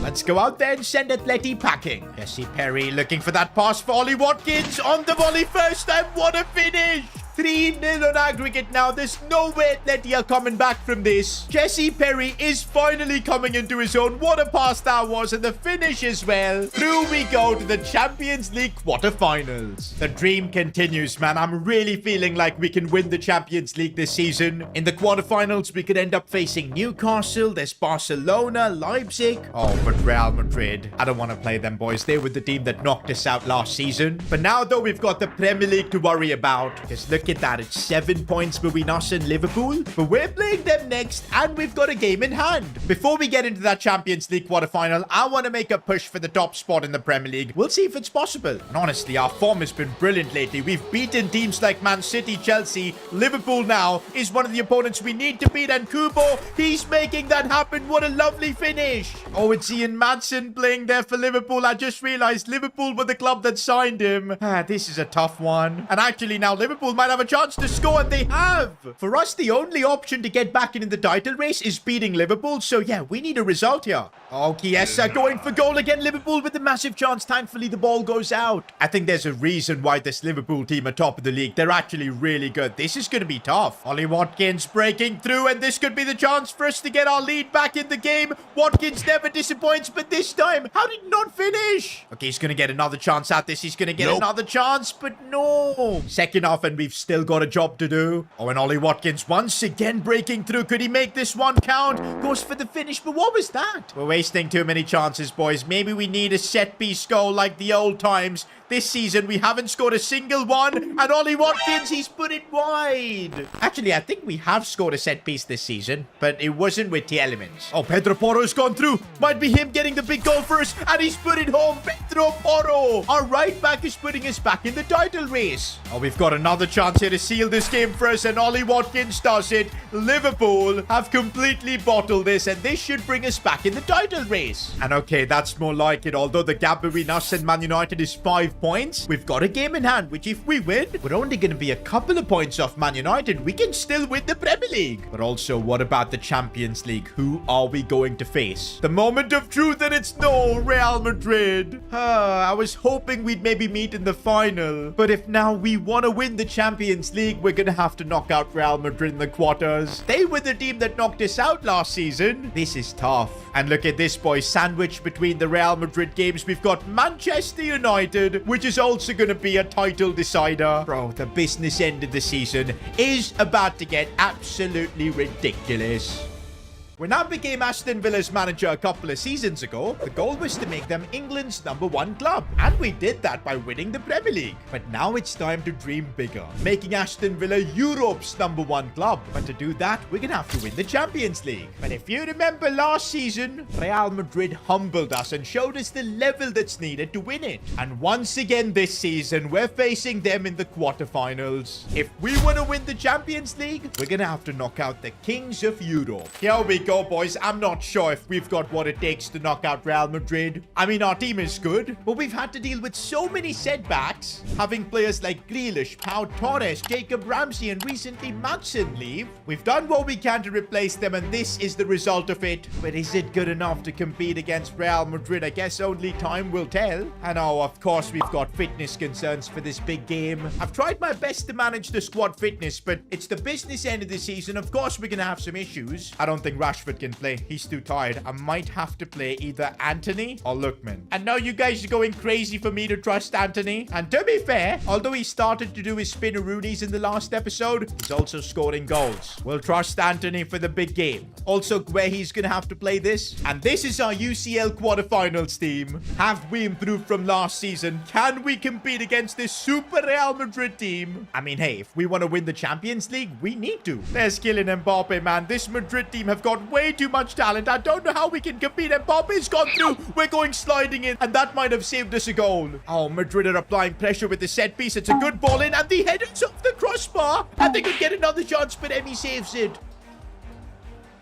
Let's go out there and send Atleti packing. Jesse Perry looking for that pass for Ollie Watkins on the volley first time. What a finish! 3-0 on aggregate now. There's no way Atleti are coming back from this. Jesse Perry is finally coming into his own. What a pass that was, and the finish as well. Through we go to the Champions League quarterfinals. The dream continues, man. I'm really feeling like we can win the Champions League this season. In the quarterfinals, we could end up facing Newcastle. There's Barcelona, Leipzig. Oh, but Real Madrid. I don't want to play them, boys. They were the team that knocked us out last season. But now, though, we've got the Premier League to worry about. Just look at that. It's 7 points between us and Liverpool. But we're playing them next, and we've got a game in hand. Before we get into that Champions League quarterfinal, I want to make a push for the top spot in the Premier League. We'll see if it's possible. And honestly, our form has been brilliant lately. We've beaten teams like Man City, Chelsea. Liverpool now is one of the opponents we need to beat. And Kubo, he's making that happen. What a lovely finish. Oh, it's Ian Madsen playing there for Liverpool. I just realized Liverpool were the club that signed him. This is a tough one. And actually now Liverpool might have a chance to score, and they have. For us, the only option to get back in the title race is beating Liverpool. So yeah, we need a result here. Oh, Chiesa going for goal again. Liverpool with a massive chance. Thankfully, the ball goes out. I think there's a reason why this Liverpool team are top of the league. They're actually really good. This is going to be tough. Ollie Watkins breaking through, and this could be the chance for us to get our lead back in the game. Watkins never disappoints, but this time, how did he not finish? Okay, he's going to get another chance at this. He's going to get another chance, but no. Second half, and we've still got a job to do. Oh, and Ollie Watkins once again breaking through. Could he make this one count? Goes for the finish, but what was that? We're wasting too many chances, boys. Maybe we need a set-piece goal like the old times. This season, we haven't scored a single one. And Ollie Watkins, he's put it wide. Actually, I think we have scored a set piece this season, but it wasn't with the Elements. Oh, Pedro Porro's gone through. Might be him getting the big goal first. And he's put it home. Pedro Porro. Our right back is putting us back in the title race. Oh, we've got another chance chance here to seal this game for us, and Ollie Watkins does it. Liverpool have completely bottled this, and this should bring us back in the title race. And okay, that's more like it. Although the gap between us and Man United is 5 points, we've got a game in hand, which if we win, we're only going to be a couple of points off Man United. We can still win the Premier League. But also, what about the Champions League? Who are we going to face? The moment of truth, and it's no Real Madrid. I was hoping we'd maybe meet in the final. But if now we want to win the Champions League, we're going to have to knock out Real Madrid in the quarters. They were the team that knocked us out last season. This is tough. And look at this, boys. Sandwiched between the Real Madrid games, we've got Manchester United, which is also going to be a title decider. Bro, the business end of the season is about to get absolutely ridiculous. When I became Aston Villa's manager a couple of seasons ago, the goal was to make them England's #1 club. And we did that by winning the Premier League. But now it's time to dream bigger, making Aston Villa Europe's #1 club. But to do that, we're going to have to win the Champions League. But if you remember last season, Real Madrid humbled us and showed us the level that's needed to win it. And once again this season, we're facing them in the quarterfinals. If we want to win the Champions League, we're going to have to knock out the kings of Europe. Here we go, boys. I'm not sure if we've got what it takes to knock out Real Madrid. I mean, our team is good, but we've had to deal with so many setbacks. Having players like Grealish, Pau Torres, Jacob Ramsey, and recently Madsen leave. We've done what we can to replace them, and this is the result of it. But is it good enough to compete against Real Madrid? I guess only time will tell. And oh, of course, we've got fitness concerns for this big game. I've tried my best to manage the squad fitness, but it's the business end of the season. Of course, we're going to have some issues. I don't think Rashford can play. He's too tired. I might have to play either Anthony or Lookman. And now you guys are going crazy for me to trust Anthony. And to be fair, although he started to do his spinneroonies in the last episode, he's also scoring goals. We'll trust Anthony for the big game. Also, Guehi's gonna have to play this. And this is our UCL quarterfinals team. Have we improved from last season? Can we compete against this super Real Madrid team? I mean, hey, if we want to win the Champions League, we need to. There's Kylian Mbappe, man. This Madrid team have got way too much talent. I don't know how we can compete. Mbappe's gone through. We're going sliding in, and that might have saved us a goal. Oh, Madrid are applying pressure with the set piece. It's a good ball in, and the header's off the crossbar. And they could get another chance, but Emi saves it.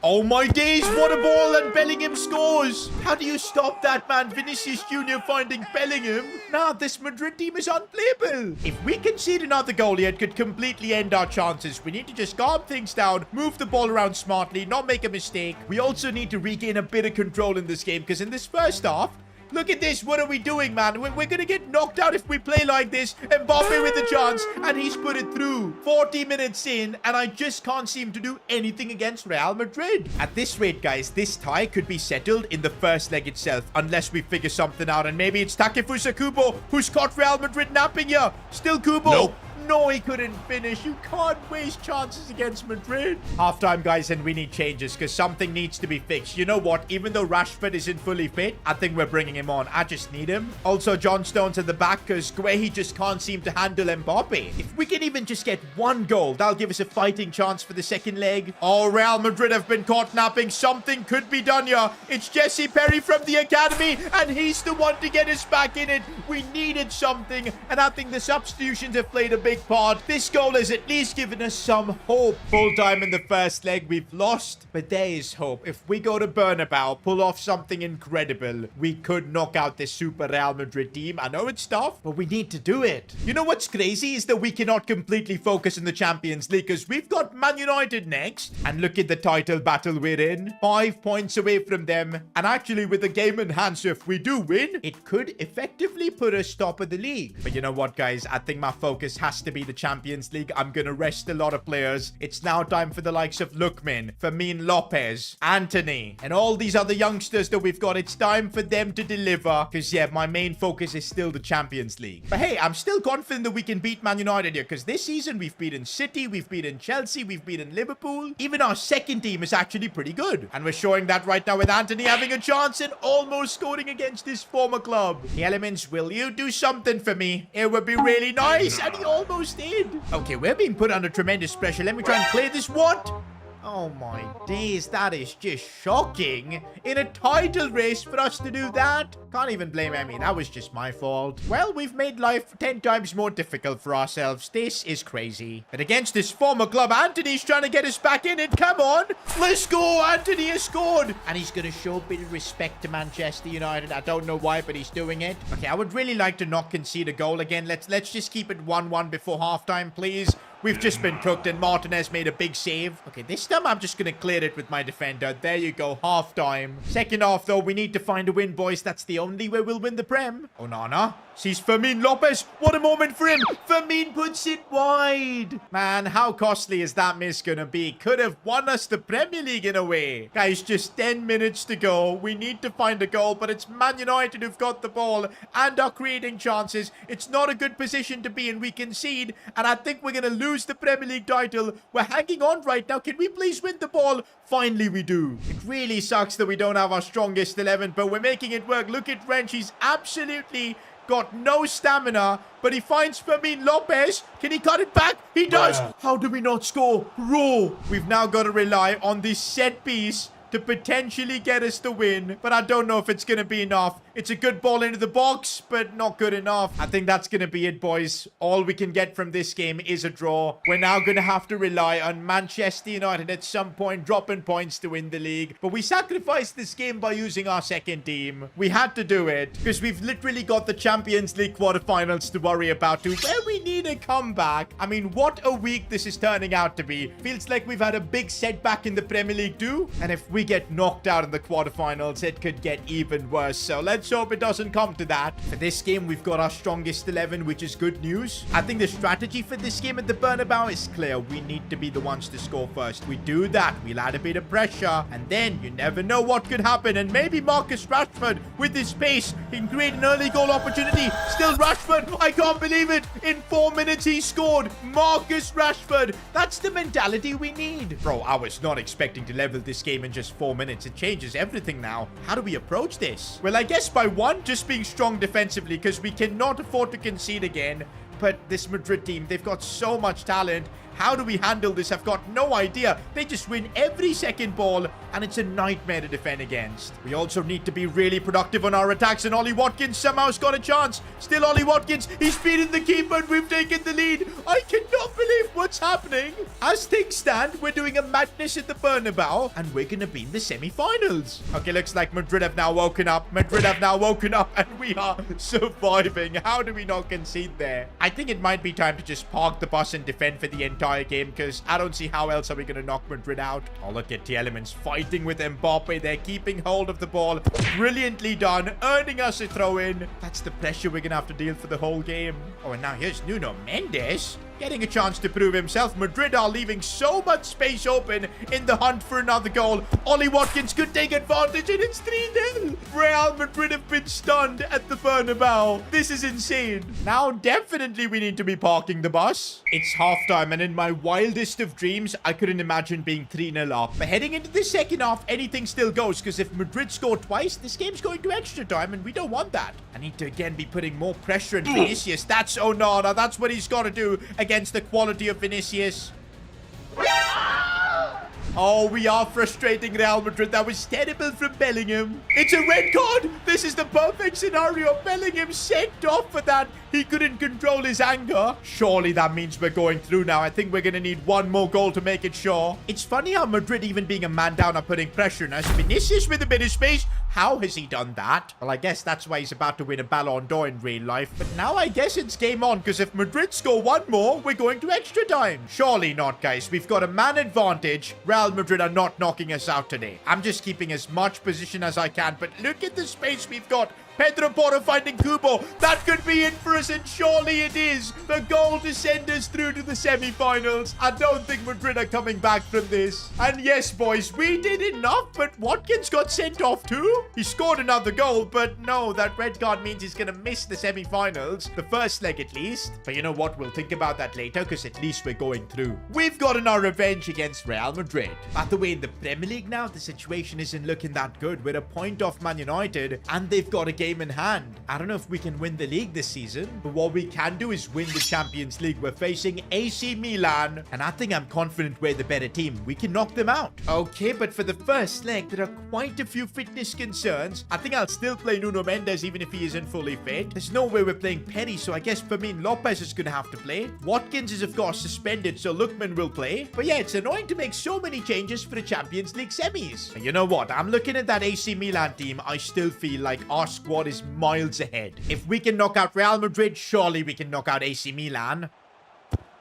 Oh my days, what a ball, and Bellingham scores. How do you stop that, man? Vinicius Jr. finding Bellingham. Now, this Madrid team is unplayable. If we concede another goal here, it could completely end our chances. We need to just calm things down, move the ball around smartly, not make a mistake. We also need to regain a bit of control in this game, because in this first half, look at this. What are we doing, man? We're going to get knocked out if we play like this. Mbappe with the chance, and he's put it through. 40 minutes in, and I just can't seem to do anything against Real Madrid. At this rate, guys, this tie could be settled in the first leg itself, unless we figure something out. And maybe it's Takefusa Kubo who's caught Real Madrid napping here. Still Kubo. Nope. No, he couldn't finish. You can't waste chances against Madrid. Halftime, guys, and we need changes because something needs to be fixed. You know what? Even though Rashford isn't fully fit, I think we're bringing him on. I just need him. Also, John Stones at the back because Guehi just can't seem to handle Mbappe. If we can even just get one goal, that'll give us a fighting chance for the second leg. Oh, Real Madrid have been caught napping. Something could be done here. It's Jesse Perry from the academy, and he's the one to get us back in it. We needed something, and I think the substitutions have played a big part. This goal has at least given us some hope. Full time in the first leg, we've lost, but there is hope. If we go to Bernabeu, pull off something incredible, we could knock out this super Real Madrid team. I know it's tough, but we need to do it. You know what's crazy is that we cannot completely focus in the Champions League because we've got Man United next, and look at the title battle we're in. 5 points away from them, and actually with the game in hand, so if we do win, it could effectively put us top of the league. But you know what, guys? I think my focus has to be the Champions League. I'm gonna rest a lot of players. It's now time for the likes of Lookman, Fermin Lopez, Anthony, and all these other youngsters that we've got. It's time for them to deliver, because yeah, my main focus is still the Champions League. But hey, I'm still confident that we can beat Man United here, because this season we've beaten City, we've beaten Chelsea, we've beaten Liverpool. Even our second team is actually pretty good, and we're showing that right now with Anthony having a chance and almost scoring against his former club. The Elements, will you do something for me? It would be really nice, and he almost did. Okay, we're being put under tremendous pressure. Let me try and clear this. What? Oh my days, that is just shocking. In a title race for us to do that? Can't even blame Emmy, that was just my fault. Well, we've made life 10 times more difficult for ourselves. This is crazy. But against this former club, Anthony's trying to get us back in it. Come on, let's go. Anthony has scored. And he's going to show a bit of respect to Manchester United. I don't know why, but he's doing it. Okay, I would really like to not concede a goal again. Let's just keep it 1-1 before halftime, please. We've just been cooked and Martinez made a big save. Okay, this time I'm just going to clear it with my defender. There you go, half time. Second half, though, we need to find a win, boys. That's the only way we'll win the Prem. Onana sees Fermin Lopez. What a moment for him. Fermin puts it wide. Man, how costly is that miss going to be? Could have won us the Premier League in a way. Guys, just 10 minutes to go. We need to find a goal, but it's Man United who've got the ball and are creating chances. It's not a good position to be in. We concede, and I think we're going to lose the Premier League title. We're hanging on right now. Can we please win the ball? Finally, we do. It really sucks that we don't have our strongest 11, but we're making it work. Look at Wrench. He's absolutely got no stamina, but he finds Fermin Lopez. Can he cut it back? He does. How do we not score? Raw. We've now got to rely on this set piece to potentially get us the win, but I don't know if it's going to be enough. It's a good ball into the box, but not good enough. I think that's going to be it, boys. All we can get from this game is a draw. We're now going to have to rely on Manchester United at some point dropping points to win the league, but we sacrificed this game by using our second team. We had to do it because we've literally got the Champions League quarterfinals to worry about too, where we need a comeback. I mean, what a week this is turning out to be. Feels like we've had a big setback in the Premier League too, and if we get knocked out in the quarterfinals, it could get even worse. So let's hope it doesn't come to that. For this game, we've got our strongest 11, which is good news. I think the strategy for this game at the Bernabeu is clear. We need to be the ones to score first. We do that, we'll add a bit of pressure, and then you never know what could happen. And maybe Marcus Rashford, with his pace, can create an early goal opportunity. Still Rashford, I can't believe it. In 4 minutes, he scored. Marcus Rashford. That's the mentality we need. Bro, I was not expecting to level this game in just 4 minutes. It changes everything now. How do we approach this? Well, I guess by one, just being strong defensively, because we cannot afford to concede again. But this Madrid team, they've got so much talent. How do we handle this? I've got no idea. They just win every second ball, and it's a nightmare to defend against. We also need to be really productive on our attacks, and Ollie Watkins somehow's got a chance. Still Ollie Watkins. He's beaten the keeper, and we've taken the lead. I cannot believe what's happening. As things stand, we're doing a madness at the Bernabeu, and we're going to be in the semi-finals. Okay, looks like Madrid have now woken up. Madrid have now woken up, and we are surviving. How do we not concede there? I think it might be time to just park the bus and defend for the entire game, because I don't see how else are we going to knock Madrid out. Oh, look at the elements fighting with Mbappe. They're keeping hold of the ball. Brilliantly done, earning us a throw-in. That's the pressure we're going to have to deal for the whole game. Oh, and now here's Nuno Mendes getting a chance to prove himself. Madrid are leaving so much space open in the hunt for another goal. Ollie Watkins could take advantage, and it's 3-0. Real Madrid have been stunned at the Bernabeu. This is insane. Now, definitely we need to be parking the bus. It's halftime, and in my wildest of dreams, I couldn't imagine being 3-0 up. But heading into the second half, anything still goes, because if Madrid score twice, this game's going to extra time, and we don't want that. I need to again be putting more pressure on Vinicius. That's Onana. That's what he's got to do against the quality of Vinicius. Oh, we are frustrating Real Madrid. That was terrible from Bellingham. It's a red card. This is the perfect scenario. Bellingham sent off for that. He couldn't control his anger. Surely that means we're going through now. I think we're going to need one more goal to make it sure. It's funny how Madrid, even being a man down, are putting pressure on us. Vinicius with a bit of space. How has he done that? Well, I guess that's why he's about to win a Ballon d'Or in real life. But now I guess it's game on, because if Madrid score one more, we're going to extra time. Surely not, guys. We've got a man advantage. Real Madrid are not knocking us out today. I'm just keeping as much position as I can. But look at the space we've got. Pedro Porro finding Kubo. That could be it for us, and surely it is. The goal to send us through to the semi-finals. I don't think Madrid are coming back from this. And yes, boys, we did enough, but Watkins got sent off too. He scored another goal, but no, that red card means he's going to miss the semi-finals. The first leg at least. But you know what? We'll think about that later, because at least we're going through. We've gotten our revenge against Real Madrid. By the way, in the Premier League now, the situation isn't looking that good. We're a point off Man United, and they've got a game game in hand. I don't know if we can win the league this season, but what we can do is win the Champions League. We're facing AC Milan, and I think I'm confident we're the better team. We can knock them out. Okay, but for the first leg, there are quite a few fitness concerns. I think I'll still play Nuno Mendes even if he isn't fully fit. There's no way we're playing Penny, so I guess Fermin Lopez is going to have to play. Watkins is, of course, suspended, so Lookman will play. But yeah, it's annoying to make so many changes for the Champions League semis. And you know what? I'm looking at that AC Milan team. I still feel like our squad is miles ahead. If we can knock out Real Madrid, surely we can knock out AC Milan.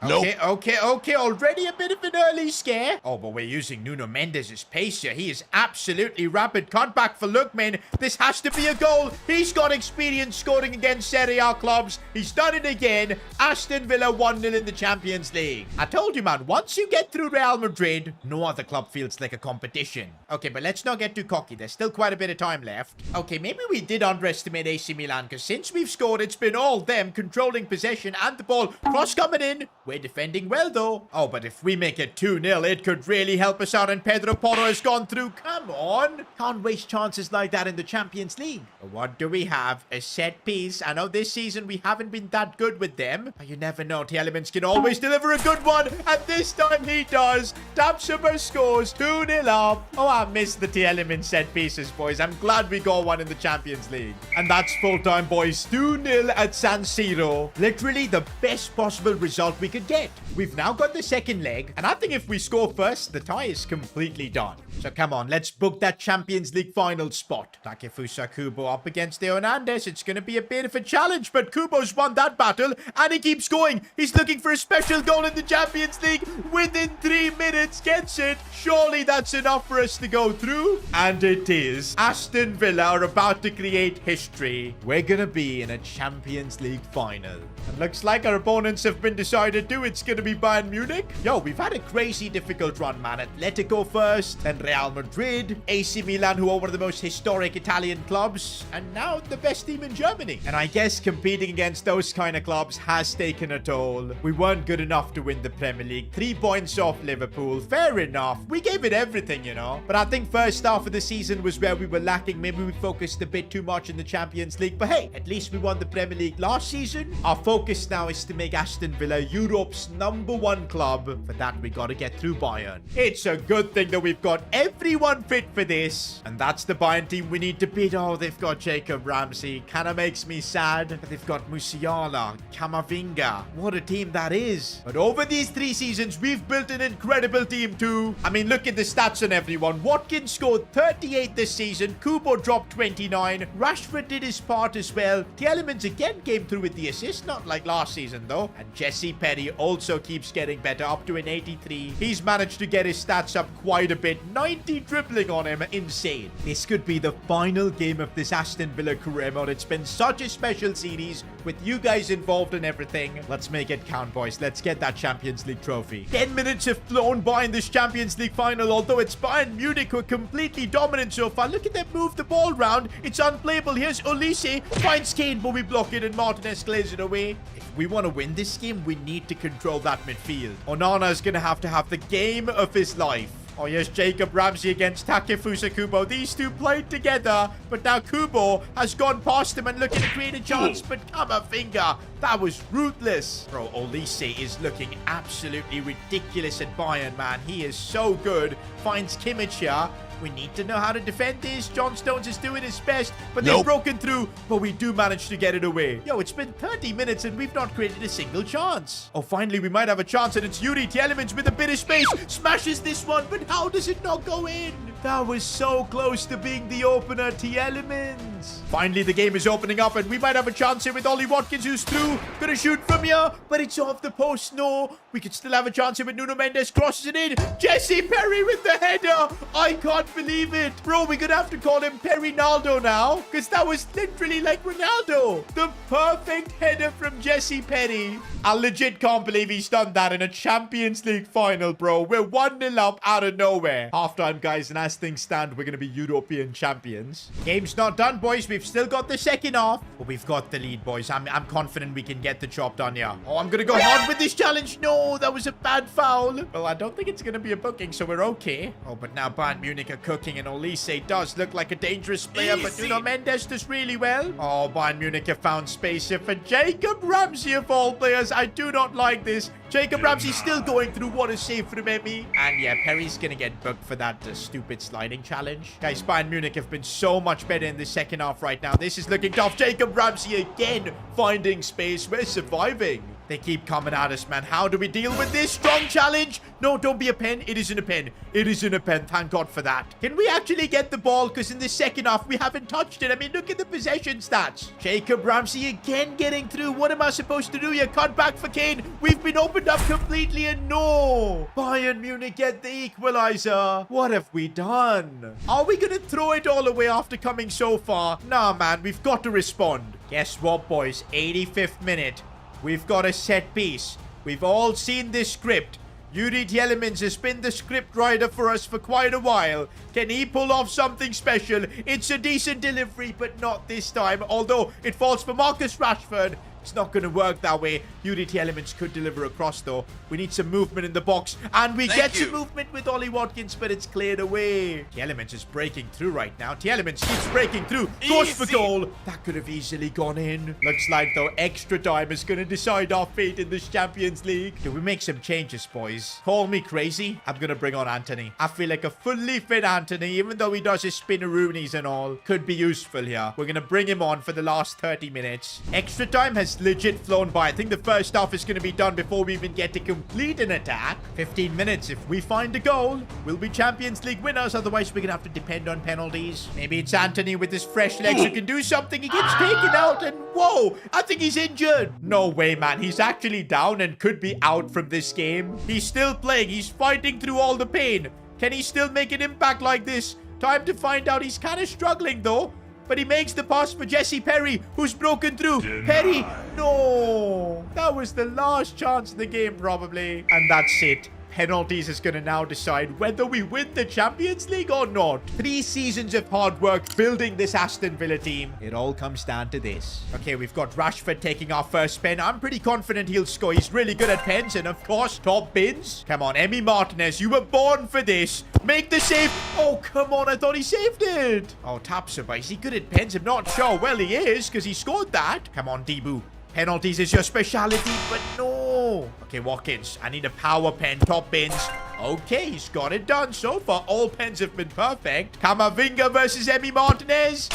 Okay, okay. Already a bit of an early scare. Oh, but we're using Nuno Mendes' pace here. He is absolutely rapid. Cutback for Lookman. This has to be a goal. He's got experience scoring against Serie A clubs. He's done it again. Aston Villa 1-0 in the Champions League. I told you, man, once you get through Real Madrid, no other club feels like a competition. Okay, but let's not get too cocky. There's still quite a bit of time left. Okay, maybe we did underestimate AC Milan, because since we've scored, it's been all them controlling possession and the ball. Cross coming in. We're defending well, though. Oh, but if we make it 2-0, it could really help us out, and Pedro Porro has gone through. Come on. Can't waste chances like that in the Champions League. But what do we have? A set piece. I know this season we haven't been that good with them, but you never know. Tielemans can always deliver a good one, and this time he does. Dabsuba scores 2-0 up. Oh, I missed the Tielemans set pieces, boys. I'm glad we got one in the Champions League. And that's full time, boys. 2-0 at San Siro. Literally the best possible result we could get. We've now got the second leg, and I think if we score first, the tie is completely done. So come on, let's book that Champions League final spot. Takefusa Kubo up against Theo Hernandez. It's going to be a bit of a challenge, but Kubo's won that battle, and he keeps going. He's looking for a special goal in the Champions League. Within 3 minutes, gets it. Surely that's enough for us to go through. And it is. Aston Villa are about to create history. We're going to be in a Champions League final. And looks like our opponents have been decided to. It's going to be Bayern Munich. Yo, we've had a crazy difficult run, man. Atletico first, then Real Madrid, AC Milan, who are one of the most historic Italian clubs, and now the best team in Germany. And I guess competing against those kind of clubs has taken a toll. We weren't good enough to win the Premier League. 3 points off Liverpool. Fair enough. We gave it everything, you know. But I think first half of the season was where we were lacking. Maybe we focused a bit too much in the Champions League. But hey, at least we won the Premier League last season. Our focus now is to make Aston Villa Europe's #1 club. For that, we got to get through Bayern. It's a good thing that we've got everyone fit for this. And that's the Bayern team we need to beat. Oh, they've got Jacob Ramsey. Kind of makes me sad. But they've got Musiala, Camavinga. What a team that is. But over these 3 seasons, we've built an incredible team too. I mean, look at the stats on everyone. Watkins scored 38 this season. Kubo dropped 29. Rashford did his part as well. Tielemans again came through with the assist. Not like last season though. And Jesse Perry also keeps getting better, up to an 83. He's managed to get his stats up quite a bit. 90 dribbling on him. Insane. This could be the final game of this Aston Villa career mode. It's been such a special series with you guys involved in everything. Let's make it count, boys. Let's get that Champions League trophy. 10 minutes have flown by in this Champions League final, although it's Bayern Munich who are completely dominant so far. Look at them move the ball around. It's unplayable. Here's Olise. Finds Kane, but we block it, and Martinez clears it away. If we want to win this game, we need to control that midfield. Onana is going to have the game of his life. Oh, yes, Jacob Ramsey against Takefusa Kubo. These two played together, but now Kubo has gone past him and looking to create a chance, but Camavinga, that was ruthless. Bro, Olise is looking absolutely ridiculous at Bayern, man. He is so good. Finds Kimmich here. We need to know how to defend this. John Stones is doing his best, but they've broken through. But we do manage to get it away. Yo, it's been 30 minutes and we've not created a single chance. Oh, finally, we might have a chance, and it's Yuri Tielemans with a bit of space. Smashes this one, but how does it not go in? That was so close to being the opener, Tielemans. Finally, the game is opening up, and we might have a chance here with Ollie Watkins, who's through. Gonna shoot from here, but it's off the post. No, we could still have a chance here with Nuno Mendes. Crosses it in. Jesse Perry with the header. I can't believe it. Bro, we're gonna have to call him Perrinaldo now, because that was literally like Ronaldo. The perfect header from Jesse Perry. I legit can't believe he's done that in a Champions League final, bro. We're 1-0 up out of nowhere. Halftime, guys, and as things stand, we're gonna be European champions. Game's not done, boys. boys. We've still got the second half. But we've got the lead, boys. I'm confident we can get the job done here. Oh, I'm going to go hard with this challenge. No, that was a bad foul. Well, I don't think it's going to be a booking, so we're okay. Oh, but now Bayern Munich are cooking, and Olise does look like a dangerous player, but Nuno Mendes does really well. Oh, Bayern Munich have found space here for Jacob Ramsey of all players. I do not like this. Jacob Ramsey still going through. What a save from Emmy. And yeah, Perry's going to get booked for that stupid sliding challenge. Guys, Bayern Munich have been so much better in the second half right now. This is looking tough. Jacob Ramsey again finding space. We're surviving. They keep coming at us, man. How do we deal with this? Strong challenge. No, don't be a pen. It isn't a pen. It isn't a pen. Thank God for that. Can we actually get the ball? Because in the second half, we haven't touched it. I mean, look at the possession stats. Jacob Ramsey again getting through. What am I supposed to do here? Cut back for Kane. We've been opened up completely, and no. Bayern Munich get the equalizer. What have we done? Are we going to throw it all away after coming so far? Nah, man. We've got to respond. Guess what, boys? 85th minute. We've got a set piece. We've all seen this script. Yuri Tielemans has been the script writer for us for quite a while. Can he pull off something special? It's a decent delivery, but not this time. Although it falls for Marcus Rashford. It's not going to work that way. Yuri Tielemans could deliver across, though. We need some movement in the box. And we get some movement with Ollie Watkins, but it's cleared away. Tielemans is breaking through right now. Tielemans keeps breaking through. Goes for goal. That could have easily gone in. Looks like, though, extra time is going to decide our fate in this Champions League. Can we make some changes, boys? Call me crazy. I'm going to bring on Anthony. I feel like a fully fit Anthony, even though he does his spinneroonies and all, could be useful here. We're going to bring him on for the last 30 minutes. Extra time has legit flown by. I think the first half is going to be done before we even get to complete an attack. 15 minutes. If we find a goal, we'll be Champions League winners. Otherwise, we're going to have to depend on penalties. Maybe it's Anthony with his fresh legs who can do something. He gets taken out and whoa, I think he's injured. No way, man. He's actually down and could be out from this game. He's still playing. He's fighting through all the pain. Can he still make an impact like this? Time to find out. He's kind of struggling, though. But he makes the pass for Jesse Perry, who's broken through. Perry, no. That was the last chance in the game, probably. And that's it. Penalties is going to now decide whether we win the Champions League or not. 3 seasons of hard work building this Aston Villa team. It all comes down to this. Okay, we've got Rashford taking our first pen. I'm pretty confident he'll score. He's really good at pens and, of course, top bins. Come on, Emi Martinez, you were born for this. Make the save. Oh, come on. I thought he saved it. Oh, Tapsoba, is he good at pens? I'm not sure. Well, he is because he scored that. Come on, Debu. Penalties is your speciality, but no. Okay, Watkins. I need a power pen. Top bins. Okay, he's got it done. So far, all pens have been perfect. Camavinga versus Emi Martinez.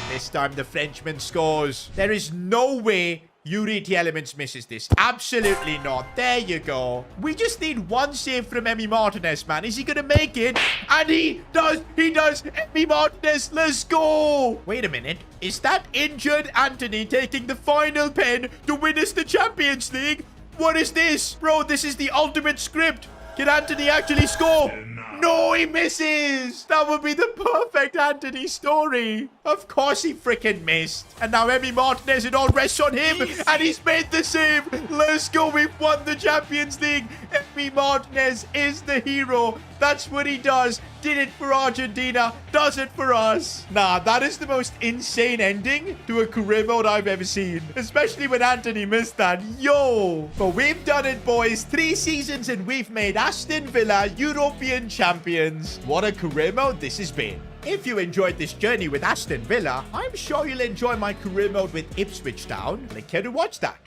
This time, the Frenchman scores. There is no way Yuri Tielemans misses this. Absolutely not. There you go. We just need one save from Emi Martinez, man. Is he going to make it? And he does. He does. Emi Martinez, let's go. Wait a minute. Is that injured Anthony taking the final pen to win us the Champions League? What is this? Bro, this is the ultimate script. Can Anthony actually score? No, he misses. That would be the perfect Anthony story. Of course he freaking missed. And now Emi Martinez, it all rests on him. And he's made the save. Let's go. We've won the Champions League. Emi Martinez is the hero. That's what he does. Did it for Argentina. Does it for us. Nah, that is the most insane ending to a career mode I've ever seen. Especially when Anthony missed that. Yo. But we've done it, boys. 3 seasons and we've made Aston Villa European champions. What a career mode this has been. If you enjoyed this journey with Aston Villa, I'm sure you'll enjoy my career mode with Ipswich Town. Click here to watch that.